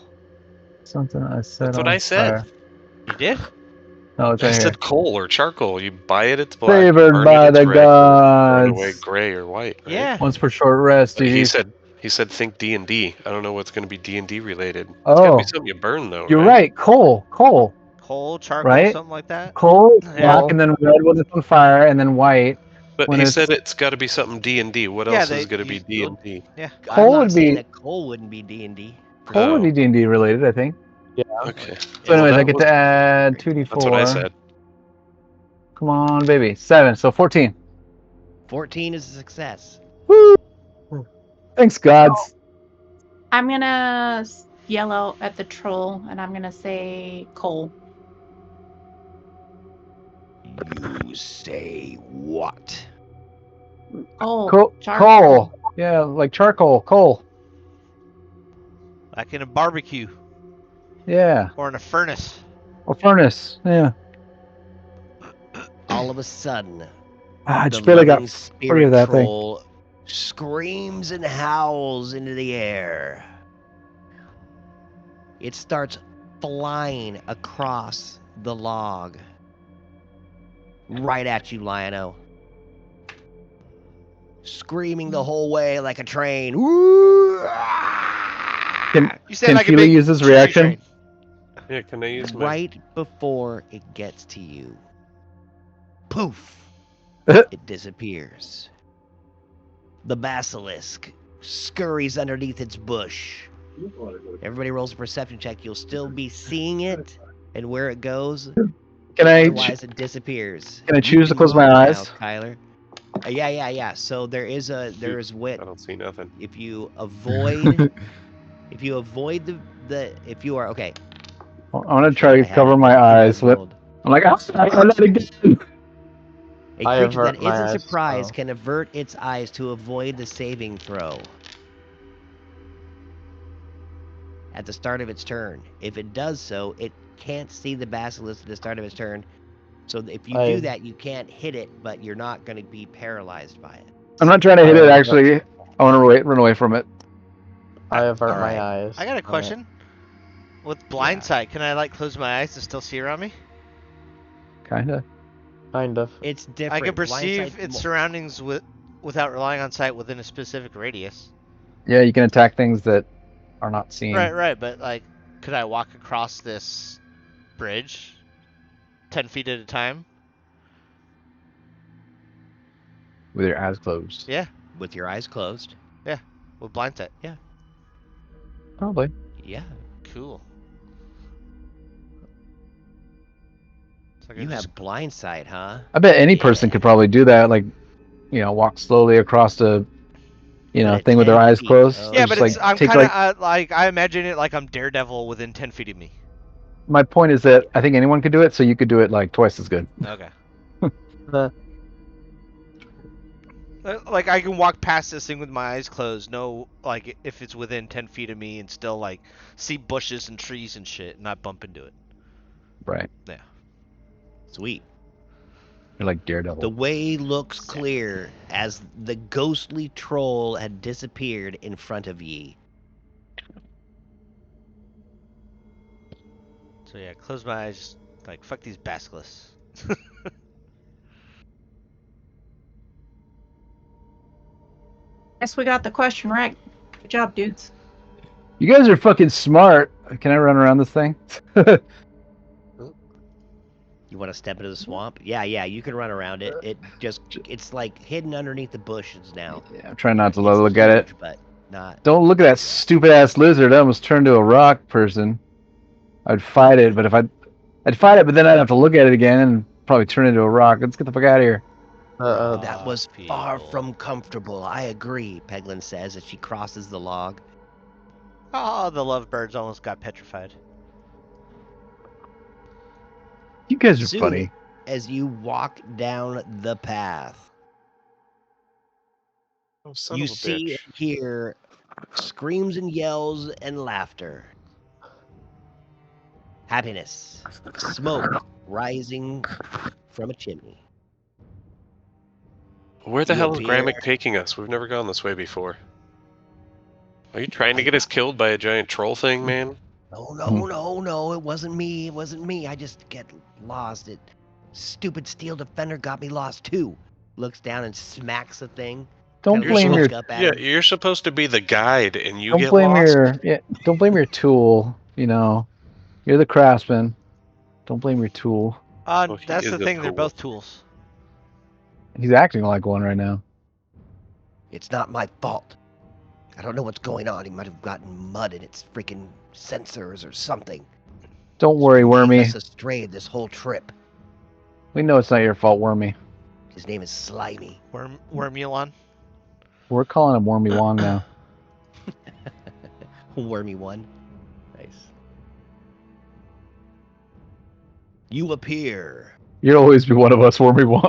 S4: Something I set
S7: That's what
S4: on
S7: I said.
S4: fire.
S2: You did?
S4: No, it's
S7: I
S4: right here.
S7: said coal or charcoal. You buy it, it's black.
S4: Favored
S7: Burn
S4: by
S7: it, it's
S4: the
S7: red. Throw it away,
S4: gods.
S7: gray or white, right?
S2: Yeah.
S4: Once per short rest.
S7: But he
S4: you-
S7: said think D&D. I don't know what's going to be D&D related. It's got to
S4: Oh,
S7: be something you burn though,
S4: you're
S7: right?
S4: right. Coal.
S2: Coal, charcoal,
S4: Right?
S2: something like that.
S4: Coal,
S2: Yeah.
S4: black, and then red when it's on fire, and then white.
S7: But
S4: when
S7: he
S4: it's-
S7: said it's got to be something D&D. What
S2: Yeah,
S7: else is going to be D&D?
S2: Yeah.
S1: I'm
S4: Coal
S1: not
S4: would
S1: saying
S4: be-
S1: that coal wouldn't be D&D.
S4: Coal would be D&D related, I think.
S7: Okay.
S4: So anyways,
S7: that
S4: I get
S7: was-
S4: to add 2d4.
S7: That's what I said.
S4: Come on, baby. 7, so 14.
S1: 14 is a success.
S4: Woo! Thanks, gods.
S6: I'm gonna yell out at the troll, and I'm gonna say coal.
S1: You say what?
S6: Coal.
S4: Coal. Yeah, like charcoal. Coal.
S2: Like in a barbecue
S4: Yeah.
S2: or in a furnace.
S4: Or furnace. Yeah.
S1: I'll all of a sudden,
S4: I
S1: the
S4: just barely got
S1: loving
S4: free
S1: spirit
S4: of that thing.
S1: troll screams and howls into the air. It starts flying across the log. Right at you, Lion-O. Screaming the whole way like a train. Woo!
S4: Can
S2: You said
S4: Can
S2: like a
S4: Keely
S2: big
S4: use his
S2: choo-choo
S4: reaction?
S2: train.
S7: Yeah, can I use my?
S1: Right before it gets to you. Poof! It disappears. The basilisk scurries underneath its bush. Everybody rolls a perception check. You'll still be seeing it and where it goes.
S4: Can I
S1: Otherwise, it disappears.
S4: can I
S1: You
S4: choose to
S1: can
S4: close my
S1: move
S4: eyes?
S1: now, Kyler. Yeah. So there is wit.
S7: I don't see nothing.
S1: If you avoid, if you avoid if you are okay.
S4: I want to
S1: Should
S4: try
S1: have
S4: to
S1: had
S4: cover
S1: it.
S4: my
S1: I
S4: eyes, but
S1: rolled.
S4: I'm like, I'm not again.
S1: A
S5: I
S1: creature that
S5: avert my
S1: isn't
S5: eyes,
S1: surprised
S5: so-
S1: can avert its eyes to avoid the saving throw at the start of its turn. If it does so, it can't see the basilisk at the start of its turn. So if you do that, you can't hit it, but you're not going to be paralyzed by it.
S4: I'm not trying to hit it. Actually, I want to run away from it.
S5: I avert
S1: All
S5: my
S1: right.
S5: eyes.
S2: I got a question. With blind sight, can I like close my eyes and still see around me?
S4: Kinda.
S5: Kind of.
S1: It's different.
S2: I can
S1: Blind
S2: perceive
S1: sight
S2: its surroundings without relying on sight within a specific radius.
S4: Yeah, you can attack things that are not seen.
S2: Right. But like, could I walk across this bridge 10 feet at a time?
S4: With your eyes closed.
S2: Yeah,
S1: with your eyes closed.
S2: with blind sight.
S4: Probably.
S1: Yeah.
S2: Cool. So I
S1: You
S2: can just
S1: have blind sight, huh?
S4: I bet any person could probably do that. Like, walk slowly across the,
S1: But at
S4: thing with their
S1: 10
S4: eyes
S1: feet,
S4: closed.
S1: oh.
S4: Or
S2: Yeah,
S4: just,
S2: but it's
S4: like,
S2: I'm
S4: take,
S2: kind
S4: like,
S2: of like I imagine it like I'm Daredevil within 10 feet of me.
S4: my point is that I think anyone could do it, so you could do it like twice as good.
S2: Okay.
S5: The-
S2: Like I can walk past this thing with my eyes closed. No, like if it's within 10 feet of me and still like see bushes and trees and shit, and not bump into it.
S4: Right.
S1: Sweet.
S4: You're like Daredevil.
S1: The way looks clear as the ghostly troll had disappeared in front of ye.
S2: So yeah, close my eyes. Like fuck these basilisks.
S6: Guess we got the question right. Good job, dudes.
S4: You guys are fucking smart. Can I run around this thing?
S1: You want to step into the swamp? Yeah, you can run around it. It's like hidden underneath the bushes now.
S4: Yeah, I'm trying not to
S1: It's
S4: look at it.
S1: huge, but not.
S4: Don't look at that stupid ass lizard. That almost turned to a rock person. I'd fight it, but I'd fight it, but then I'd have to look at it again and probably turn into a rock. Let's get the fuck out of here.
S1: That was far from comfortable. I agree, Peglin says as she crosses the log.
S2: Oh, the lovebirds almost got petrified.
S4: You guys are
S1: Soon,
S4: funny.
S1: as you walk down the path,
S7: Oh, son
S1: you
S7: of a
S1: see
S7: bitch.
S1: and hear screams and yells and laughter. Happiness. Smoke rising from a chimney.
S7: Where the
S1: You
S7: hell is
S1: appear-
S7: Gramick taking us? We've never gone this way before. Are you trying to get us killed by a giant troll thing, man?
S1: No, it wasn't me. I just get lost. Stupid steel defender got me lost too. Looks down and smacks the thing.
S4: Don't
S1: Kinda
S4: blame
S1: looks
S4: your
S1: up at
S7: Yeah,
S1: him.
S7: you're supposed to be the guide, and you
S4: don't
S7: get
S4: blame
S7: lost.
S4: don't blame your tool. You're the craftsman. Don't blame your tool.
S7: Well, he
S2: That's
S7: is
S2: the
S7: a
S2: thing. They're
S7: tool.
S2: both tools.
S4: He's acting like one right now.
S1: It's not my fault. I don't know what's going on. He might have gotten mud in its freaking sensors or something.
S4: Don't worry,
S1: Leading
S4: Wormy.
S1: us astray this whole trip.
S4: We know it's not your fault, Wormy.
S1: His name is Slimy.
S2: Wormulon.
S4: We're calling him Wormy Wong now.
S1: Wormy one. Nice. You appear
S4: You'll always be one of us, Wormy Wong.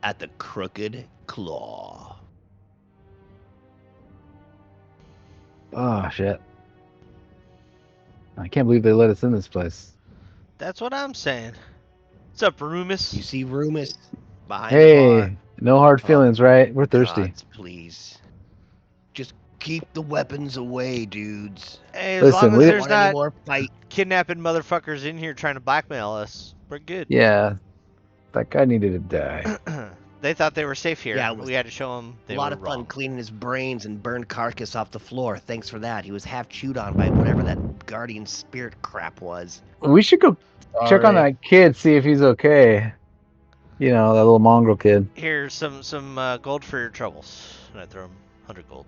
S1: at the Crooked Claw.
S4: Oh shit! I can't believe they let us in this place.
S2: That's what I'm saying. What's up, Rumus?
S1: You see Rumus behind the bar?
S4: Hey, no hard feelings, right? We're thirsty.
S1: Gods, please. Just keep the weapons away, dudes.
S2: Hey, as
S4: Listen,
S2: long as
S4: we-
S2: there's
S1: Want any
S2: not
S1: more fight?
S2: kidnapping motherfuckers in here trying to blackmail us, we're good.
S4: Yeah, that guy needed to die.
S2: They thought they were safe here.
S1: Yeah, it was
S2: we had to show them they
S1: A lot
S2: were
S1: of fun
S2: wrong.
S1: cleaning his brains and burned carcass off the floor. Thanks for that. He was half chewed on by whatever that guardian spirit crap was.
S4: We should go check on
S5: Sorry.
S4: that kid, see if he's okay. You know, that little mongrel kid.
S2: Here's some gold for your troubles. And I throw him 100 gold.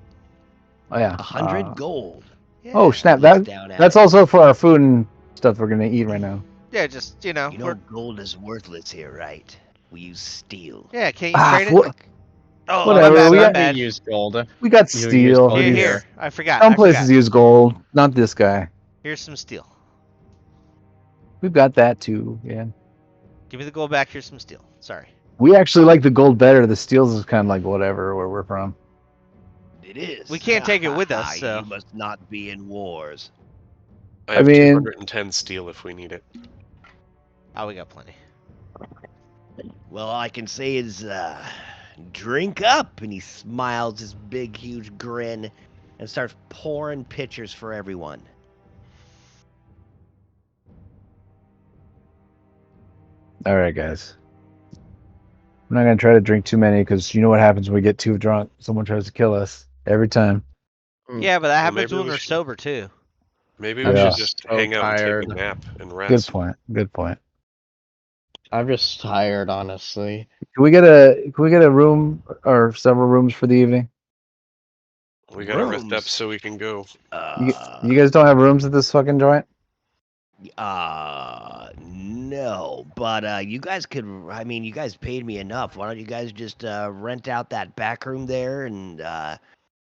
S4: Oh yeah.
S1: 100 gold.
S2: Yeah.
S4: Oh snap!
S1: Looks
S4: That
S1: down at
S4: that's
S1: it.
S4: also for our food and stuff we're gonna eat right now.
S2: Yeah, just
S1: You know,
S2: we're,
S1: gold is worthless here, right? We use steel.
S2: yeah. Can't you
S4: Ah,
S2: trade it?
S4: what-
S2: Oh,
S4: whatever,
S2: my bad.
S4: we
S2: My
S4: got-
S2: bad.
S5: use gold.
S4: We got
S5: You use
S4: steel.
S5: gold
S2: Here,
S4: These-
S2: here. I forgot.
S4: Some
S2: I
S4: places
S2: forgot.
S4: use gold, not this guy.
S2: Here's some steel.
S4: We've got that too. Yeah.
S2: Give me the gold back. Here's some steel. Sorry.
S4: We actually like the gold better. The steels is kind of like whatever where we're from.
S1: It is.
S2: We can't take it with us, so.
S1: You must not be in wars.
S7: I have
S4: mean-
S7: 210 steel if we need it.
S2: Oh, we got plenty.
S1: Well, all I can say is, drink up. And he smiles his big, huge grin and starts pouring pitchers for everyone.
S4: All right, guys. I'm not gonna try to drink too many because you know what happens when we get too drunk. Someone tries to kill us every time.
S2: Yeah, but that
S7: Well,
S2: happens
S7: maybe
S2: when
S7: we
S2: we're
S7: should-
S2: sober too.
S7: Maybe
S4: I'm
S7: we should
S4: just
S7: just
S5: so
S7: hang out and
S5: tired.
S7: take a nap and
S4: Good
S7: rest.
S4: point. Good point.
S5: I'm just tired, honestly.
S4: Can we get a room or several rooms for the evening?
S7: We gotta rest up
S1: Rooms.
S7: so we can go.
S4: You guys don't have rooms at this fucking joint?
S1: No, but you guys could. I mean, you guys paid me enough. Why don't you guys just rent out that back room there? And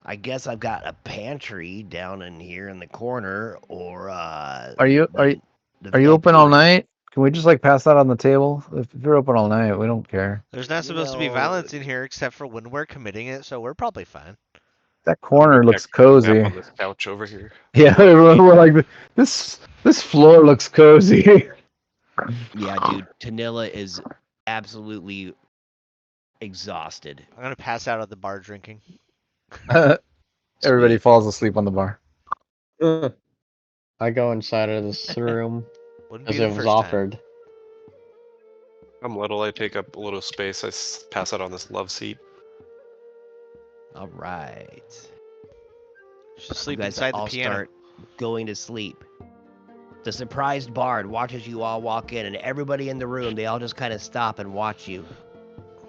S1: I guess I've got a pantry down in here in the corner. Or
S4: Are you
S1: the
S4: open all
S1: vent room.
S4: night? Can we just like pass that on the table? If you're open all night, we don't care.
S2: There's not
S1: You
S2: supposed to be
S1: know-
S2: violence in here except for when we're committing it, so we're probably fine.
S4: That corner looks
S7: Nap
S4: cozy.
S7: on this couch over here.
S4: Yeah, we're like this floor looks cozy.
S1: Yeah, dude, Tanilla is absolutely exhausted.
S2: I'm gonna pass out at the bar drinking.
S4: Everybody falls asleep on the bar.
S5: I go inside of this room
S2: Wouldn't be
S5: as
S2: the
S5: it was
S2: first time.
S5: offered.
S7: I'm little. I take up a little space. Pass out on this love seat.
S1: All right.
S2: Should
S1: You
S2: sleep
S1: guys
S2: inside the
S1: all
S2: piano.
S1: start going to sleep. The surprised bard watches you all walk in, and everybody in the room, they all just kind of stop and watch you.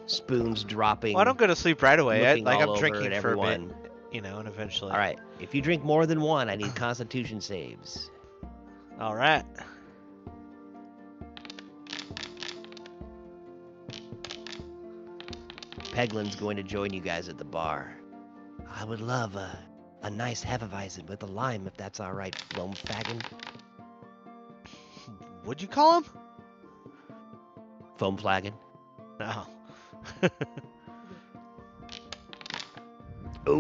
S1: Spoons dropping.
S2: Well, I don't go to sleep right away.
S1: looking
S2: Like
S1: all
S2: I'm
S1: over
S2: drinking
S1: at
S2: for a bit,
S1: everyone.
S2: you know, and eventually.
S1: All right. If you drink more than one, I need Constitution saves.
S2: All right.
S1: Peglin's going to join you guys at the bar. I would love a nice Hefeweizen with a lime, if that's all right, Foamflagon.
S2: What'd you call him?
S1: Foamflagon.
S2: No.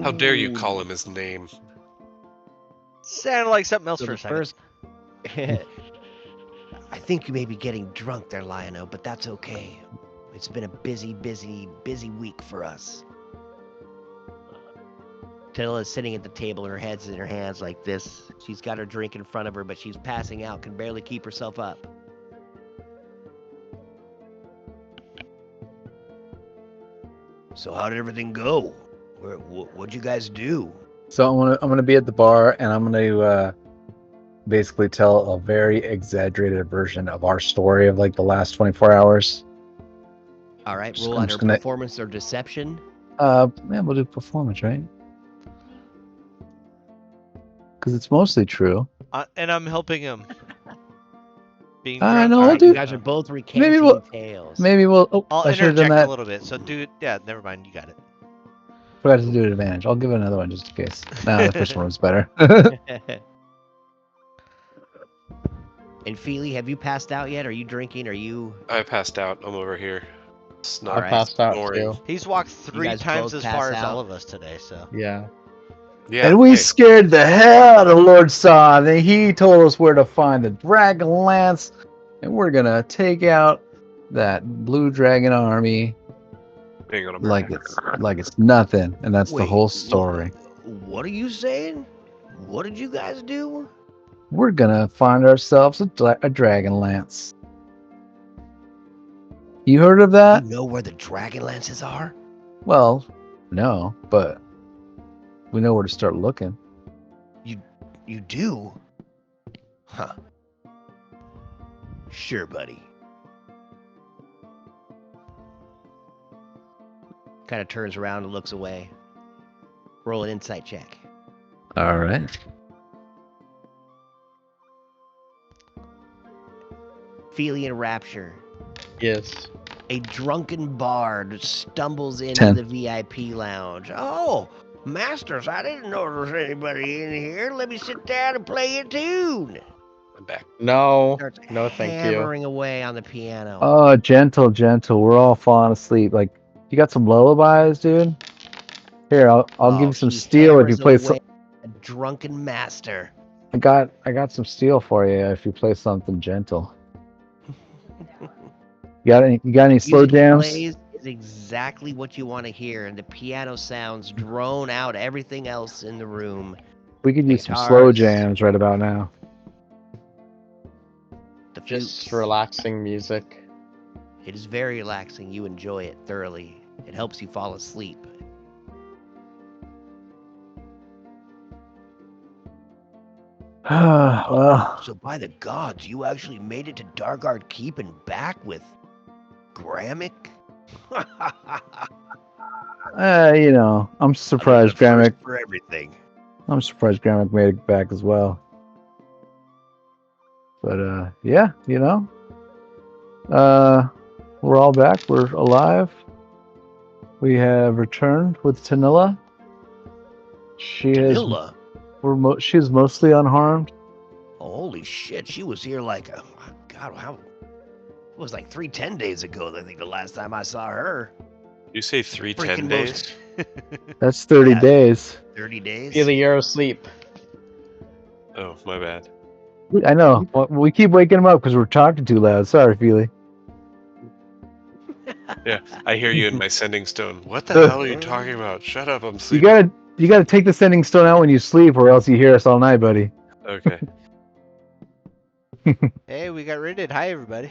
S7: How dare you
S1: Ooh.
S7: call him his name?
S2: Sounded like something else
S1: So
S2: for
S1: the
S2: a second.
S1: first, I think you may be getting drunk there, Lion-O, but that's okay. It's been a busy week for us. Tanilla's sitting at the table, her head's in her hands like this. She's got her drink in front of her, but she's passing out, can barely keep herself up. So how did everything go? What'd you guys do?
S4: So I'm gonna be at the bar and I'm gonna basically tell a very exaggerated version of our story of like the last 24 hours.
S1: All right,
S4: Just-
S1: roll
S4: I'm
S1: either
S4: just gonna-
S1: performance or deception.
S4: Yeah, we'll do performance, right? Because it's mostly true.
S2: And I'm helping him. Being
S4: I
S2: drunk.
S4: know,
S1: All
S4: I'll
S1: right,
S4: do-
S1: you guys are both recanting
S4: we'll-
S1: tales.
S4: Maybe we'll. Oh,
S2: I'll
S4: I should have done
S2: interject a
S4: that.
S2: little bit. So, dude, yeah, never mind. You got it.
S4: Forgot to do it advantage. I'll give it another one just in case. Nah, the first one was better.
S1: And Feely, have you passed out yet? Are you drinking? Are you?
S7: I passed out. I'm over here.
S5: I
S7: Snot.
S1: Alright.
S5: passed out
S7: Snoring.
S5: too.
S2: He's walked 3
S1: guys
S2: times
S1: both
S2: as far
S1: pass
S2: as all
S1: out?
S2: of us today. So,
S5: Yeah.
S7: Yeah.
S4: And we
S7: hey,
S4: scared the hell out of Lord Sod, and he told us where to find the Dragon Lance and we're gonna take out that blue dragon army
S7: Hang on a
S4: like
S7: minute.
S4: it's nothing, and that's the
S1: Wait,
S4: whole story.
S1: What are you saying? What did you guys do?
S4: We're gonna find ourselves a dragon lance. You heard of
S1: You
S4: that?
S1: know where the dragon lances are?
S4: Well, no, but we know where to start looking.
S1: You do? Huh. Sure, buddy. Kind of turns around and looks away. Roll an insight check.
S4: All right.
S1: Felian Rapture.
S5: Yes.
S1: A drunken bard stumbles into
S4: 10.
S1: the VIP lounge. Oh, masters, I didn't know there was anybody in here. Let me sit down and play a tune.
S7: I'm back.
S5: No.
S1: Starts
S5: No, thank you.
S1: hammering away on the piano.
S4: Oh, gentle. We're all falling asleep. Like, you got some lullabies, dude? Here, I'll give you some
S1: he
S4: steel if you
S1: hammers
S4: play
S1: away
S4: some.
S1: a drunken master.
S4: I got some steel for you if you play something gentle. You got any slow
S1: Music he
S4: jams?
S1: plays is exactly what you want to hear, and the piano sounds drone out everything else in the room.
S4: We could use some slow
S1: Guitars.
S4: jams right about now.
S1: The
S5: Just
S1: flutes.
S5: relaxing music.
S1: It is very relaxing. You enjoy it thoroughly. It helps you fall asleep.
S4: Well,
S1: So by the gods, you actually made it to Dargard Keep and back with Gramick?
S4: I'm surprised Gramick.
S1: For everything.
S4: I'm surprised Gramick made it back as well. But yeah, we're all back. We're alive. We have returned with Tanilla.
S1: Tanilla?
S4: She's mostly unharmed.
S1: Holy shit, she was here like, God, how? It was like 10 days ago, I think, the last time I saw her.
S7: You say 3 10
S1: Freaking
S7: days?
S4: That's 30
S1: Yeah.
S4: days.
S1: 30 days?
S5: Feel the Euro sleep.
S7: Oh, my bad.
S4: I know. Well, we keep waking him up because we're talking too loud. Sorry, Feely.
S7: Yeah, I hear you in my sending stone. What the hell are you talking about? Shut up, I'm
S4: You
S7: sleeping.
S4: gotta take the sending stone out when you sleep, or else you hear us all night, buddy.
S7: Okay.
S2: Hey, we got raided. Hi, everybody.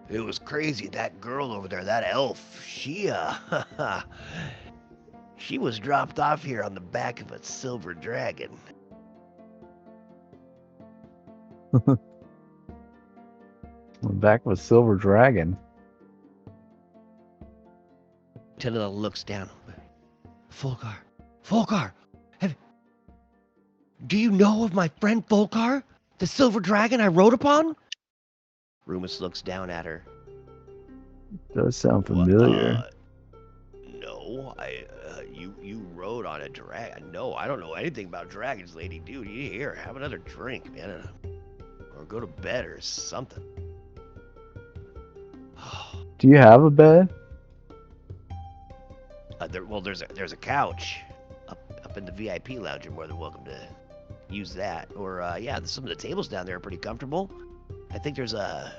S1: It was crazy. That girl over there, that elf, she she was dropped off here on the back of a silver dragon.
S4: On the back of a silver dragon.
S1: Tanilla looks down. Volgar, do you know of my friend Volgar? The silver dragon I rode upon? Rumus looks down at her.
S4: Does sound familiar.
S1: No, you rode on a dragon. No, I don't know anything about dragons, lady. Dude, you here? Have another drink, man, or go to bed or something.
S4: Do you have a bed?
S1: There's a couch up in the VIP lounge. You're more than welcome to use that. Or some of the tables down there are pretty comfortable. I think there's a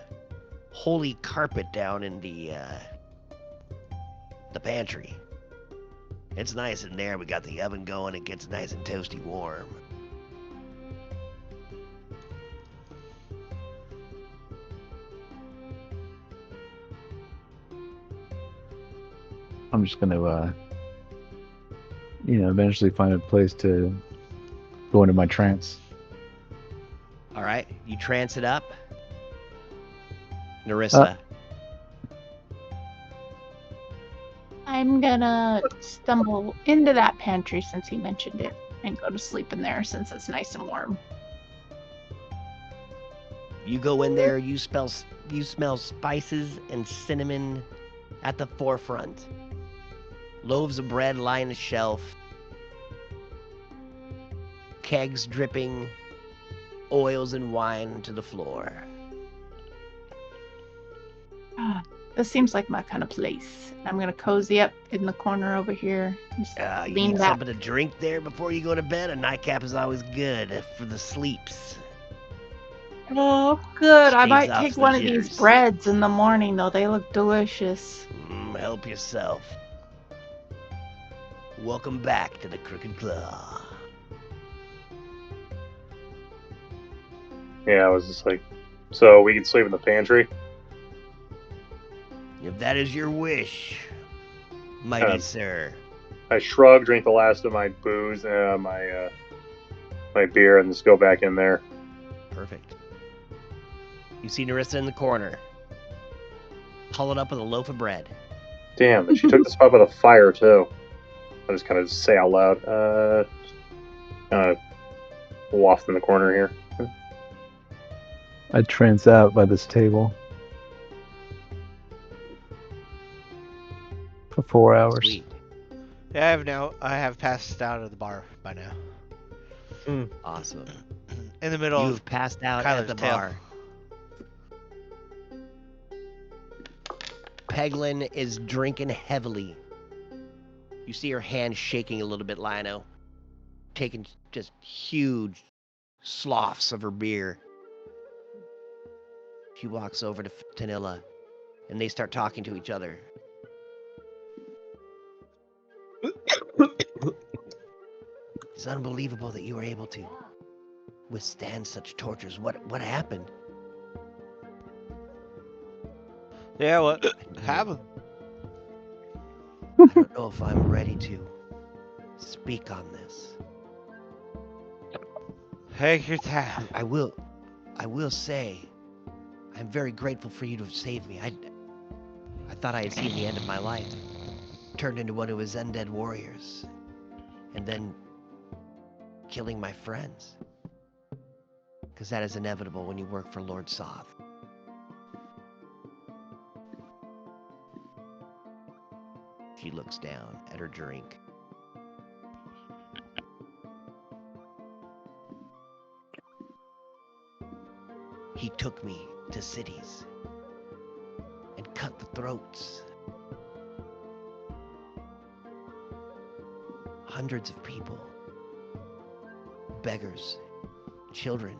S1: holy carpet down in the pantry. It's nice in there. We got the oven going. It gets nice and toasty warm.
S4: I'm just gonna, eventually find a place to go into my trance.
S1: All right, you trance it up. Narissa.
S6: I'm gonna stumble into that pantry since he mentioned it and go to sleep in there since it's nice and warm.
S1: You go in there, you smell spices and cinnamon at the forefront. Loaves of bread line the shelf. Kegs dripping. Oils and wine to the floor.
S6: This seems like my kind of place. I'm gonna cozy up in the corner over here. Just
S1: You
S6: lean
S1: need
S6: back.
S1: something to drink there before you go to bed? A nightcap is always good for the sleeps.
S6: Oh, good. I
S1: Staves
S6: might
S1: off
S6: take
S1: the
S6: one of these
S1: jitters.
S6: breads in the morning, though. They look delicious.
S1: Help yourself. Welcome back to the Crooked Claw.
S3: Yeah, I was just like, so we can sleep in the pantry?
S1: If that is your wish, mighty
S3: Um,
S1: sir.
S3: I shrug, drink the last of my booze, my beer, and just go back in there.
S1: Perfect. You see Narissa in the corner, huddled up with a loaf of bread.
S3: Damn, and she took the spot by the fire, too. I just kind of say out loud, off in the corner here.
S4: I trance out by this table for 4 hours.
S1: Sweet.
S2: Yeah, I have passed out at the bar by now.
S1: Awesome.
S2: In the middle
S1: You've
S2: of
S1: passed out
S2: Kyler's
S1: at the
S2: tail.
S1: bar. Peglin is drinking heavily. You see her hand shaking a little bit, Lino. Taking just huge sloughs of her beer. She walks over to Tanilla, and they start talking to each other. It's unbelievable that you were able to withstand such tortures. What happened?
S2: Yeah, what happened?
S1: I don't know if I'm ready to speak on this.
S2: Take your time.
S1: I will say, I'm very grateful for you to have saved me. I thought I had seen the end of my life, turned into one of his undead warriors, and then killing my friends. Because that is inevitable when you work for Lord Soth. She looks down at her drink. He took me to cities and cut the throats. Hundreds of people. Beggars. Children.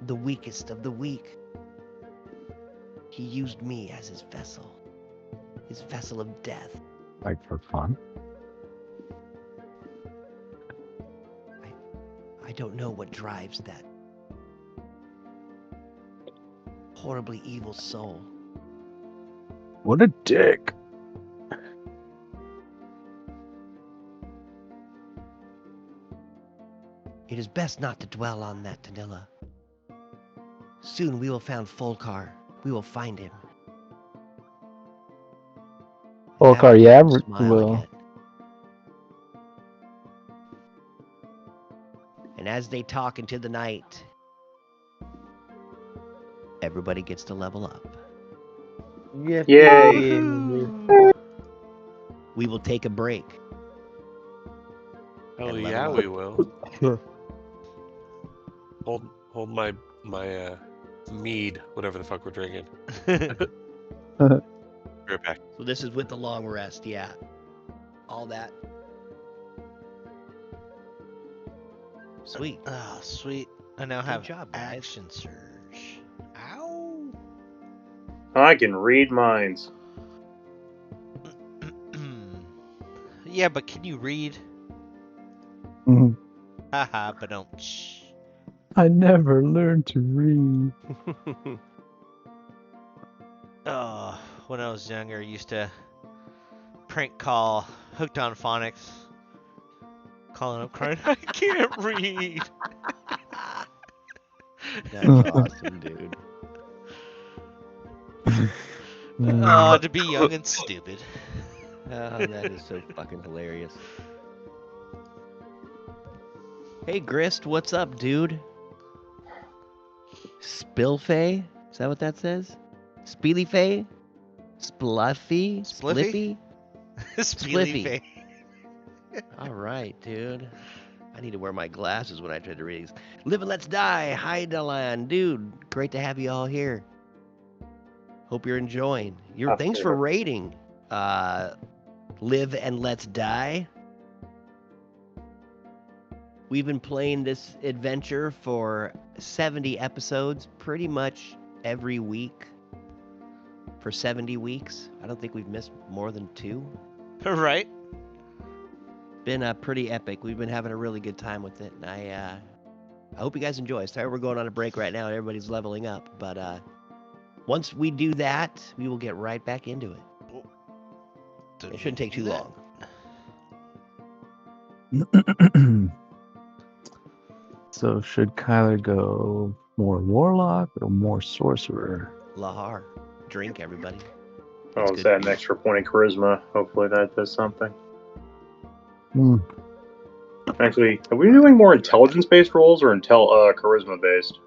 S1: The weakest of the weak. He used me as his vessel. His vessel of death.
S4: Like for fun?
S1: I don't know what drives that horribly evil soul.
S4: What a dick.
S1: It is best not to dwell on that, Tanilla. Soon we will find Folkar. We will find him.
S4: Volkar,
S1: Have
S4: yeah,
S1: him smile
S4: will.
S1: again. And as they talk into the night, everybody gets to level up.
S3: Yay!
S1: We will take a break.
S7: Hell
S1: And
S7: yeah,
S1: level
S7: we
S1: up.
S7: will. Hold my mead, whatever the fuck we're drinking. Right back.
S1: So this is with the long rest, yeah. All that. Sweet.
S2: Oh, sweet. I now have
S1: job, guys.
S2: action surge. Ow.
S3: I can read minds.
S2: Yeah, but can you read?
S4: Mhm.
S2: Haha, but don't. Shh.
S4: I never learned to read.
S2: Oh, when I was younger, I used to prank call Hooked on Phonics, calling up crying, I can't read.
S1: That's awesome, dude.
S2: To be young and stupid.
S1: Oh, that is so fucking hilarious. Hey, Grist, what's up, dude? Spillfay? Is that what that says? Speelyfay? Spluffy?
S2: Spliffy?
S1: Spliffy. All right, dude. I need to wear my glasses when I try to read these. Live and Let's Die. Hi, Delan. Dude, great to have you all here. Hope you're enjoying. Thanks for rating. Live and Let's Die. We've been playing this adventure for 70 episodes, pretty much every week for 70 weeks. I don't think we've missed more than 2.
S2: Right?
S1: Been pretty epic. We've been having a really good time with it, and I hope you guys enjoy. Sorry we're going on a break right now and everybody's leveling up, but once we do that, we will get right back into it. It shouldn't take too long.
S4: So should Kyler go more warlock or more sorcerer?
S1: Lahar. Drink, everybody.
S3: Oh,
S1: That's
S3: is
S1: good.
S3: that an extra point of charisma? Hopefully that does something.
S4: Hmm.
S3: Actually, are we doing more intelligence-based rolls or charisma-based?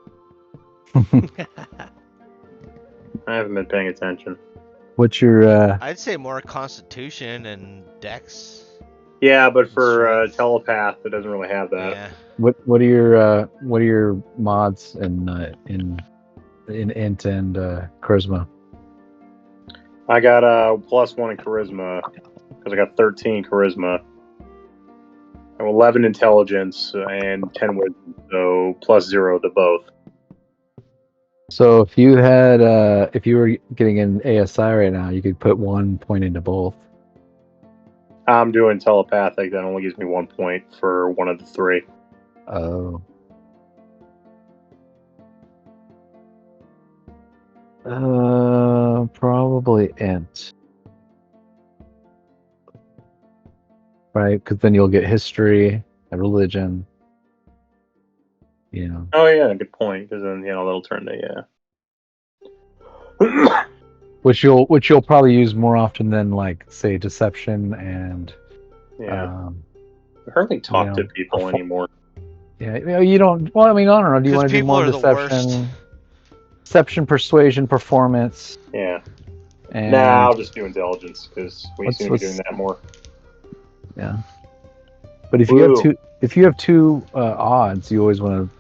S3: I haven't been paying attention.
S4: What's your
S2: I'd say more Constitution and Dex.
S3: Yeah, but for
S2: Strength.
S3: telepath, it doesn't really have that.
S2: Yeah.
S4: what are your mods in int and charisma?
S3: I got a +1 in charisma because I got 13 charisma. I have 11 intelligence and 10 wisdom, so +0 to both.
S4: So if you had if you were getting an ASI right now, you could put 1 point into both.
S3: I'm doing telepathic. That only gives me 1 point for one of the 3.
S4: Oh. Probably int. Right, because then you'll get history and religion. You know.
S3: Oh yeah, good point. Because then that'll turn to yeah.
S4: Which you'll probably use more often than like say deception and
S3: Yeah. I hardly talk to people anymore.
S4: Yeah, you don't. Well, I mean, I don't know. Do you want to do
S2: people
S4: more
S2: are the worst.
S4: deception? Deception, persuasion, performance.
S3: Yeah.
S4: And
S3: Nah, I'll just do intelligence because we seem to be doing
S4: let's-
S3: that more.
S4: Yeah. But if you have two odds, you always want to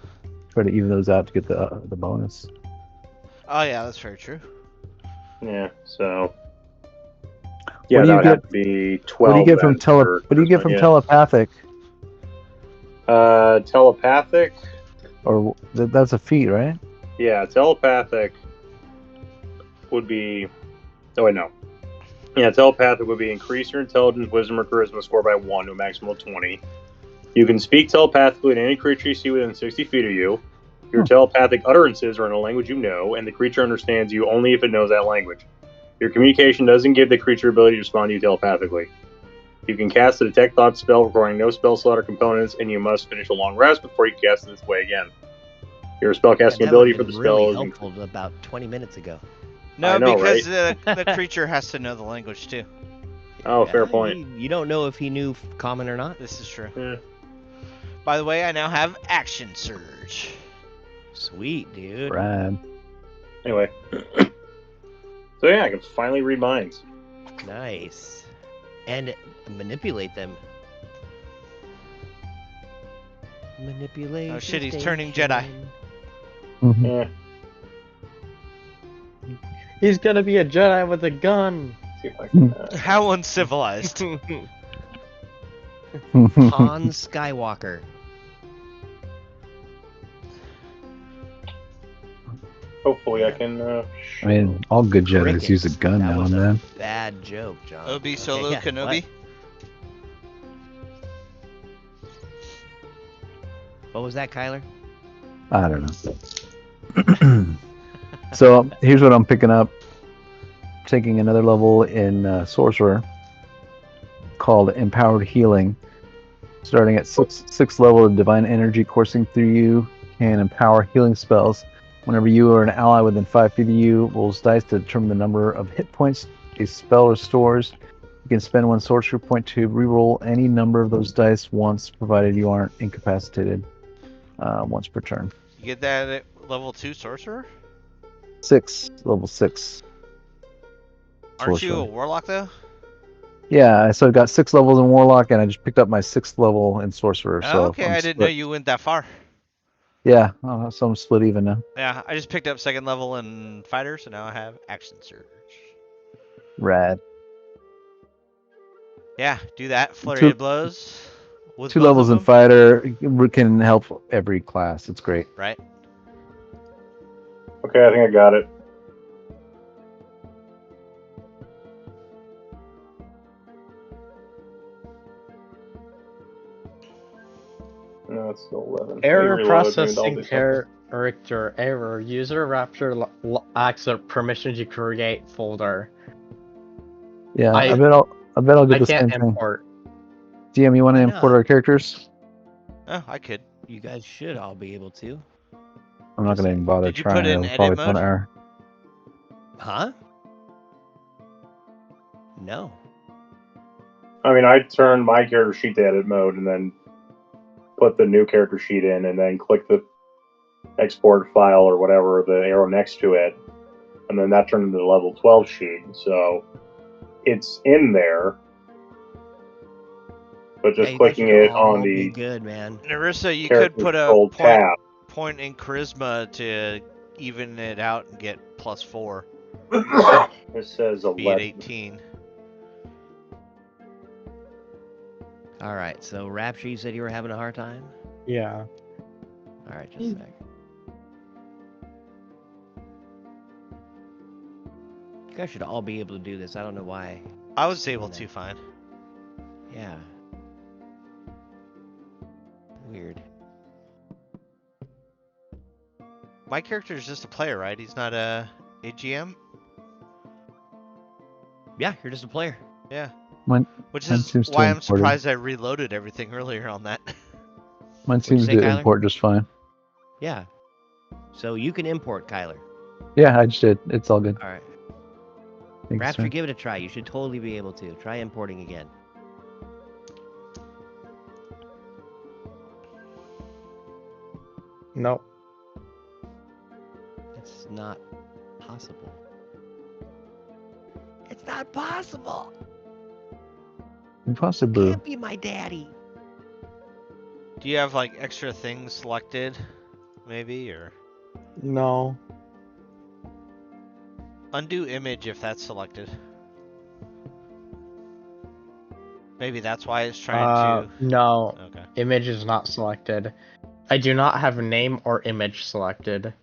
S4: try to even those out to get the bonus.
S2: Oh yeah, that's very true.
S3: Yeah. So. Yeah,
S4: What do
S3: that
S4: you
S3: would
S4: get?
S3: have to be 12.
S4: What do you get from What do you get from telepathic?
S3: Telepathic.
S4: Or that's a feat, right?
S3: Yeah, telepathic would be. Oh wait, no. Yeah, telepathic would be increase your intelligence, wisdom, or charisma score by 1 to a maximum of 20. You can speak telepathically to any creature you see within 60 feet of you. Your telepathic utterances are in a language you know, and the creature understands you only if it knows that language. Your communication doesn't give the creature ability to respond to you telepathically. You can cast a detect thought spell requiring no spell slot or components, and you must finish a long rest before you cast it this way again. Your spellcasting ability for the spell
S1: really
S3: is
S1: helpful about 20 minutes ago.
S2: No,
S3: I know,
S2: because the creature has to know the language too.
S3: Oh, fair point.
S1: You don't know if he knew common or not.
S2: This is true.
S3: Yeah.
S2: By the way, I now have action surge.
S1: Sweet, dude.
S4: Rad.
S3: Anyway. So yeah, I can finally read minds.
S1: Nice. And manipulate them. Manipulation.
S2: Oh shit, he's turning Jedi.
S4: Mm-hmm.
S3: Yeah.
S5: He's gonna be a Jedi with a gun.
S3: See if I can,
S2: How uncivilized.
S1: Han Skywalker.
S3: hopefully I can.
S4: I mean, all good Jedis
S1: Crickets.
S4: use a gun
S1: That
S4: now
S1: was
S4: and
S1: a
S4: then.
S1: bad joke, John.
S2: Obi
S1: Okay,
S2: Solo
S1: yeah,
S2: Kenobi.
S1: What was that, Kyler?
S4: I don't know. So here's what I'm picking up. Taking another level in Sorcerer called Empowered Healing. Starting at sixth level of Divine Energy coursing through you can empower healing spells. Whenever you or an ally within 5 feet of you rolls dice to determine the number of hit points a spell restores, you can spend 1 sorcerer point to reroll any number of those dice once, provided you aren't incapacitated once per turn.
S2: You get that at level 2 sorcerer?
S4: Level 6.
S2: Aren't you a
S4: Sorcerer.
S2: warlock though?
S4: Yeah, so I've got 6 levels in Warlock, and I just picked up my 6th level in Sorcerer.
S2: Oh,
S4: So
S2: okay,
S4: I'm
S2: I didn't know
S4: split.
S2: you went that far.
S4: Yeah, so I'm split even now.
S2: Yeah, I just picked up 2nd level in fighter, so now I have action surge.
S4: Rad.
S2: Yeah, do that. Flurry
S4: So-
S2: of blows. With
S4: 2
S2: both
S4: levels
S2: of
S4: in
S2: them?
S4: fighter can help every class. It's great.
S2: Right.
S3: Okay, I think I got it. No, it's still 11.
S5: Error
S3: Let me reload, maybe
S5: processing
S3: that'll do something.
S5: character error. User Rapture lacks a permission to create folder.
S4: Yeah,
S5: I-
S4: I bet I'll get
S5: I
S4: the
S5: can't
S4: same thing.
S5: import.
S4: DM, you want to
S1: Why
S4: import
S1: not?
S4: our characters?
S2: Oh, I could.
S1: You guys should all be able to.
S4: I'm not
S1: Just
S4: gonna
S1: saying.
S4: even bother
S2: Did you
S4: trying.
S2: put in
S4: It'll
S2: edit
S4: probably throw an
S2: mode?
S4: error.
S1: Huh? No.
S3: I mean, I turned my character sheet to edit mode and then put the new character sheet in and then click the export file or whatever, the arrow next to it. And then that turned into the level 12 sheet. So it's in there. But just
S1: Hey, you guys
S3: clicking
S1: should
S3: it
S1: all
S3: on
S1: be
S3: the
S1: good, man.
S2: Narissa, you
S3: character
S2: could put a
S3: control tab.
S2: point in charisma to even it out and get +4.
S3: This says
S2: Be at
S3: 11.
S2: 18.
S1: All right, so Rapture, you said you were having a hard time?
S5: Yeah.
S1: All right, just a sec. You guys should all be able to do this. I don't know why.
S2: I was able to, fine.
S1: Yeah. Weird.
S2: My character is just a player, right? He's not a GM?
S1: Yeah, you're just a player.
S2: Yeah.
S4: Mine
S2: Which
S4: mine
S2: is
S4: seems to
S2: why I'm
S4: import it.
S2: surprised I reloaded everything earlier on that.
S4: Mine
S1: What'd you
S4: seems
S1: say,
S4: to
S1: Kyler?
S4: import just fine.
S1: Yeah. So you can import Kyler.
S4: Yeah, I just did. It's all good.
S1: All right.
S4: Thanks,
S1: Rapture,
S4: sir.
S1: give it a try. You should totally be able to. Try importing again.
S5: Nope.
S1: It's not possible. It's not possible.
S4: Impossible.
S1: Can't be my daddy.
S2: Do you have like extra things selected? Maybe? Or
S5: No.
S2: undo image if that's selected. Maybe that's why it's trying
S5: No.
S2: to. Okay.
S5: Image is not selected. I do not have name or image selected.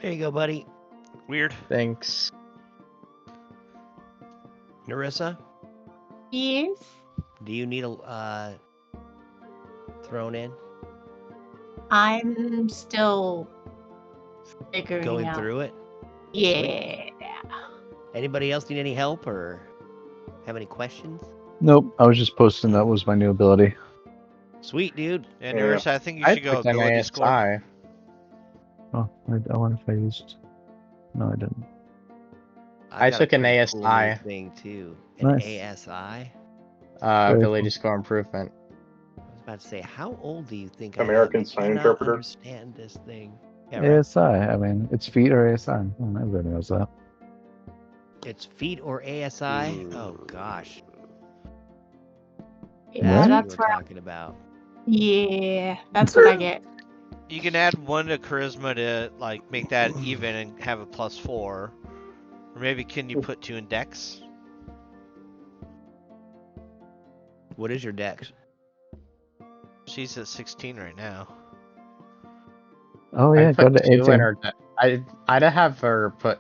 S1: There you go, buddy.
S2: Weird.
S5: Thanks.
S1: Narissa,
S6: Yes.
S1: do you need a thrown in?
S6: I'm still figuring
S1: Going
S6: out.
S1: through it?
S6: Yeah.
S1: Anybody else need any help or have any questions?
S4: Nope, I was just posting that was my new ability.
S1: Sweet, dude.
S2: And
S3: Yeah.
S2: Narissa, I think you
S5: I
S2: should go
S5: took an
S2: ability score.
S5: ASI.
S4: Oh, I wonder if I used. No, I didn't.
S1: I've
S5: I
S1: got a
S5: took an
S1: pretty cool new
S5: ASI.
S1: thing too. An
S4: Nice.
S1: ASI?
S4: Very
S5: Ability
S4: cool.
S5: score improvement.
S1: I was about to say, how old do you think I
S3: American
S1: am? I
S3: Sign
S1: cannot
S3: Interpreter.
S1: understand this thing. Yeah, right.
S4: ASI. I mean, it's feet or ASI. Oh, everybody knows that.
S1: It's feet or ASI? Oh gosh.
S6: Yeah,
S1: That's what
S6: that's
S1: you were
S6: right.
S1: talking about.
S6: Yeah, that's what I get.
S2: You can add 1 to charisma to like make that even and have a +4. Or maybe can you put 2 in dex?
S1: What is your dex?
S2: She's at 16 right now.
S4: Oh yeah,
S5: I
S4: go
S5: put
S4: to
S5: 2 in
S4: 18.
S5: her I'd have her put.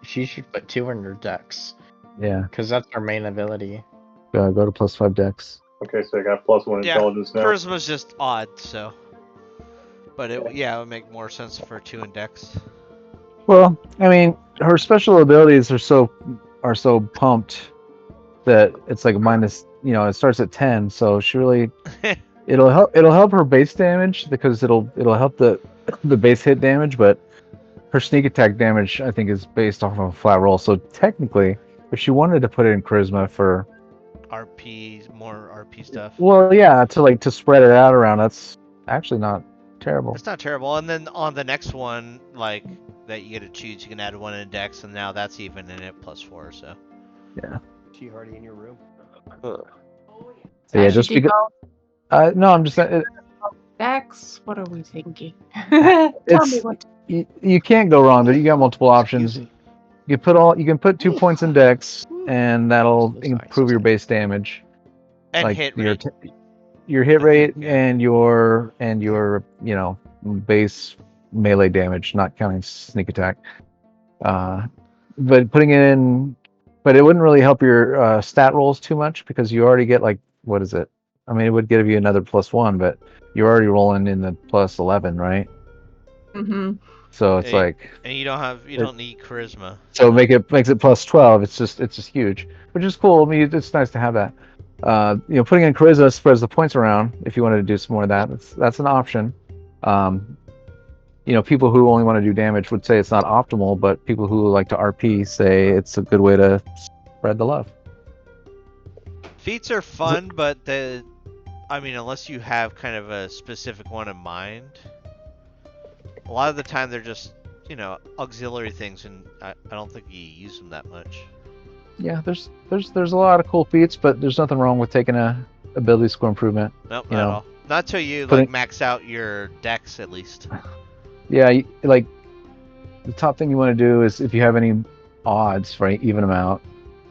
S5: She should put 2 in her dex
S4: Yeah,
S5: because that's her main ability.
S4: go to +5 dex.
S3: Okay, so I got +1
S2: Yeah,
S3: intelligence now.
S2: charisma's just odd, so. But it would make more sense for 2 in dex.
S4: Well, I mean, her special abilities are so pumped that it's like minus. You know, it starts at 10, so she really it'll help her base damage because it'll help the base hit damage, but her sneak attack damage I think is based off of a flat roll. So technically, if she wanted to put it in charisma for
S2: more RP stuff.
S4: well, yeah, to spread it out around, that's actually not terrible.
S2: It's not terrible. And then on the next one, like that you get to choose, you can add 1 in dex, and now that's even in it +4. So.
S4: Yeah.
S1: Is she already in your room?
S4: So yeah, just
S6: Should do
S4: because.
S6: both
S4: No, I'm just saying.
S6: decks. What are we thinking? Tell me
S4: It's
S6: what.
S4: you can't go wrong. But you got multiple options.
S1: Excuse me.
S4: You can put 2 points in Dex, and that'll
S1: So sorry,
S4: improve
S1: so
S4: your
S1: sorry.
S4: base damage,
S2: And
S4: like
S2: hit
S4: your
S2: rate.
S4: your hit
S2: I
S4: rate
S2: think, yeah.
S4: and your base melee damage, not counting sneak attack. But putting in, but it wouldn't really help your stat rolls too much because you already get like, what is it? I mean, it would give you another +1, but you're already rolling in the +11, right?
S6: Mm-hmm.
S4: So it's
S2: Hey,
S4: like,
S2: And you don't need charisma.
S4: so makes it +12. It's just huge, which is cool. I mean, it's nice to have that. Putting in charisma spreads the points around. If you wanted to do some more of that, that's an option. People who only want to do damage would say it's not optimal, but people who like to RP say it's a good way to spread the love.
S2: Feats are fun, but unless you have kind of a specific one in mind, a lot of the time they're just, auxiliary things, and I don't think you use them that much.
S4: Yeah, there's a lot of cool feats, but there's nothing wrong with taking a ability score improvement.
S2: Nope, not at all. Not till you
S4: putting-
S2: max out your dex at least.
S4: Yeah, like the top thing you want to do is if you have any odds, right, even them out.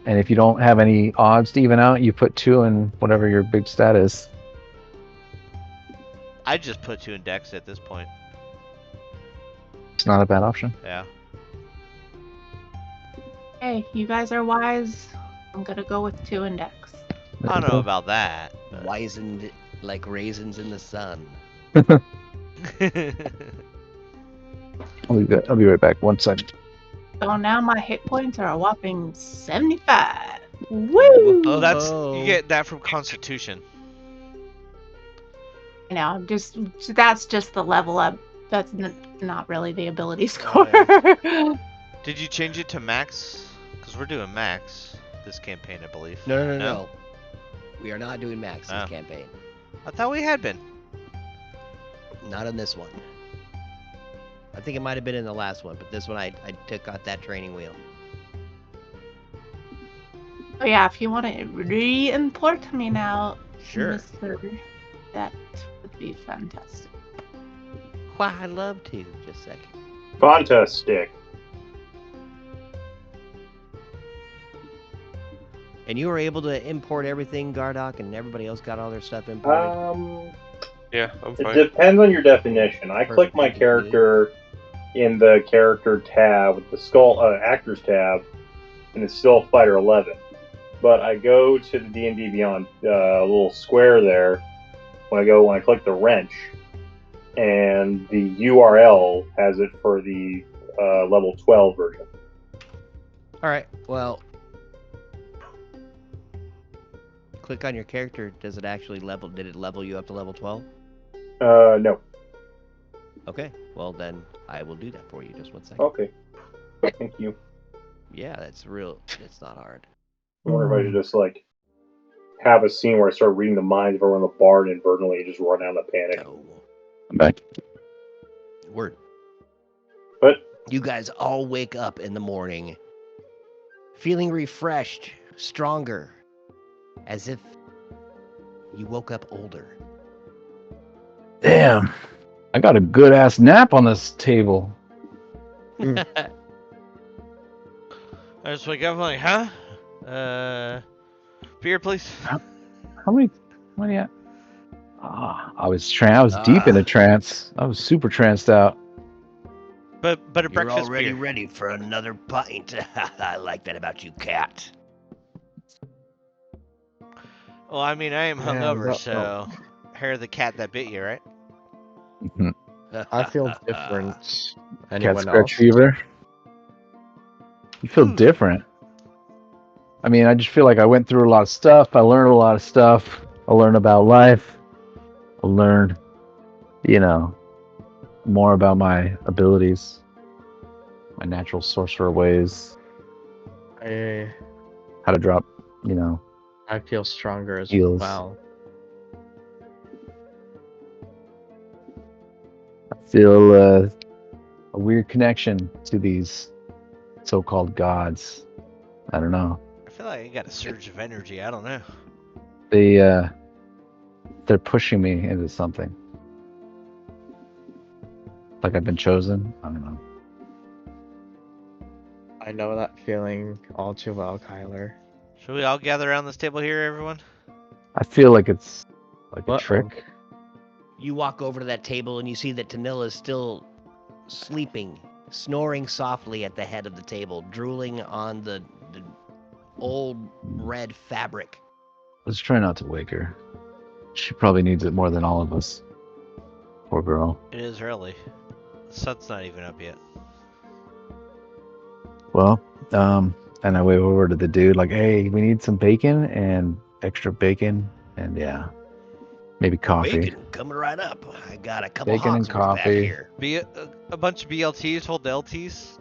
S4: And if you don't have any odds to even out, you put 2 in whatever your big stat is.
S2: I just put 2 in dex at this point.
S4: It's not a bad option.
S2: Yeah.
S6: Hey, you guys are wise. I'm gonna go with 2 index.
S2: I don't know about that. but-
S1: Wizened like raisins in the sun.
S4: I'll be right back. 1 second.
S6: So now my hit points are a whopping 75. Woo!
S2: Oh, you get that from Constitution.
S6: That's just the level up. That's not really the ability score.
S2: Did you change it to max? Because we're doing max this campaign, I believe.
S1: No. We are not doing max this
S2: Oh.
S1: campaign.
S2: I thought we had been.
S1: Not on this one. I think it might have been in the last one, but this one I took out that training wheel.
S6: Oh yeah, if you want to re-import me now,
S1: Sure.
S6: Mr. That would be fantastic.
S1: Why, I'd love to. Just a second.
S3: Fantastic.
S1: And you were able to import everything, Gardock, and everybody else got all their stuff imported?
S7: Yeah, I'm
S3: It
S7: fine.
S3: depends on your definition. I click
S1: Perfect.
S3: my character in the character tab with the skull actors tab, and it's still Fighter 11. But I go to the D&D Beyond little square there when I click the wrench, and the URL has it for the level 12 version.
S1: All right. Well, click on your character. Does it actually level? Did it level you up to level 12?
S3: No.
S1: Okay. Well, then I will do that for you. Just 1 second.
S3: Okay. Thank you.
S1: Yeah, that's real. It's not hard.
S3: I wonder if I should just have a scene where I start reading the minds of everyone in the bar and inadvertently just run out of panic.
S1: No.
S4: I'm back.
S1: Word.
S3: But
S1: You guys all wake up in the morning feeling refreshed, stronger, as if you woke up older.
S4: Damn, I got a good ass nap on this table.
S2: I just wake up, I'm like, huh? Beer, please.
S4: How many? I was deep in a trance. I was super tranced out.
S2: But a
S1: You're
S2: breakfast
S1: already
S2: beer.
S1: ready for another pint. I like that about you, cat.
S2: Well, I mean, I am
S5: Yeah,
S2: hungover,
S5: no.
S2: so hair of the cat that bit you, right?
S5: I feel different.
S4: Cat
S5: Anyone
S4: scratch
S5: else?
S4: fever. You feel different. I mean, I just feel like I went through a lot of stuff. I learned a lot of stuff. I learned about life. I learned, more about my abilities, my natural sorcerer ways,
S5: I
S4: how to drop,
S5: I feel stronger as
S4: Heals.
S5: well.
S4: I feel a weird connection to these so-called gods. I don't know.
S2: I feel like I got a surge of energy. I don't know.
S4: They're pushing me into something. Like I've been chosen. I don't know.
S5: I know that feeling all too well, Kyler.
S2: Should we all gather around this table here, everyone?
S4: I feel like it's like a
S5: Uh-oh.
S4: trick.
S1: You walk over to that table and you see that Tanilla's still sleeping, snoring softly at the head of the table, drooling on the old red fabric.
S4: Let's try not to wake her. She probably needs it more than all of us. Poor girl.
S2: It is early. The sun's not even up yet.
S4: Well, and I wave over to the dude like, hey, we need some bacon and extra bacon and yeah, maybe coffee.
S1: Bacon coming right up. I got a couple
S4: Bacon and
S1: hogs worth back
S4: coffee.
S1: here.
S2: Be a bunch of BLTs hold the LTs.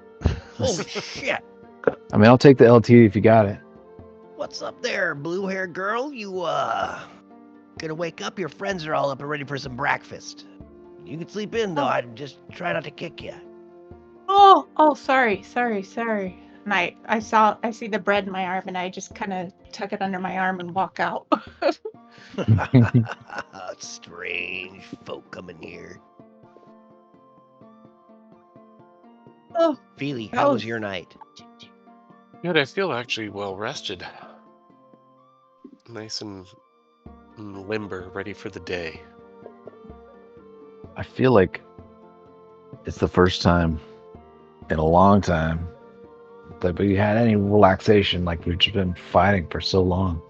S1: Holy shit!
S4: I mean, I'll take the LT if you got it.
S1: What's up there, blue-haired girl? You gonna wake up? Your friends are all up and ready for some breakfast. You can sleep in though. I just try not to kick you.
S6: Oh, sorry. And I see the bread in my arm, and I just kind of tuck it under my arm and walk out.
S1: Strange folk coming here.
S6: Oh,
S1: Feely,
S6: that
S1: how was
S6: was-
S1: your night?
S7: Good, I feel actually well rested. Nice and limber, ready for the day.
S4: I feel like it's the first time in a long time that we had any relaxation. Like we've just been fighting for so long.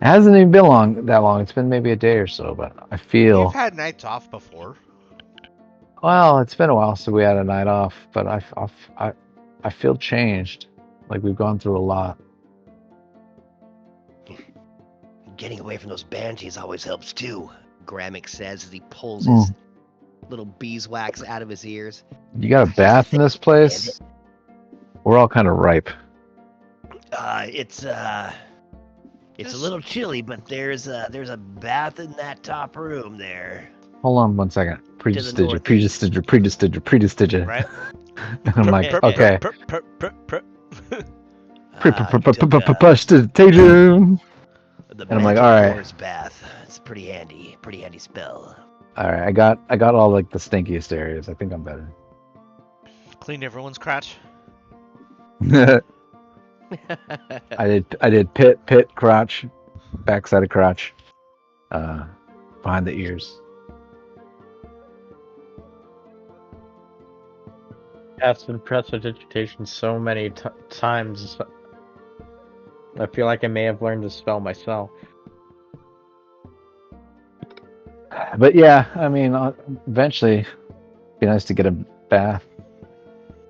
S4: It hasn't even been that long. It's been maybe a day or so, but I feel
S2: You've had nights off before.
S4: well. It's been a while since we had a night off, but I feel changed. Like we've gone through a lot.
S1: Getting away from those banshees always helps too, Gramick says as he pulls his little beeswax out of his ears.
S4: You got a bath in this place? We're all kind of ripe.
S1: It's a little chilly, but there's a bath in that top room there.
S4: Hold on 1 second.
S1: northeast.
S4: Prestigious.
S2: Right?
S4: I'm like,
S1: Prep,
S4: okay.
S1: He took,
S4: Prestigitation.
S1: the
S4: And I'm like,
S1: magic
S4: alright.
S1: Doors bath. It's pretty handy spell.
S4: All right, I got all like the stinkiest areas. I think I'm better.
S2: Clean everyone's crotch.
S4: I did pit, crotch, backside of crotch, behind the ears.
S5: That's been prestidigitation so many times. I feel like I may have learned the spell myself.
S4: But yeah, I mean, eventually, it'd be nice to get a bath.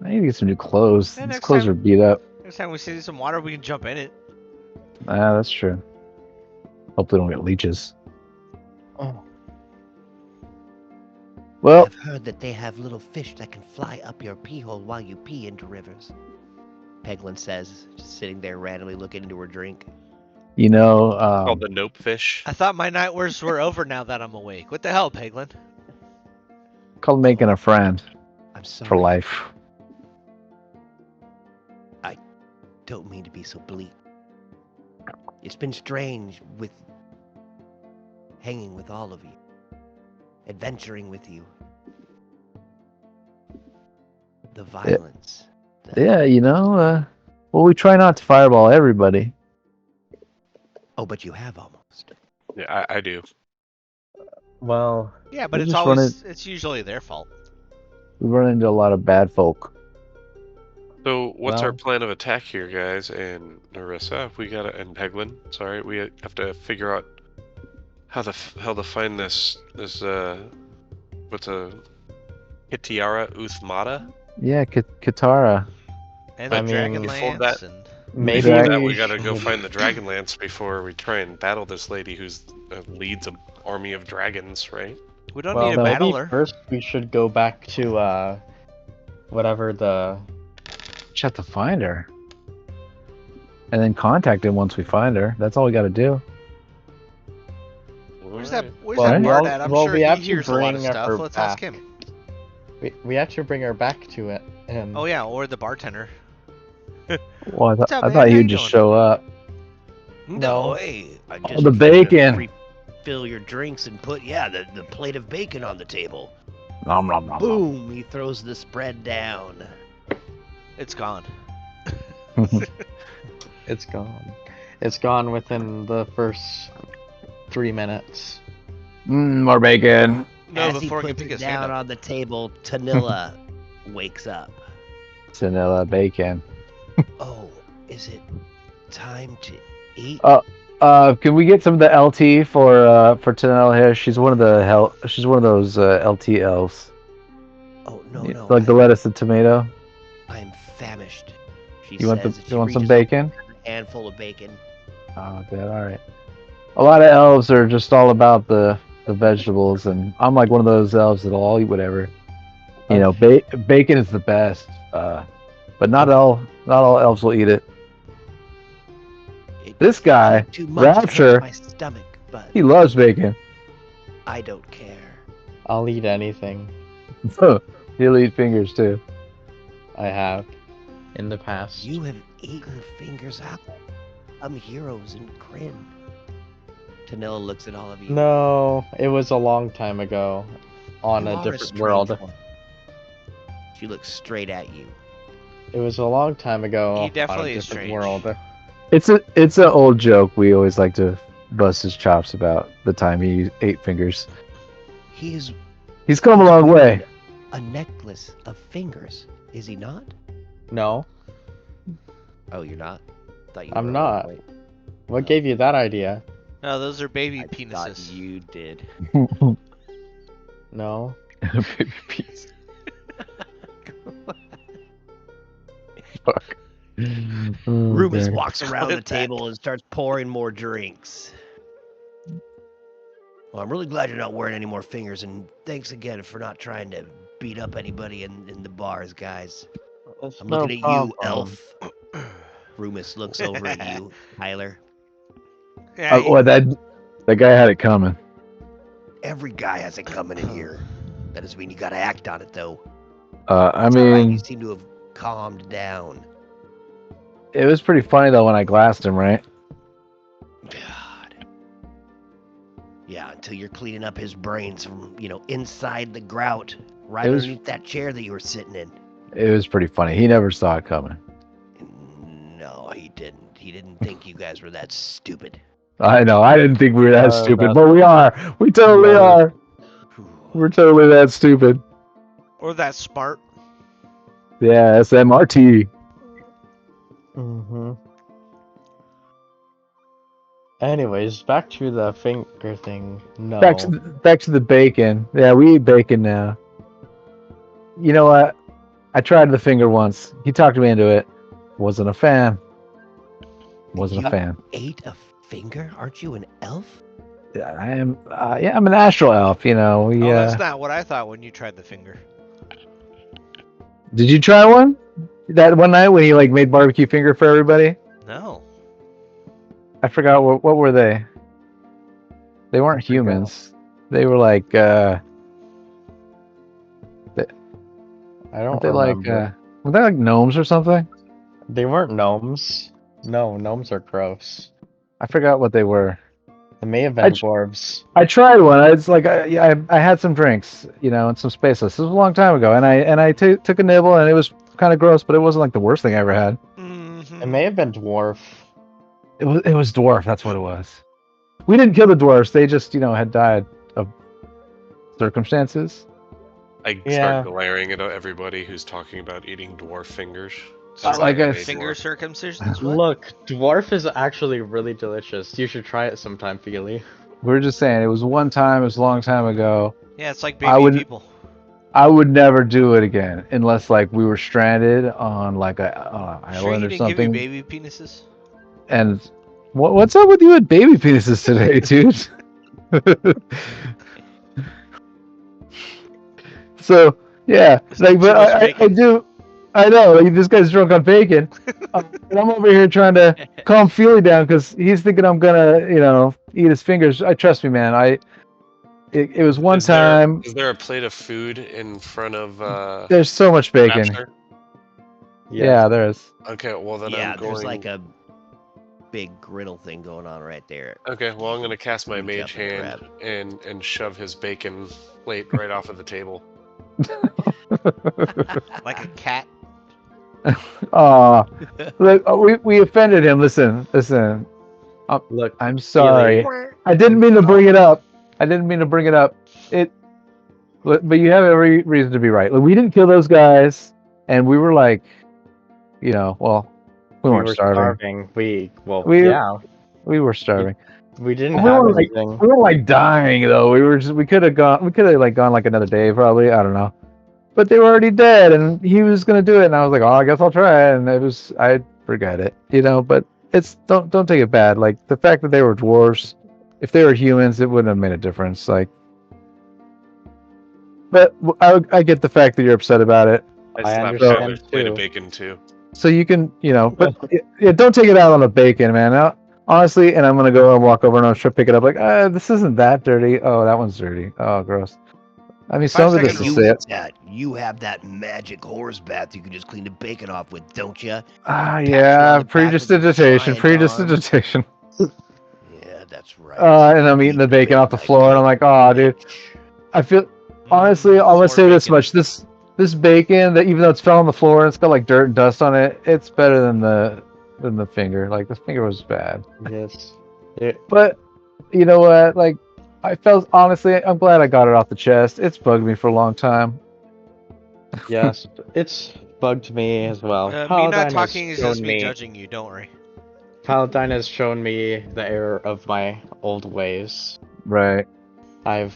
S4: I need to get some new clothes.
S2: Yeah,
S4: These
S2: next
S4: clothes
S2: time-
S4: are beat up.
S2: Next time we see some water, we can jump in it.
S4: Ah, that's true. Hope they don't get leeches.
S5: Oh,
S4: Well,
S1: I've heard that they have little fish that can fly up your pee hole while you pee into rivers. Peglin says, just sitting there randomly looking into her drink.
S4: you know,
S7: Called the nope fish.
S2: I thought my nightmares were over now that I'm awake. What the hell, Peglin?
S4: called making a friend
S1: I'm sorry.
S4: for life.
S1: Don't mean to be so bleak. It's been strange with hanging with all of you, adventuring with you. The violence.
S4: Yeah, you know, well, we try not to fireball everybody.
S1: Oh, but you have almost.
S7: Yeah, I do.
S5: well,
S2: Yeah, but
S4: We
S2: it's
S4: just
S2: always it's usually their fault.
S4: We run into a lot of bad folk.
S7: So what's our
S5: Well-
S7: plan of attack here, guys? And Narissa, and Peglin. Sorry, we have to figure out how to find this what's a Kitiara Uthmata?
S4: Yeah, Katara.
S2: And the
S5: I mean,
S7: before
S2: Dragonlance
S7: that-
S2: and
S5: maybe
S7: Before
S4: Exactly.
S7: that, we gotta go find the Dragonlance before we try and battle this lady who's leads an army of dragons, right?
S2: we don't
S5: well,
S2: need a
S5: maybe
S2: battler.
S5: first we should go back to whatever the
S4: Just have to find her. And then contact him once we find her. That's all we got to do.
S2: Where's that
S5: Well,
S2: bard
S5: well,
S2: at? I'm
S5: well,
S2: sure
S5: we
S2: he
S5: have to
S2: hears a lot of
S5: bring
S2: stuff.
S5: her
S2: Let's ask
S5: back.
S2: him.
S5: we have to bring her back to it. And
S2: Oh yeah, or the bartender.
S4: Well,
S2: What's up,
S4: I
S2: man?
S4: thought
S2: How
S4: he
S2: you
S4: would just
S2: doing?
S4: show up.
S5: No.
S1: Hey, I
S4: Oh,
S1: just
S4: the bacon.
S1: Refill your drinks and put the plate of bacon on the table.
S4: Nom, nom, nom, nom.
S1: Boom! He throws the spread down.
S2: It's gone.
S5: It's gone. It's gone within the first 3 minutes.
S4: More bacon.
S2: No,
S1: As he
S2: before I can
S1: puts
S2: pick
S1: it
S2: his hand
S1: down
S2: up.
S1: on the table, Tanilla wakes up.
S4: Vanilla bacon.
S1: Oh, is it time to eat?
S4: Can we get some of the LT for Tanella here? She's one of the She's one of those LT elves.
S1: Oh no,
S4: Yeah,
S1: no,
S4: like the lettuce and tomato.
S1: I'm famished. She
S4: You want
S1: says as she
S4: some
S1: reaches
S4: bacon?
S1: over a handful of bacon.
S4: Oh, good. All right. A lot of elves are just all about the vegetables, and I'm like one of those elves that'll all eat whatever. You know, bacon is the best. But not all elves will eat it.
S1: It
S4: This guy,
S1: too much. It hurts
S4: Rapture,
S1: my stomach, but
S4: he loves bacon.
S1: I don't care.
S5: I'll eat anything.
S4: He'll eat fingers too.
S5: I have. In the past.
S1: You have eaten fingers out. I'm heroes and grin. Tanilla looks at all of you.
S5: No, it was a long time ago. On
S1: You
S5: a
S1: are
S5: different
S1: strange
S5: world.
S1: one. She looks straight at you.
S5: It was a long time ago
S2: He definitely
S5: on a
S2: is
S5: different
S2: strange.
S5: world.
S4: It's an old joke we always like to bust his chops about the time he ate fingers.
S1: He's
S4: He's come a long way.
S1: a necklace of fingers, is he not?
S5: No,
S1: Oh, you're not? Thought you
S5: I'm
S1: were.
S5: not.
S1: Wait,
S5: what gave you that idea?
S2: No, those are baby
S1: I thought
S2: penises.
S1: you did.
S5: No.
S4: Baby piece. Fuck.
S1: Rumus
S4: Okay.
S1: walks around the
S2: Clip that.
S1: table and starts pouring more drinks. Well, I'm really glad you're not wearing any more fingers, and thanks again for not trying to beat up anybody in the bars, guys.
S5: That's
S1: I'm
S5: no
S1: looking at
S5: problem.
S1: you, Elf. Rumus looks over at you, Tyler.
S2: Yeah,
S4: Well, that guy had it coming.
S1: Every guy has it coming in here. That doesn't mean you gotta act on it, though.
S4: I
S1: It's all right,
S4: mean,
S1: you seem to have calmed down.
S4: it was pretty funny though when I glassed him, right?
S1: God. Yeah, until you're cleaning up his brains from, inside the grout, right
S4: It was-
S1: underneath that chair that you were sitting in.
S4: It was pretty funny. He never saw it coming.
S1: No, he didn't. He didn't think you guys were that stupid.
S4: I know. I didn't think we were that
S5: No,
S4: stupid,
S5: that-
S4: but we are. We totally
S5: No.
S4: are. We're totally that stupid.
S2: or that smart.
S4: Yeah, SMRT.
S5: Mm-hmm. Anyways, back to the finger thing. No.
S4: Back to the bacon. Yeah, we eat bacon now. You know what? I tried the finger once. He talked me into it. Wasn't a fan. Wasn't a
S1: You
S4: fan.
S1: ate a finger? Aren't you an elf?
S4: Yeah, I am. Yeah, I'm an astral elf. You know. We.
S2: Oh, that's not what I thought when you tried the finger.
S4: Did you try one? That one night when he like made barbecue finger for everybody?
S2: No.
S4: I forgot what were they? They weren't humans. They were like
S5: I don't
S4: weren't they like
S5: remember.
S4: were they like gnomes or something?
S5: They weren't gnomes. No, gnomes are gross.
S4: I forgot what they were.
S5: They may have been
S4: I-
S5: dwarves.
S4: I tried one. It's like I had some drinks, and some spaceless. This was a long time ago, and I took a nibble, and it was kind of gross, but it wasn't like the worst thing I ever had.
S2: Mm-hmm.
S5: It may have been dwarf.
S4: It was dwarf. That's what it was. We didn't kill the dwarfs. They just had died of circumstances.
S7: I
S5: Yeah.
S7: start glaring at everybody who's talking about eating dwarf fingers.
S4: Like a
S2: Finger
S7: Dwarf.
S2: circumcisions? What?
S5: Look, dwarf is actually really delicious. You should try it sometime, Feely.
S4: We were just saying it was one time. It was a long time ago.
S2: Yeah, it's like
S4: I
S2: baby
S4: would-
S2: people.
S4: I would never do it again unless like we were stranded on like a
S2: Sure,
S4: island
S2: he
S4: or
S2: didn't
S4: something.
S2: give you baby penises?
S4: And what's up with you and baby penises today, dude? So yeah,
S2: It's
S4: like,
S2: too
S4: but
S2: much
S4: I
S2: bacon.
S4: do. I know, like this guy's drunk on bacon, and I'm over here trying to calm Feely down because he's thinking I'm gonna, eat his fingers. Trust me, man. It was one time.
S7: Is there a plate of food in front of
S4: There's so much bacon.
S7: Rapture?
S4: Yeah, there is.
S7: Okay, well then
S1: Yeah,
S7: I'm going.
S1: there's like a big griddle thing going on right there.
S7: Okay, well I'm gonna cast my
S1: Reach
S7: mage
S1: up and
S7: hand
S1: grab.
S7: and shove his bacon plate right off of the table.
S2: Like a cat?
S4: Aw, look, we offended him. Listen.
S5: Look,
S4: I'm sorry.
S5: Ely,
S4: I didn't mean to bring it up. It, but you have every reason to be right. Like, we didn't kill those guys, and we were like, well, we
S5: we
S4: weren't
S5: were
S4: starving. We
S5: yeah,
S4: we were starving.
S5: we didn't
S4: We
S5: have
S4: weren't like
S5: anything.
S4: we weren't like dying though. We could have gone like another day probably. I don't know. But they were already dead, and he was gonna do it, and I was like, oh, I guess I'll try. And I forgot it, But it's don't take it bad. Like the fact that they were dwarves, if they were humans, it wouldn't have made a difference. Like, but I get the fact that you're upset about it.
S7: I
S5: I
S7: slapped
S5: understand
S7: Tyler's plate of
S5: too.
S7: bacon too.
S4: So you can, but yeah, don't take it out on the bacon, man. Now, honestly, and I'm gonna go and walk over and I'll try to pick it up. Like, this isn't that dirty. Oh, that one's dirty. Oh, gross. I mean, some of it is
S2: seconds
S4: to
S2: rule.
S4: say
S1: You have that magic horse bath you can just clean the bacon off with, don't you?
S4: Ah,
S1: Pat you on
S4: yeah,
S1: the back with your
S4: prestidigitation,
S1: giant arm.
S4: prestidigitation.
S1: Yeah, that's right.
S4: And I'm eating the bacon off the
S1: Like
S4: floor, and I'm like, oh, dude.
S1: rich.
S4: I feel honestly, I'm gonna
S2: More
S4: say this
S2: bacon.
S4: much: this bacon, that even though it's fell on the floor and it's got like dirt and dust on it, it's better than the finger. Like the finger was bad,
S5: Yes.
S4: but you know what? Like I felt honestly, I'm glad I got it off the chest. It's bugged me for a long time.
S5: Yes, it's bugged me as well.
S2: Me not
S5: Paladin has
S2: talking is
S5: shown
S2: just me judging you. Don't worry.
S5: Paladin has shown me the error of my old ways.
S4: Right.
S5: I've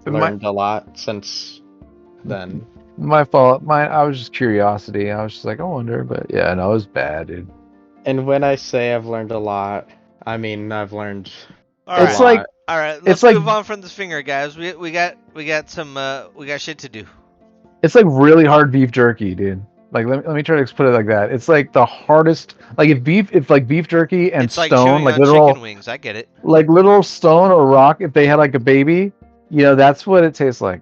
S4: My-
S5: learned a lot since then.
S4: My fault. I was just curiosity. I was just like, I wonder, but yeah, no, it was bad, dude.
S5: And when I say I've learned a lot, I mean I've learned
S2: All
S4: It's
S2: right.
S4: like
S2: All right. Let's
S4: like-
S2: move on from this finger, guys. We got shit to do.
S4: it's like really hard beef jerky, dude. Like let me try to put it like that. It's like the hardest. Like if like beef jerky and
S2: It's like
S4: stone,
S2: chewing
S4: like
S2: on
S4: literal,
S2: chicken wings. I get it.
S4: like little stone or rock, if they had like a baby, that's what it tastes like.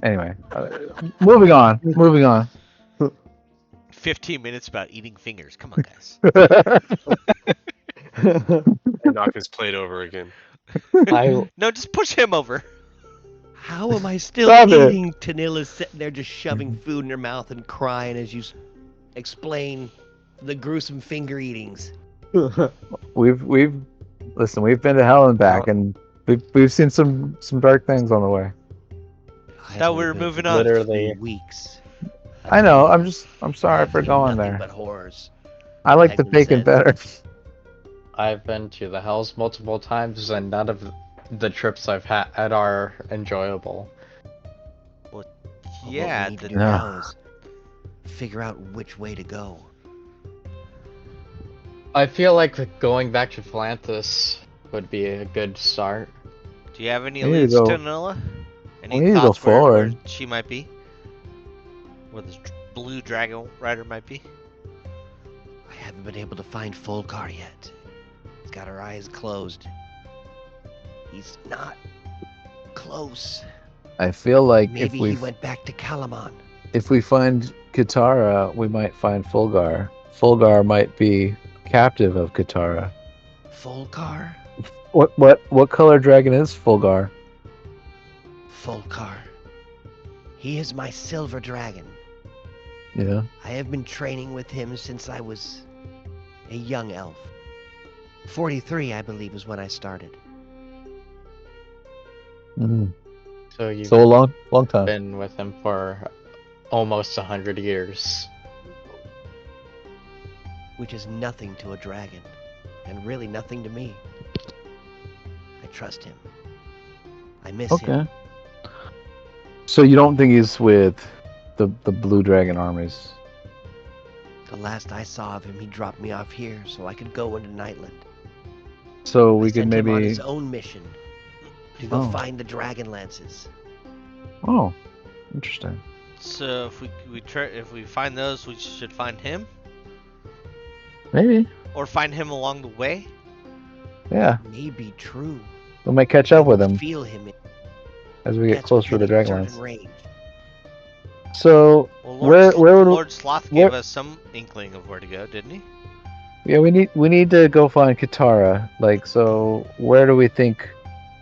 S4: Anyway, moving on.
S2: 15 minutes about eating fingers. Come on, guys.
S7: Knock his plate over again.
S2: No, just push him over.
S1: How am I still
S4: Stop it.
S1: eating? Tanilla's sitting there just shoving food in her mouth and crying as you explain the gruesome finger eatings.
S4: we've listen. We've been to hell and back, and we've seen some dark things on the way.
S1: I
S2: Thought we
S1: haven't
S2: were
S1: been
S2: moving
S1: for
S2: on.
S5: Literally.
S1: weeks.
S4: I know. I'm sorry for going
S1: Nothing
S4: there.
S1: but horrors.
S4: I like the
S1: Heckman
S4: bacon
S1: said.
S4: better.
S5: I've been to the hells multiple times, and none of the trips I've had are enjoyable.
S2: Yeah,
S1: What we need to do
S4: Yeah.
S1: now is figure out which way to go.
S5: I feel like going back to Atlantis would be a good start.
S2: Do you have any
S4: We need to
S2: leads,
S4: go-
S2: Tanilla? Any
S4: we need to go
S2: thoughts where
S4: forward.
S2: she might be? Where the blue dragon rider might be?
S1: I haven't been able to find Fulgar yet. He's got her eyes closed. He's not close.
S4: I feel like
S1: Maybe he went back to Kalaman.
S4: if we find Katara, we might find Fulgar. Fulgar might be captive of Katara.
S1: Fulgar?
S4: What color dragon is Fulgar?
S1: Fulgar. He is my silver dragon.
S4: Yeah.
S1: I have been training with him since I was a young elf. 43, I believe, is when I started.
S4: Mm.
S5: So you've
S4: So a long time.
S5: been with him for almost 100 years.
S1: Which is nothing to a dragon, and really nothing to me. I trust him. I miss him.
S4: Okay. So you don't think he's with the blue dragon armies?
S1: The last I saw of him, he dropped me off here so I could go into Nightland.
S4: So
S1: I
S4: we could
S1: sent him on
S4: maybe.
S1: his own mission to go
S4: Oh.
S1: find the dragon lances.
S4: Oh, interesting.
S2: So if we find those, we should find him,
S4: Maybe.
S2: or find him along the way.
S4: Yeah,
S1: May be true.
S4: we might catch up with him
S1: Feel him
S4: as we get
S1: catch
S4: closer to the
S1: within a
S4: Dragonlance.
S1: certain range.
S4: So
S2: Well,
S4: where would
S2: Lord Sloth gave us some inkling of where to go, didn't he?
S4: yeah we need to go find Katara. Like, so where do we think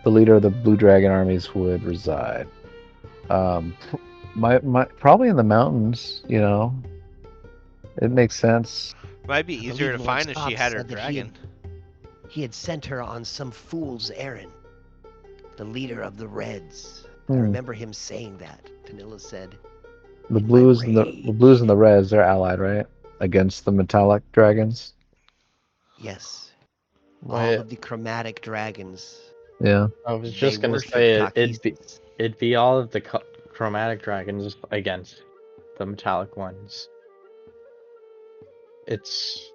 S4: the leader of the Blue Dragon armies would reside? My probably in the mountains. It makes sense.
S2: Might be
S1: I
S2: easier to
S1: believe Lord
S2: find if she
S1: Spock
S2: had her
S1: said that
S2: dragon.
S1: He had sent her on some fool's errand. The leader of the Reds. I
S4: Hmm.
S1: remember him saying that. Vanilla said.
S4: The
S1: in my
S4: blues and the
S1: rage.
S4: blues and the reds, they're allied, right? Against the metallic dragons.
S1: Yes. All
S5: Wait,
S1: of the chromatic dragons.
S4: Yeah.
S5: I was
S1: They
S5: just gonna
S1: worship
S5: say
S1: Takis.
S5: it'd be all of the chromatic dragons against the metallic ones. It's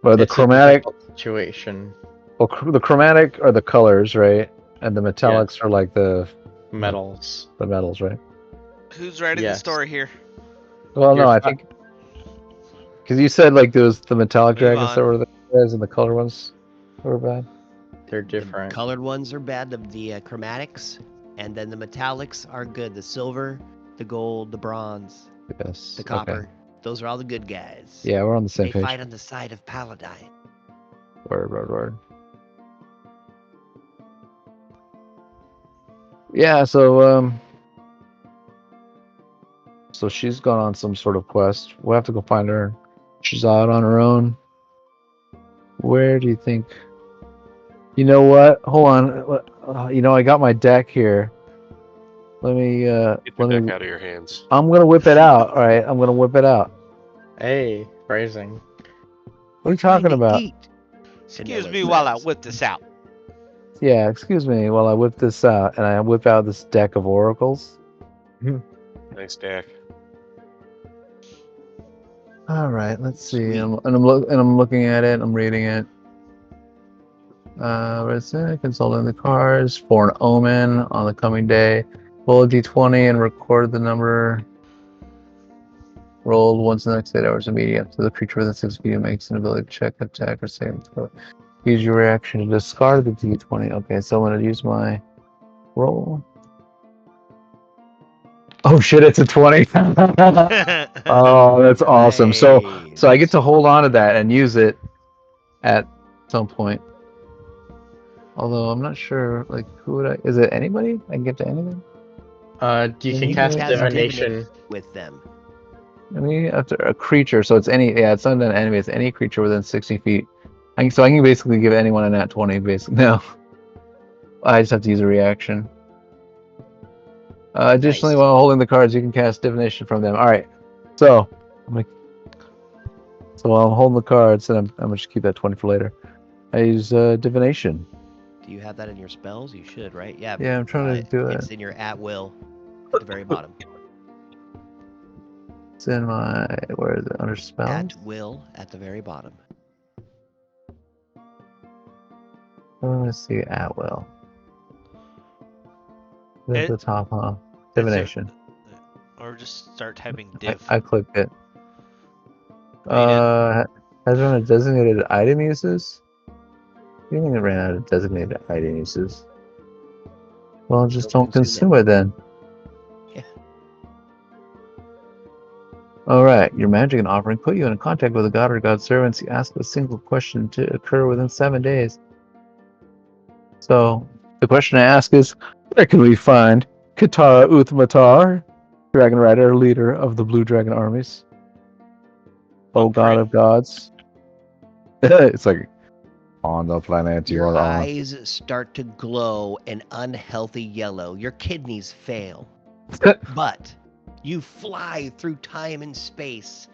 S4: But the
S5: it's a
S4: chromatic,
S5: difficult situation.
S4: well, the chromatic are the colors, right? And the metallics
S5: Yes.
S4: are like the
S5: Metals.
S4: metals, right?
S2: Who's writing the
S5: Yes.
S2: story here?
S4: Well, no,
S5: Here's
S4: I think because you said like there was the metallic
S2: Move
S4: dragons that
S2: on.
S4: were the reds and the color ones were bad.
S5: they're
S1: The
S5: different.
S1: colored ones are bad, the chromatics. And then the metallics are good. The silver, the gold, the bronze,
S4: Yes.
S1: the
S4: Okay.
S1: copper. Those are all the good guys.
S4: Yeah, we're on the same
S1: They
S4: page.
S1: fight on the side of Paladine.
S4: Word. Yeah, so she's gone on some sort of quest. We'll have to go find her. She's out on her own. Where do you think? You know what? Hold on. I got my deck here. Let me.
S7: Get your deck out of your hands.
S4: I'm gonna whip it out. All right, I'm gonna whip it out.
S5: Hey, phrasing.
S4: What are you talking
S1: Trying to
S4: about?
S1: eat.
S2: Excuse
S1: Vanilla
S2: me while I
S1: says.
S2: whip this out.
S4: Yeah, excuse me while I whip this out, and I whip out this deck of oracles.
S7: Nice deck.
S4: All right, let's see.
S1: Sweet.
S4: I'm looking at it. I'm reading it. Where's it? Consulting the cards for an omen on the coming day. Roll a d20 and record the number rolled once in the next 8 hours immediate. So the creature within 6 feet makes an ability check, attack, or save. Use your reaction to discard the d20. Okay, so I'm gonna use my roll. Oh shit! It's a 20. Oh, that's awesome. So I get to hold on to that and use it at some point. Although I'm not sure, like, who would I? Is it anybody? I can give to anybody.
S5: You can cast divination.
S1: with them.
S4: I mean, after a creature, so it's any. Yeah, it's not an enemy. It's any creature within 60 feet. So I can basically give anyone a nat 20. Basically, no. I just have to use a reaction. Additionally,
S1: Nice.
S4: while holding the cards, you can cast divination from them. All right. So while I'm holding the cards, and I'm gonna just keep that 20 for later. I use divination.
S1: Do you have that in your spells? You should, right? Yeah.
S4: Yeah, I'm trying to do it.
S1: It's in your at will at the very bottom.
S4: It's in my, where is it? Under spells?
S1: At will at the very bottom.
S4: Let's see, at will. At the top, huh? Divination.
S2: Or just start typing div.
S4: I clicked it.
S2: Oh,
S4: Has run a designated item uses? You think it ran out of designated item uses? Well, just don't consume it then.
S1: Yeah.
S4: Alright, your magic and offering put you in contact with a god or god servants. You ask a single question to occur within 7 days. So, the question I ask is, where can we find Katara Uthmatar, dragon rider, leader of the blue dragon armies? Oh god of gods. It's like, on the planet you
S1: Your
S4: are on.
S1: eyes start to glow an unhealthy yellow. Your kidneys fail. But you fly through time and space.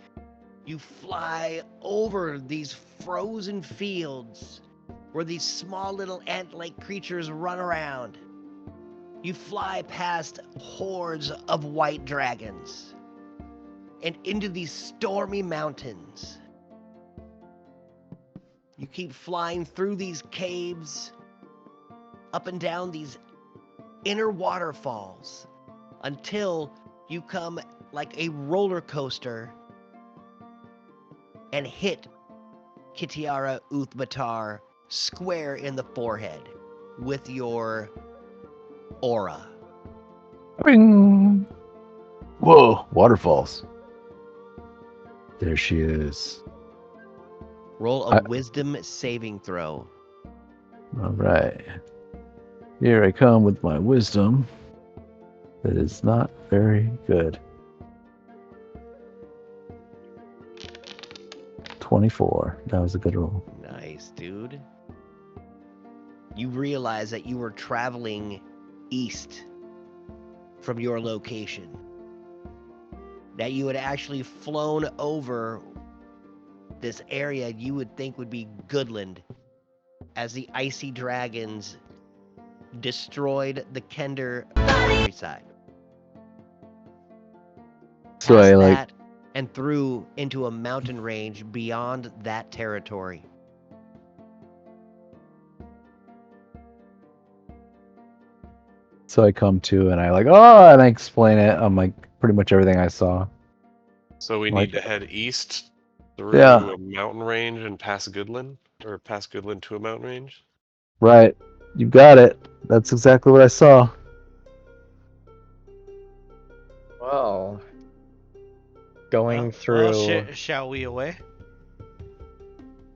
S1: You fly over these frozen fields where these small little ant-like creatures run around. You fly past hordes of white dragons and into these stormy mountains. You keep flying through these caves, up and down these inner waterfalls, until you come like a roller coaster and hit Kitiara Uthmatar square in the forehead with your aura.
S4: Ring. Whoa, waterfalls. There she is.
S1: Roll a wisdom saving throw.
S4: All right. Here I come with my wisdom. That is not very good. 24. That was a good roll.
S1: Nice, dude. You realize that you were traveling east from your location. That you had actually flown over this area you would think would be Goodland as the icy dragons destroyed the Kender countryside.
S4: So
S1: Past
S4: I like
S1: that and through into a mountain range beyond that territory.
S4: so I come to and I like and I explain it. I'm like pretty much everything I saw.
S7: So we
S4: Like-
S7: need to head east through
S4: Yeah.
S7: a mountain range and past Goodland, or past Goodland to a mountain range.
S4: Right. You got it. That's exactly what I saw.
S5: Well, going
S2: Well,
S5: through,
S2: shall we away?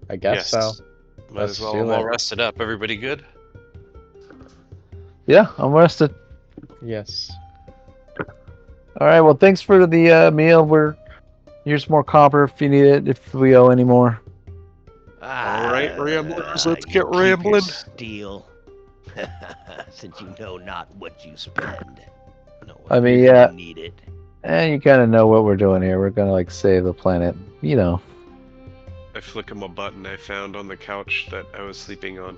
S5: I guess so.
S7: Might
S5: Let's
S7: as well.
S5: do
S7: I'm all
S5: it.
S7: rested up. Everybody good?
S4: Yeah, I'm rested.
S5: Yes.
S4: All right. Well, thanks for the meal. Here's more copper if you need it. If we owe any more.
S7: All right, ramblers, let's
S1: You
S7: get
S1: keep your
S7: rambling.
S1: Steal, since you know not what you spend. No,
S4: I mean,
S1: you
S4: yeah.
S1: need it.
S4: And you kind of know what we're doing here. We're gonna like save the planet. You know.
S7: I flick him a button I found on the couch that I was sleeping on.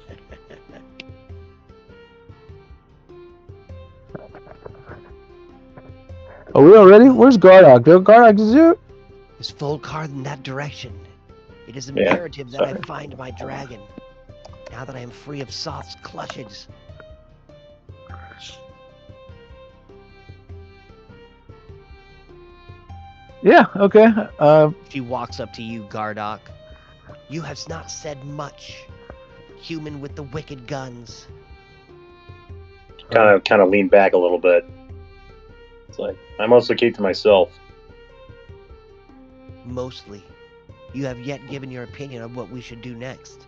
S4: Are we all ready? Where's Gardock? Gardock is here.
S1: There's full card in that direction. It is
S3: Yeah,
S1: imperative that I
S3: sorry.
S1: find my dragon. Now that I am free of Soth's clutches.
S4: Yeah. Okay.
S1: She walks up to you, Gardock. You have not said much. Human with the wicked guns.
S3: Kind of lean back a little bit. It's like I mostly keep to myself.
S1: Mostly. You have yet given your opinion on what we should do next.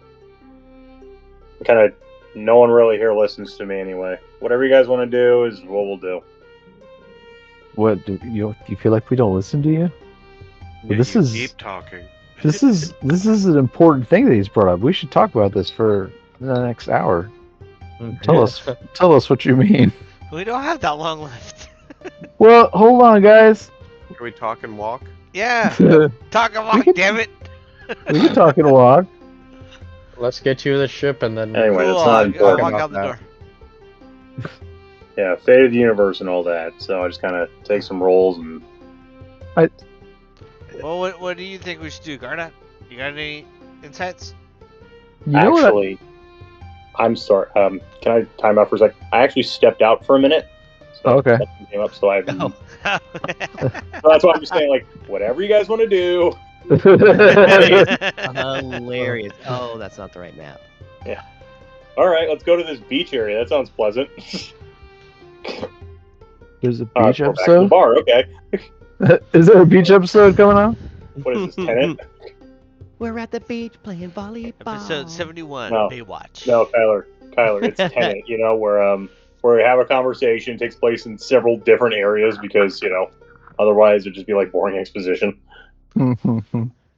S3: No one really here listens to me anyway. Whatever you guys want to do is what we'll do.
S4: What do you feel like we don't listen to you?
S7: Yeah,
S4: this
S7: you
S4: is-
S7: keep talking.
S4: This is an important thing that he's brought up. We should talk about this for the next hour. Tell us what you mean.
S2: We don't have that long left.
S4: Well, hold on, guys.
S7: Can we talk and walk?
S2: Yeah,
S4: we
S2: talk about
S4: can-
S2: damn it.
S4: can talk and walk.
S5: Let's get to the ship and then.
S3: Anyway,
S2: Cool,
S3: that's not
S2: I'll
S3: important.
S2: walk out the door.
S3: Yeah, fate of the universe and all that. So I just kind of take some rolls and
S2: Well, what do you think we should do, Garnet? You got any insights?
S4: You know what?
S3: actually. I'm sorry. Can I time out for a sec? I actually stepped out for a minute. So
S4: Oh, okay.
S3: something came up, so I.
S1: Oh.
S3: So that's why I'm just saying, like, whatever you guys want to do.
S1: Hilarious. Oh, that's not the right map.
S3: All right, let's go to this beach area. That sounds pleasant.
S4: There's a
S3: All right,
S4: beach
S3: we're back to the
S4: episode.
S3: bar. Okay.
S4: Is there a beach episode coming on?
S3: What is this, Tenet?
S1: We're at the beach playing volleyball.
S2: Episode 71,
S3: No.
S2: Baywatch.
S3: No, Kyler, it's Tenet. You know, where we have a conversation, takes place in several different areas because otherwise it'd just be like boring exposition. All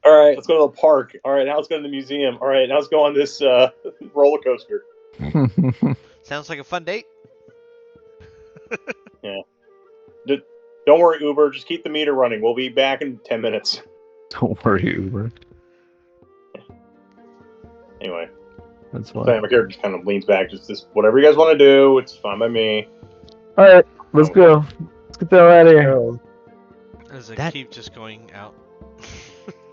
S3: right, let's go to the park. All right, now let's go to the museum. All right, now let's go on this roller coaster.
S2: Sounds like a fun date.
S3: Don't worry, Uber. Just keep the meter running. We'll be back in 10 minutes.
S4: Don't worry, Uber.
S3: Anyway,
S4: That's
S3: Sam
S4: fine.
S3: McCare just kind of leans back. Just this, whatever you guys want to do, it's fine by me.
S4: All right, let's go. Let's get the hell out of here.
S2: As I
S1: That-
S2: keep just going out.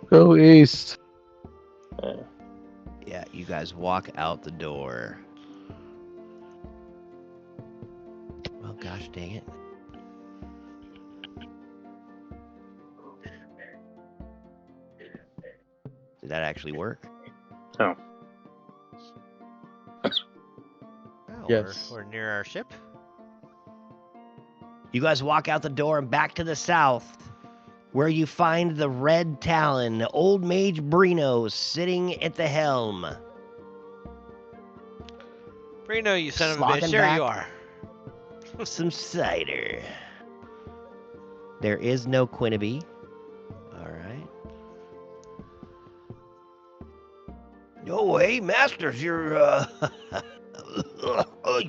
S4: Go east.
S1: Yeah, you guys walk out the door. Well, gosh dang it. Did that actually work?
S3: Oh.
S2: Oh,
S5: Yes.
S2: we're near our ship.
S1: You guys walk out the door and back to the south, where you find the Red Talon, Old Mage Brino, sitting at the helm.
S2: Brino, you son of a
S1: Slocking
S2: bitch. There
S1: back.
S2: you are.
S1: Some cider. There is no Quinnaby. All right. Oh, hey, Masters, you're,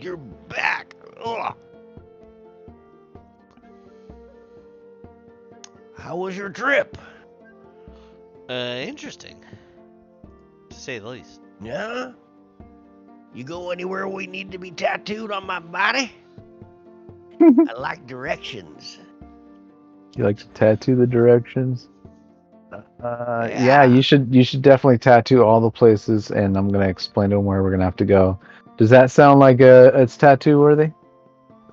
S1: you're back. Ugh. How was your trip?
S2: Interesting. To say the least.
S1: Yeah? You go anywhere we need to be tattooed on my body? I like directions.
S4: You like to tattoo the directions? Yeah,
S1: Yeah.
S4: you should definitely tattoo all the places, and I'm gonna explain to them where we're gonna have to go. Does that sound like it's tattoo worthy?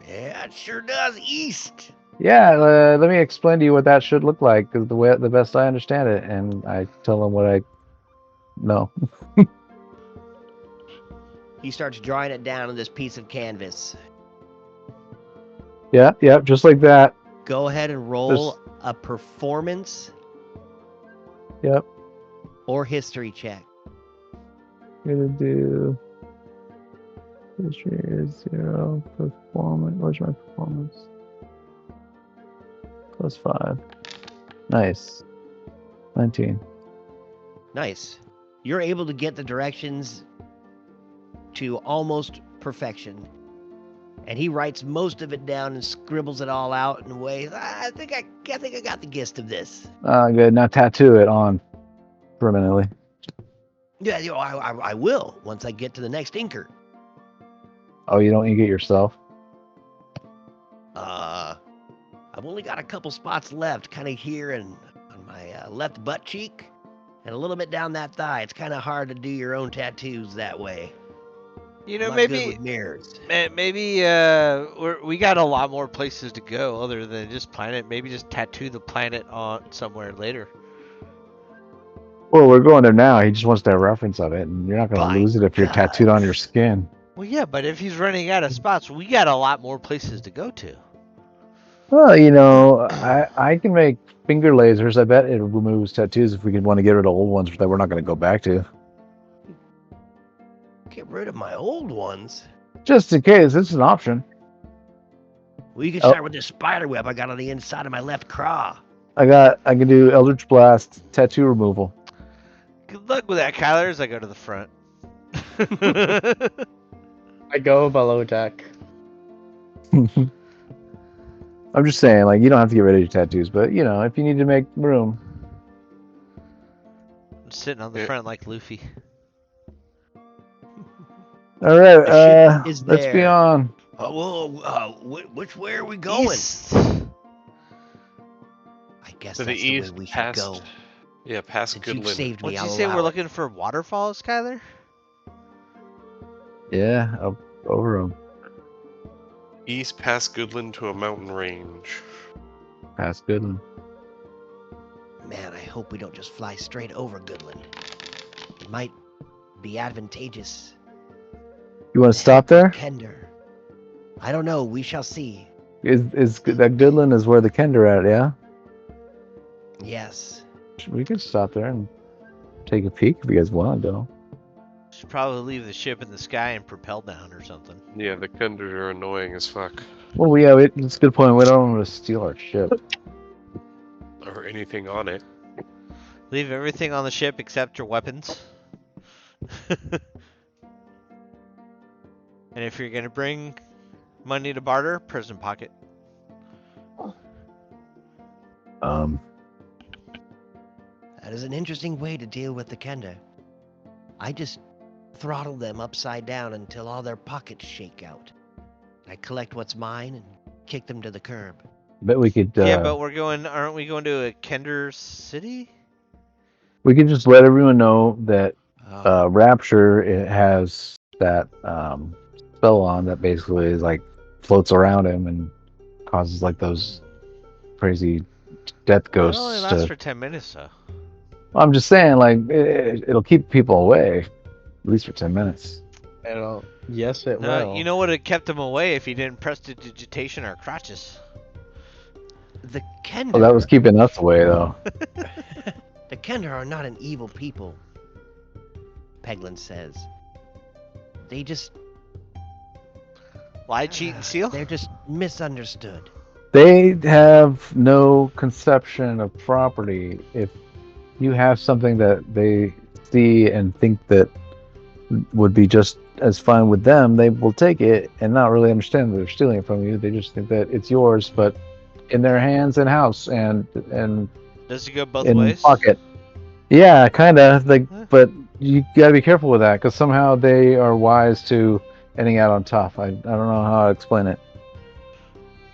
S1: Yeah, it sure does. East.
S4: Yeah, let me explain to you what that should look like, because the best I understand it, and I tell them what I know.
S1: He starts drawing it down on this piece of canvas.
S4: Yeah, just like that.
S1: Go ahead and roll a performance
S4: Yep.
S1: or history check.
S4: Gonna do history is 0, performance. Where's my performance? +5. Nice. 19.
S1: Nice. You're able to get the directions to almost perfection. And he writes most of it down and scribbles it all out in ways. I think I got the gist of this.
S4: Good. Now tattoo it on permanently.
S1: Yeah, I will once I get to the next inker.
S4: Oh, you don't ink it yourself?
S1: I've only got a couple spots left, kind of here and on my left butt cheek, and a little bit down that thigh. It's kind of hard to do your own tattoos that way.
S2: You know,
S1: I'm not good
S2: maybe
S1: with mirrors.
S2: maybe we got a lot more places to go other than just planet. Maybe just tattoo the planet on somewhere later.
S4: Well, we're going there now. He just wants that reference of it, and you're not going
S1: By
S4: to lose it if you're tattooed on your skin.
S2: Well, yeah, but if he's running out of spots, we got a lot more places to go to.
S4: Well, you know, I can make finger lasers. I bet it removes tattoos if we could want to get rid of old ones that we're not going to go back to.
S1: Get rid of my old ones.
S4: Just in case, it's an option.
S1: Well, you can start with this spider web I got on the inside of my left craw.
S4: I can do Eldritch Blast tattoo removal.
S2: Good luck with that, Kyler, as I go to the front.
S5: I go below deck.
S4: I'm just saying, like, you don't have to get rid of your tattoos, but, you know, if you need to make room.
S2: I'm sitting on the front like Luffy.
S4: All right,
S1: The ship is
S4: let's be
S1: there.
S4: on.
S1: Which way are we going?
S2: East.
S1: I guess
S7: To
S1: that's
S7: the
S1: the way
S7: east,
S1: we should
S7: past.
S1: go.
S7: Yeah, past
S1: Since you've
S7: Goodland.
S1: saved me,
S2: What'd
S1: I'll
S2: you say?
S1: allow
S2: We're
S1: it.
S2: looking for waterfalls, Kyler?
S4: Yeah, up over them.
S7: East past Goodland to a mountain range.
S4: Past Goodland.
S1: Man, I hope we don't just fly straight over Goodland. It might be advantageous.
S4: You want to stop there?
S1: Kender. I don't know. We shall see.
S4: Is that Goodland is where the Kender at? Yeah.
S1: Yes.
S4: We can stop there and take a peek if you guys want to go.
S2: Should probably leave the ship in the sky and propel down or something.
S7: Yeah, the Kunders are annoying as fuck.
S4: Well, yeah, it's a good point. We don't want to steal our ship.
S7: Or anything on it.
S2: Leave everything on the ship except your weapons. And if you're gonna bring money to barter, prison pocket.
S1: That is an interesting way to deal with the Kender. I just throttle them upside down until all their pockets shake out. I collect what's mine and kick them to the curb.
S4: Bet we could.
S2: Yeah, but aren't we going to a Kender city?
S4: We could just let everyone know that
S1: Oh,
S4: Rapture it has that spell on that basically is like floats around him and causes like those crazy death
S2: It
S4: ghosts.
S2: only lasts for 10 minutes, though.
S4: I'm just saying, like it'll keep people away at least for 10 minutes.
S5: Yes, it
S2: No,
S5: will.
S2: you know what would have kept him away if he didn't prestidigitation our crotches.
S1: the Kender.
S4: Well, that was keeping us away though.
S1: The Kender are not an evil people, Peglin says. They just...
S2: Lie, cheat, and steal?
S1: They're just misunderstood.
S4: They have no conception of property. If you have something that they see and think that would be just as fun with them, they will take it and not really understand that they're stealing it from you. They just think that it's yours, but in their hands and house and
S2: Does it go both
S4: in
S2: ways?
S4: pocket. Yeah, kind of. Like,
S2: Huh.
S4: but you gotta be careful with that because somehow they are wise to ending out on top. I don't know how to explain it.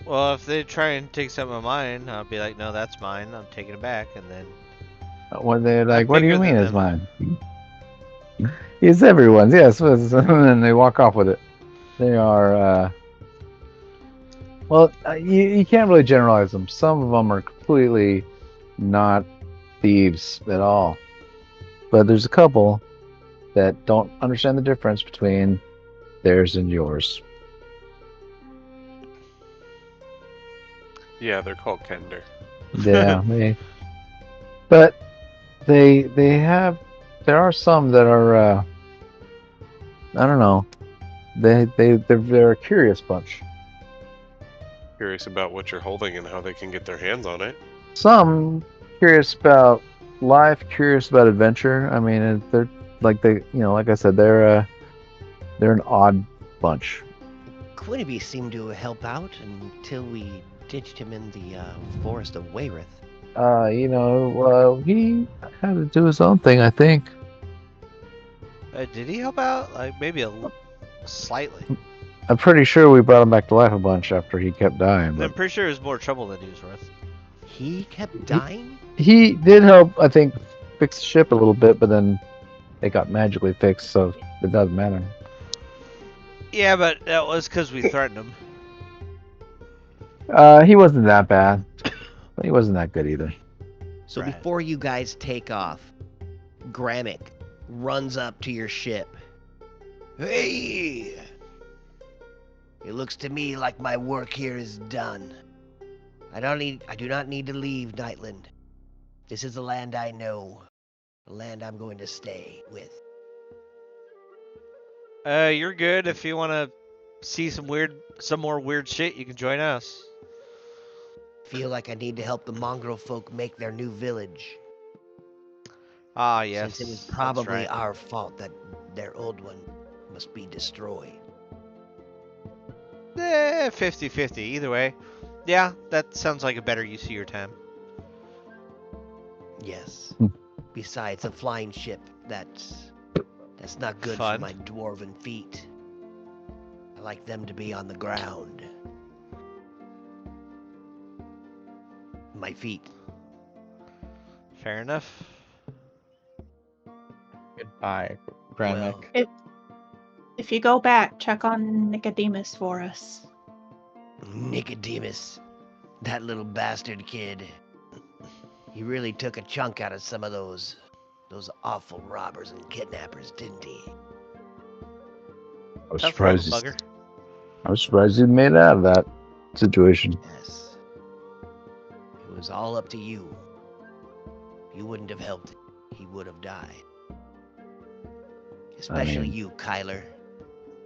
S2: Well, if they try and take some of mine, I'll be like, no, that's mine. I'm taking it back, and then
S4: When they're
S2: I'm
S4: like, "What do you
S2: bigger
S4: mean
S2: than
S4: it's
S2: them.
S4: mine?" It's everyone's. Yes, and then they walk off with it. They are. Well, you can't really generalize them. Some of them are completely not thieves at all, but there's a couple that don't understand the difference between theirs and yours.
S7: Yeah, they're called Kender.
S4: Yeah, but they have. There are some that are. I don't know. They're a curious bunch.
S7: Curious about what you're holding and how they can get their hands on it.
S4: Some curious about life, curious about adventure. I mean, they're like like I said, they're an odd bunch.
S1: Quinniby seemed to help out until we ditched him in the forest of Wayreth.
S4: He had to do his own thing, I think.
S2: Did he help out? Like maybe slightly.
S4: I'm pretty sure we brought him back to life a bunch after he kept dying.
S2: I'm
S4: But
S2: pretty sure it was more trouble than he was worth.
S1: He kept dying?
S4: he did help, I think, fix the ship a little bit, but then it got magically fixed, so it doesn't matter.
S2: Yeah, but that was because we threatened him.
S4: He wasn't that bad. But he wasn't that good either.
S1: So
S2: Right.
S1: before you guys take off, Gramick runs up to your ship. Hey! It looks to me like my work here is done. I do not need to leave Nightland. This is the land I know. The land I'm going to stay with.
S2: You're good. If you want to see some more weird shit, you can join us.
S1: Feel like I need to help the mongrel folk make their new village.
S2: Ah, yes.
S1: Since it was
S2: that's
S1: probably
S2: right.
S1: our fault that their old one must be destroyed.
S2: 50-50. Either way. Yeah, that sounds like a better use of your time.
S1: Yes.
S4: Hmm.
S1: Besides, a flying ship, that's not good
S2: Fun.
S1: for my dwarven feet. I like them to be on the ground. My feet.
S2: Fair enough.
S5: Goodbye, Granick.
S1: Well,
S6: If you go back, check on Nicodemus for us.
S1: Nicodemus. That little bastard kid. He really took a chunk out of some of those awful robbers and kidnappers, didn't he?
S4: I was
S2: Tough little
S4: surprised.
S2: bugger.
S4: I was surprised he made it out of that situation.
S1: Yes. It was all up to you. If you wouldn't have helped, he would have died. Especially you, Kyler.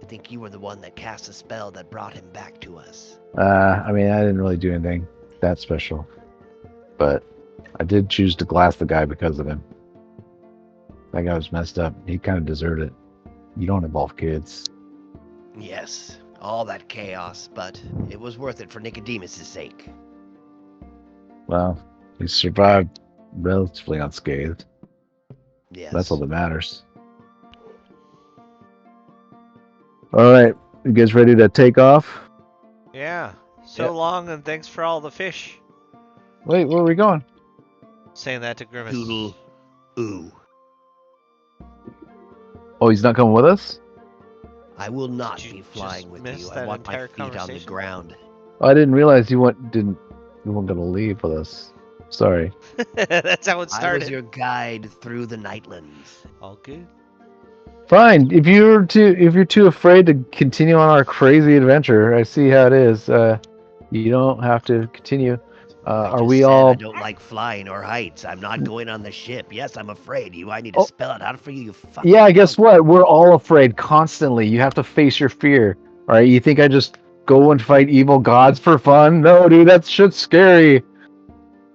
S1: I think you were the one that cast a spell that brought him back to us.
S4: I didn't really do anything that special, but I did choose to glass the guy because of him. That guy was messed up. He kind of deserved it. You don't involve kids.
S1: Yes, all that chaos, but it was worth it for Nicodemus' sake.
S4: Well, he survived relatively unscathed.
S1: Yes.
S4: That's all that matters. All right, you guys ready to take off?
S2: Yeah. So
S4: Yep.
S2: long, and thanks for all the fish.
S4: Wait, where are we going?
S2: Saying that to Grimace.
S1: Doodle. Ooh.
S4: Oh, he's not coming with us?
S1: I will not
S2: Did you
S1: be flying
S2: just
S1: with
S2: miss
S1: you. I
S2: that
S1: want my
S2: entire
S1: feet on the
S2: conversation?
S1: ground.
S4: Oh, I didn't realize you weren't gonna leave with us. Sorry.
S2: That's how it
S1: I
S2: started.
S1: was your guide through the Nightlands.
S2: All good.
S4: Fine. If you're too afraid to continue on our crazy adventure, I see how it is. You don't have to continue.
S1: I
S4: Are
S1: just
S4: we
S1: said
S4: all?
S1: I don't like flying or heights. I'm not going on the ship. Yes, I'm afraid. I need to
S4: Oh.
S1: spell it out for you. You fucking
S4: Yeah, guess
S1: monkey.
S4: what? We're all afraid constantly. You have to face your fear. All right. You think I just go and fight evil gods for fun? No, dude. That shit's scary.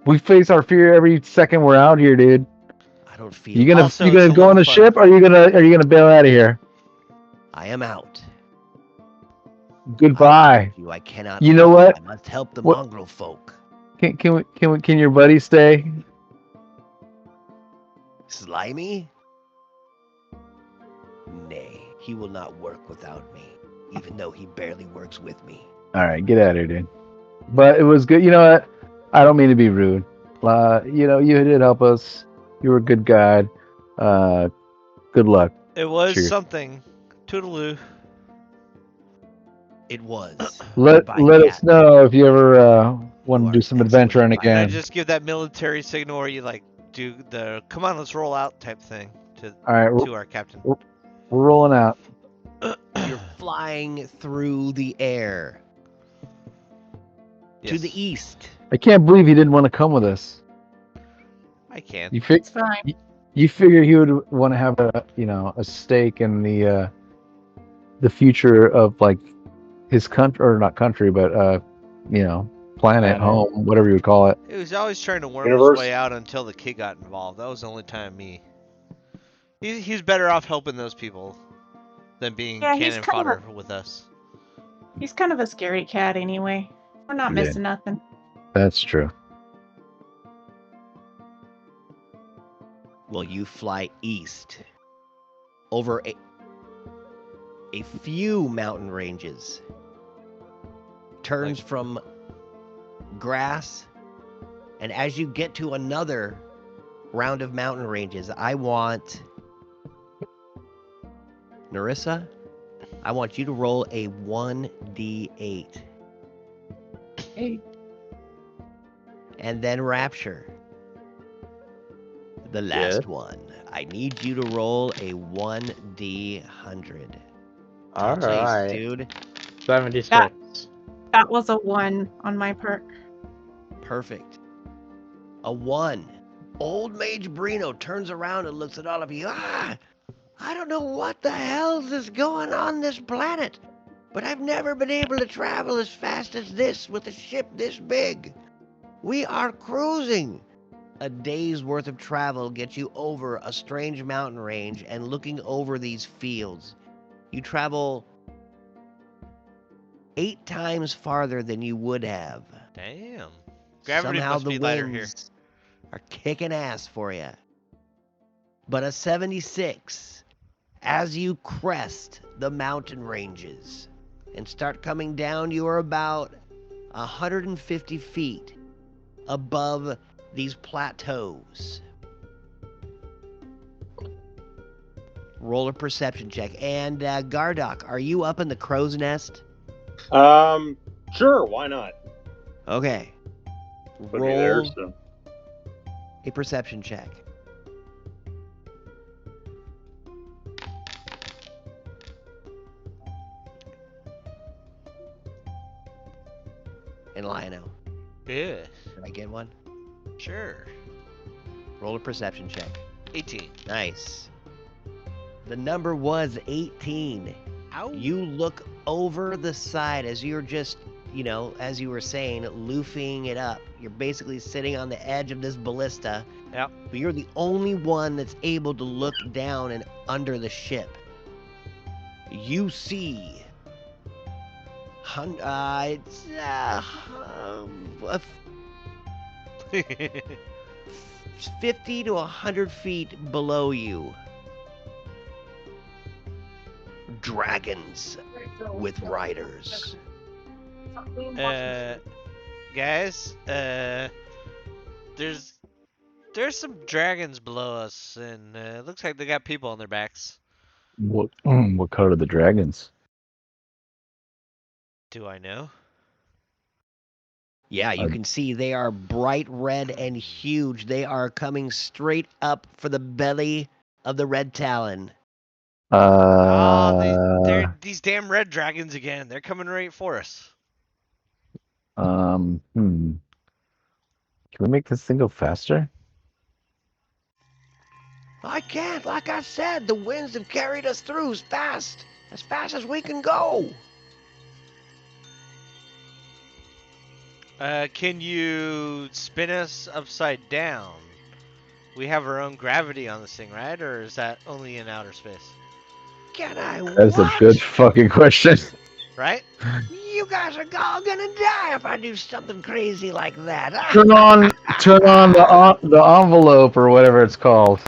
S4: We face our fear every second we're out here, dude.
S1: I don't feel.
S4: You gonna
S2: Also,
S4: you
S2: it's
S4: gonna
S2: a
S4: go on
S2: little
S4: the
S2: fun.
S4: ship, or are you gonna bail out of here?
S1: I am out. I
S4: Goodbye.
S1: will leave you. I cannot
S4: You know
S1: leave.
S4: what?
S1: I must help the
S4: What?
S1: mongrel folk. I must
S4: You
S1: help
S4: know
S1: the
S4: what?
S1: mongrel
S4: What?
S1: folk.
S4: Can your buddy stay?
S1: Slimy? Nay, he will not work without me, even though he barely works with me.
S4: All right, get out of here, dude. But it was good. You know what? I don't mean to be rude. You did help us. You were a good guide. Good luck.
S2: It was
S4: Cheers.
S2: something. Toodaloo.
S1: It was.
S4: Let
S1: Goodbye,
S4: let us
S1: cat.
S4: know if you ever want
S1: You
S4: to
S1: are
S4: do
S1: an
S4: some
S1: excellent
S4: adventuring
S1: advisor.
S2: And I
S4: again.
S2: just give that military signal where you like do the "come on, let's roll out" type thing
S4: All right,
S2: to our captain.
S4: we're rolling out.
S1: You're flying through the air to the
S2: Yes.
S1: east.
S4: I can't believe he didn't want to come with us.
S2: I can.
S4: You
S6: It's fine.
S4: you figure he would want to have a stake in the future of like his country, or not country, but planet,
S5: Planet.
S4: home, whatever you would call it.
S2: He was always trying to worm
S3: Universe.
S2: his way out until the kid got involved. That was the only time he's better off helping those people than being
S6: Yeah, he's
S2: cannon
S6: kind of
S2: fodder with us.
S6: He's kind of a scary cat anyway. We're not
S4: Yeah.
S6: missing nothing.
S4: That's true.
S1: Well, you fly east over a few mountain ranges. Turns from grass, and as you get to another round of mountain ranges, I want Narissa, I want you to roll a 1d8.
S6: Hey,
S1: And then Rapture. The last one. I need you to roll a 1d100.
S5: All
S1: Nice,
S5: right.
S1: dude.
S5: 76.
S6: that was a 1 on my perk.
S1: Perfect. A 1. Old Mage Brino turns around and looks at all of you. I don't know what the hell is going on this planet, but I've never been able to travel as fast as this with a ship this big. We are cruising. A day's worth of travel gets you over a strange mountain range and looking over these fields. You travel 8 times farther than you would have.
S2: Damn. Gravity
S1: Somehow
S2: must
S1: the
S2: be lighter here.
S1: winds are kicking ass for you. But a 76 as you crest the mountain ranges and start coming down, you are about 150 feet above these plateaus. Roll a perception check. And Gardock, are you up in the crow's nest?
S3: Sure, why not?
S1: Okay.
S3: Put me there,
S1: Roll
S3: so.
S1: a perception check. And Lionel,
S2: Yeah.
S1: did I get one?
S2: Sure.
S1: Roll a perception check.
S2: 18.
S1: Nice. The number was 18.
S2: Ow.
S1: You look over the side as you're just, as you were saying, loofing it up. You're basically sitting on the edge of this ballista.
S2: Yep.
S1: But you're the only one that's able to look down and under the ship. You see it's 50 to 100 feet below you. Dragons with riders.
S2: Guys, there's some dragons below us, and it looks like they got people on their backs.
S4: What color are the dragons?
S2: Do I know?
S1: Yeah, you can see they are bright red and huge. They are coming straight up for the belly of the Red Talon.
S2: They're these damn red dragons again. They're coming right for us.
S4: Can we make this thing go faster?
S1: I can't. Like I said, the winds have carried us through as fast as we can go.
S2: Can you spin us upside down We have our own gravity on this thing, right? Or is that only in outer space?
S1: Can I
S4: That's a
S1: what?
S4: good fucking question.
S2: Right?
S1: You guys are all gonna die if I do something crazy like that.
S4: Turn on the envelope or whatever it's called.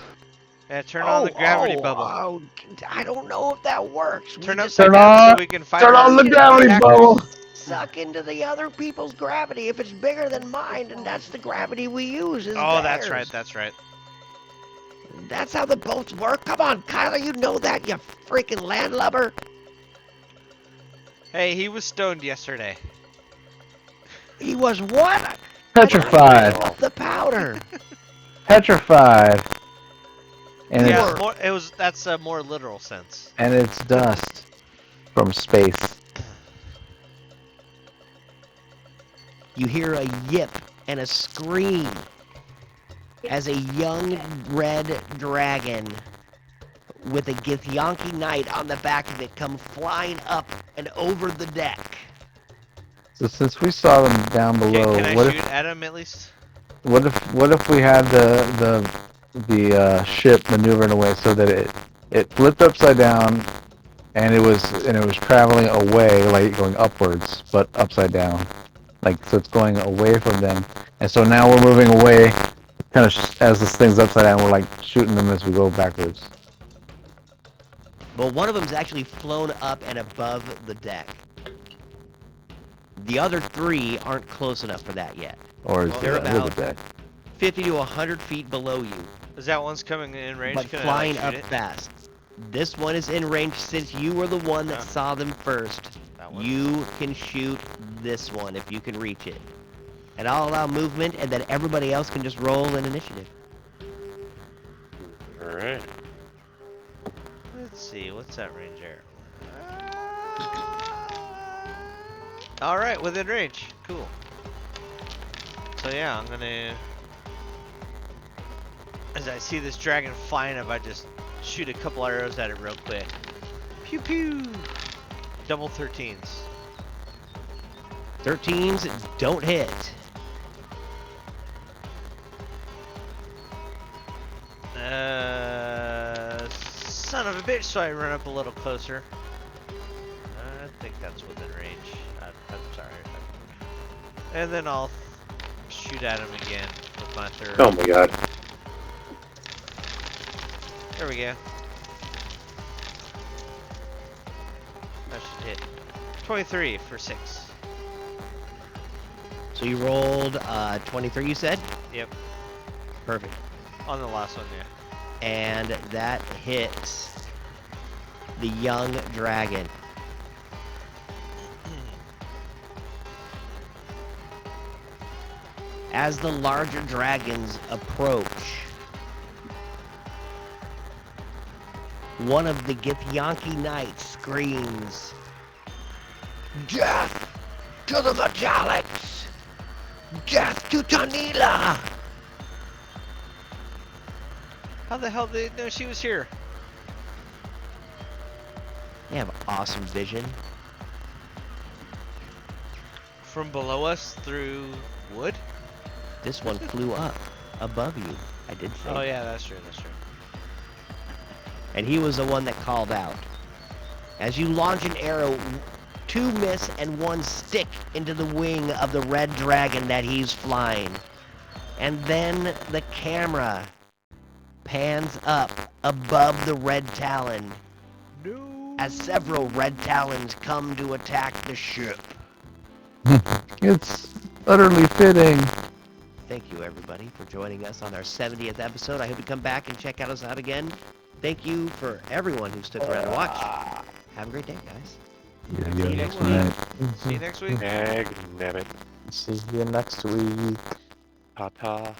S2: Yeah, turn on the gravity bubble.
S1: Oh, I don't know if that works.
S2: Turn
S1: We just
S2: upside down so we can find
S4: Turn on
S2: our
S4: the gravity
S2: attackers.
S4: bubble.
S1: suck into the other people's gravity. If it's bigger than mine, and that's the gravity we use, is
S2: Oh,
S1: theirs.
S2: that's right. That's right.
S1: That's how the boats work. Come on, Kyler, you know that, you freaking landlubber.
S2: Hey, he was stoned yesterday.
S1: He was what?
S4: Petrified.
S1: The powder.
S4: Petrified. And
S2: Yeah,
S4: it's,
S2: that's a more literal sense.
S4: and it's dust from space.
S1: You hear a yip and a scream as a young red dragon with a Githyanki knight on the back of it come flying up and over the deck.
S4: So since we saw them down below,
S2: Can I
S4: what
S2: shoot
S4: if
S2: at him at least?
S4: what if we had the ship maneuver in a way so that it flipped upside down and it was traveling away, like going upwards but upside down, like so it's going away from them, and so now we're moving away, kind of as this thing's upside down, we're like shooting them as we go backwards.
S1: Well, one of them's actually flown up and above the deck. The other three aren't close enough for that yet.
S4: Or is
S1: They're
S4: it under
S1: about
S4: the deck?
S1: 50 to 100 feet below you,
S2: Is that one's coming in range?
S1: but
S2: Can
S1: flying
S2: I
S1: up
S2: shoot it?
S1: fast. This one is in range since you were the one that saw them first.
S2: That one.
S1: You can shoot this one if you can reach it. And I'll allow movement, and then everybody else can just roll an initiative.
S7: All right.
S2: Let's see, what's that range there? Alright, within range. Cool. So yeah, I'm gonna... As I see this dragon flying up, I just shoot a couple arrows at it real quick. Pew pew! Double 13s.
S1: 13s don't hit.
S2: Son of a bitch, so I run up a little closer. I think that's within range. I'm sorry. And then I'll shoot at him again with my third.
S3: Oh my god.
S2: There we go. That should hit. 23 for 6.
S1: So you rolled 23, you said?
S2: Yep.
S1: Perfect.
S2: On the last one, yeah.
S1: And that hits the young dragon. As the larger dragons approach, one of the Githyanki knights screams, "Death to the Metallics! Death to Tanila!"
S2: How the hell did they know she was here?
S1: They have awesome vision.
S2: From below us through wood?
S1: This one flew up above you. I did say.
S2: Oh yeah, that's true, that's true.
S1: And he was the one that called out. As you launch an arrow, 2 miss and 1 stick into the wing of the red dragon that he's flying. And then the camera pans up above the red talon
S2: No.
S1: as several red talons come to attack the ship.
S4: It's utterly fitting.
S1: Thank you, everybody, for joining us on our 70th episode. I hope you come back and check us out again. Thank you for everyone who stuck around to watch. Have a great day, guys.
S4: Yeah,
S1: See you next week.
S4: right.
S2: See you next week.
S7: Nag nabbit.
S5: See you next week.
S7: Ta ta.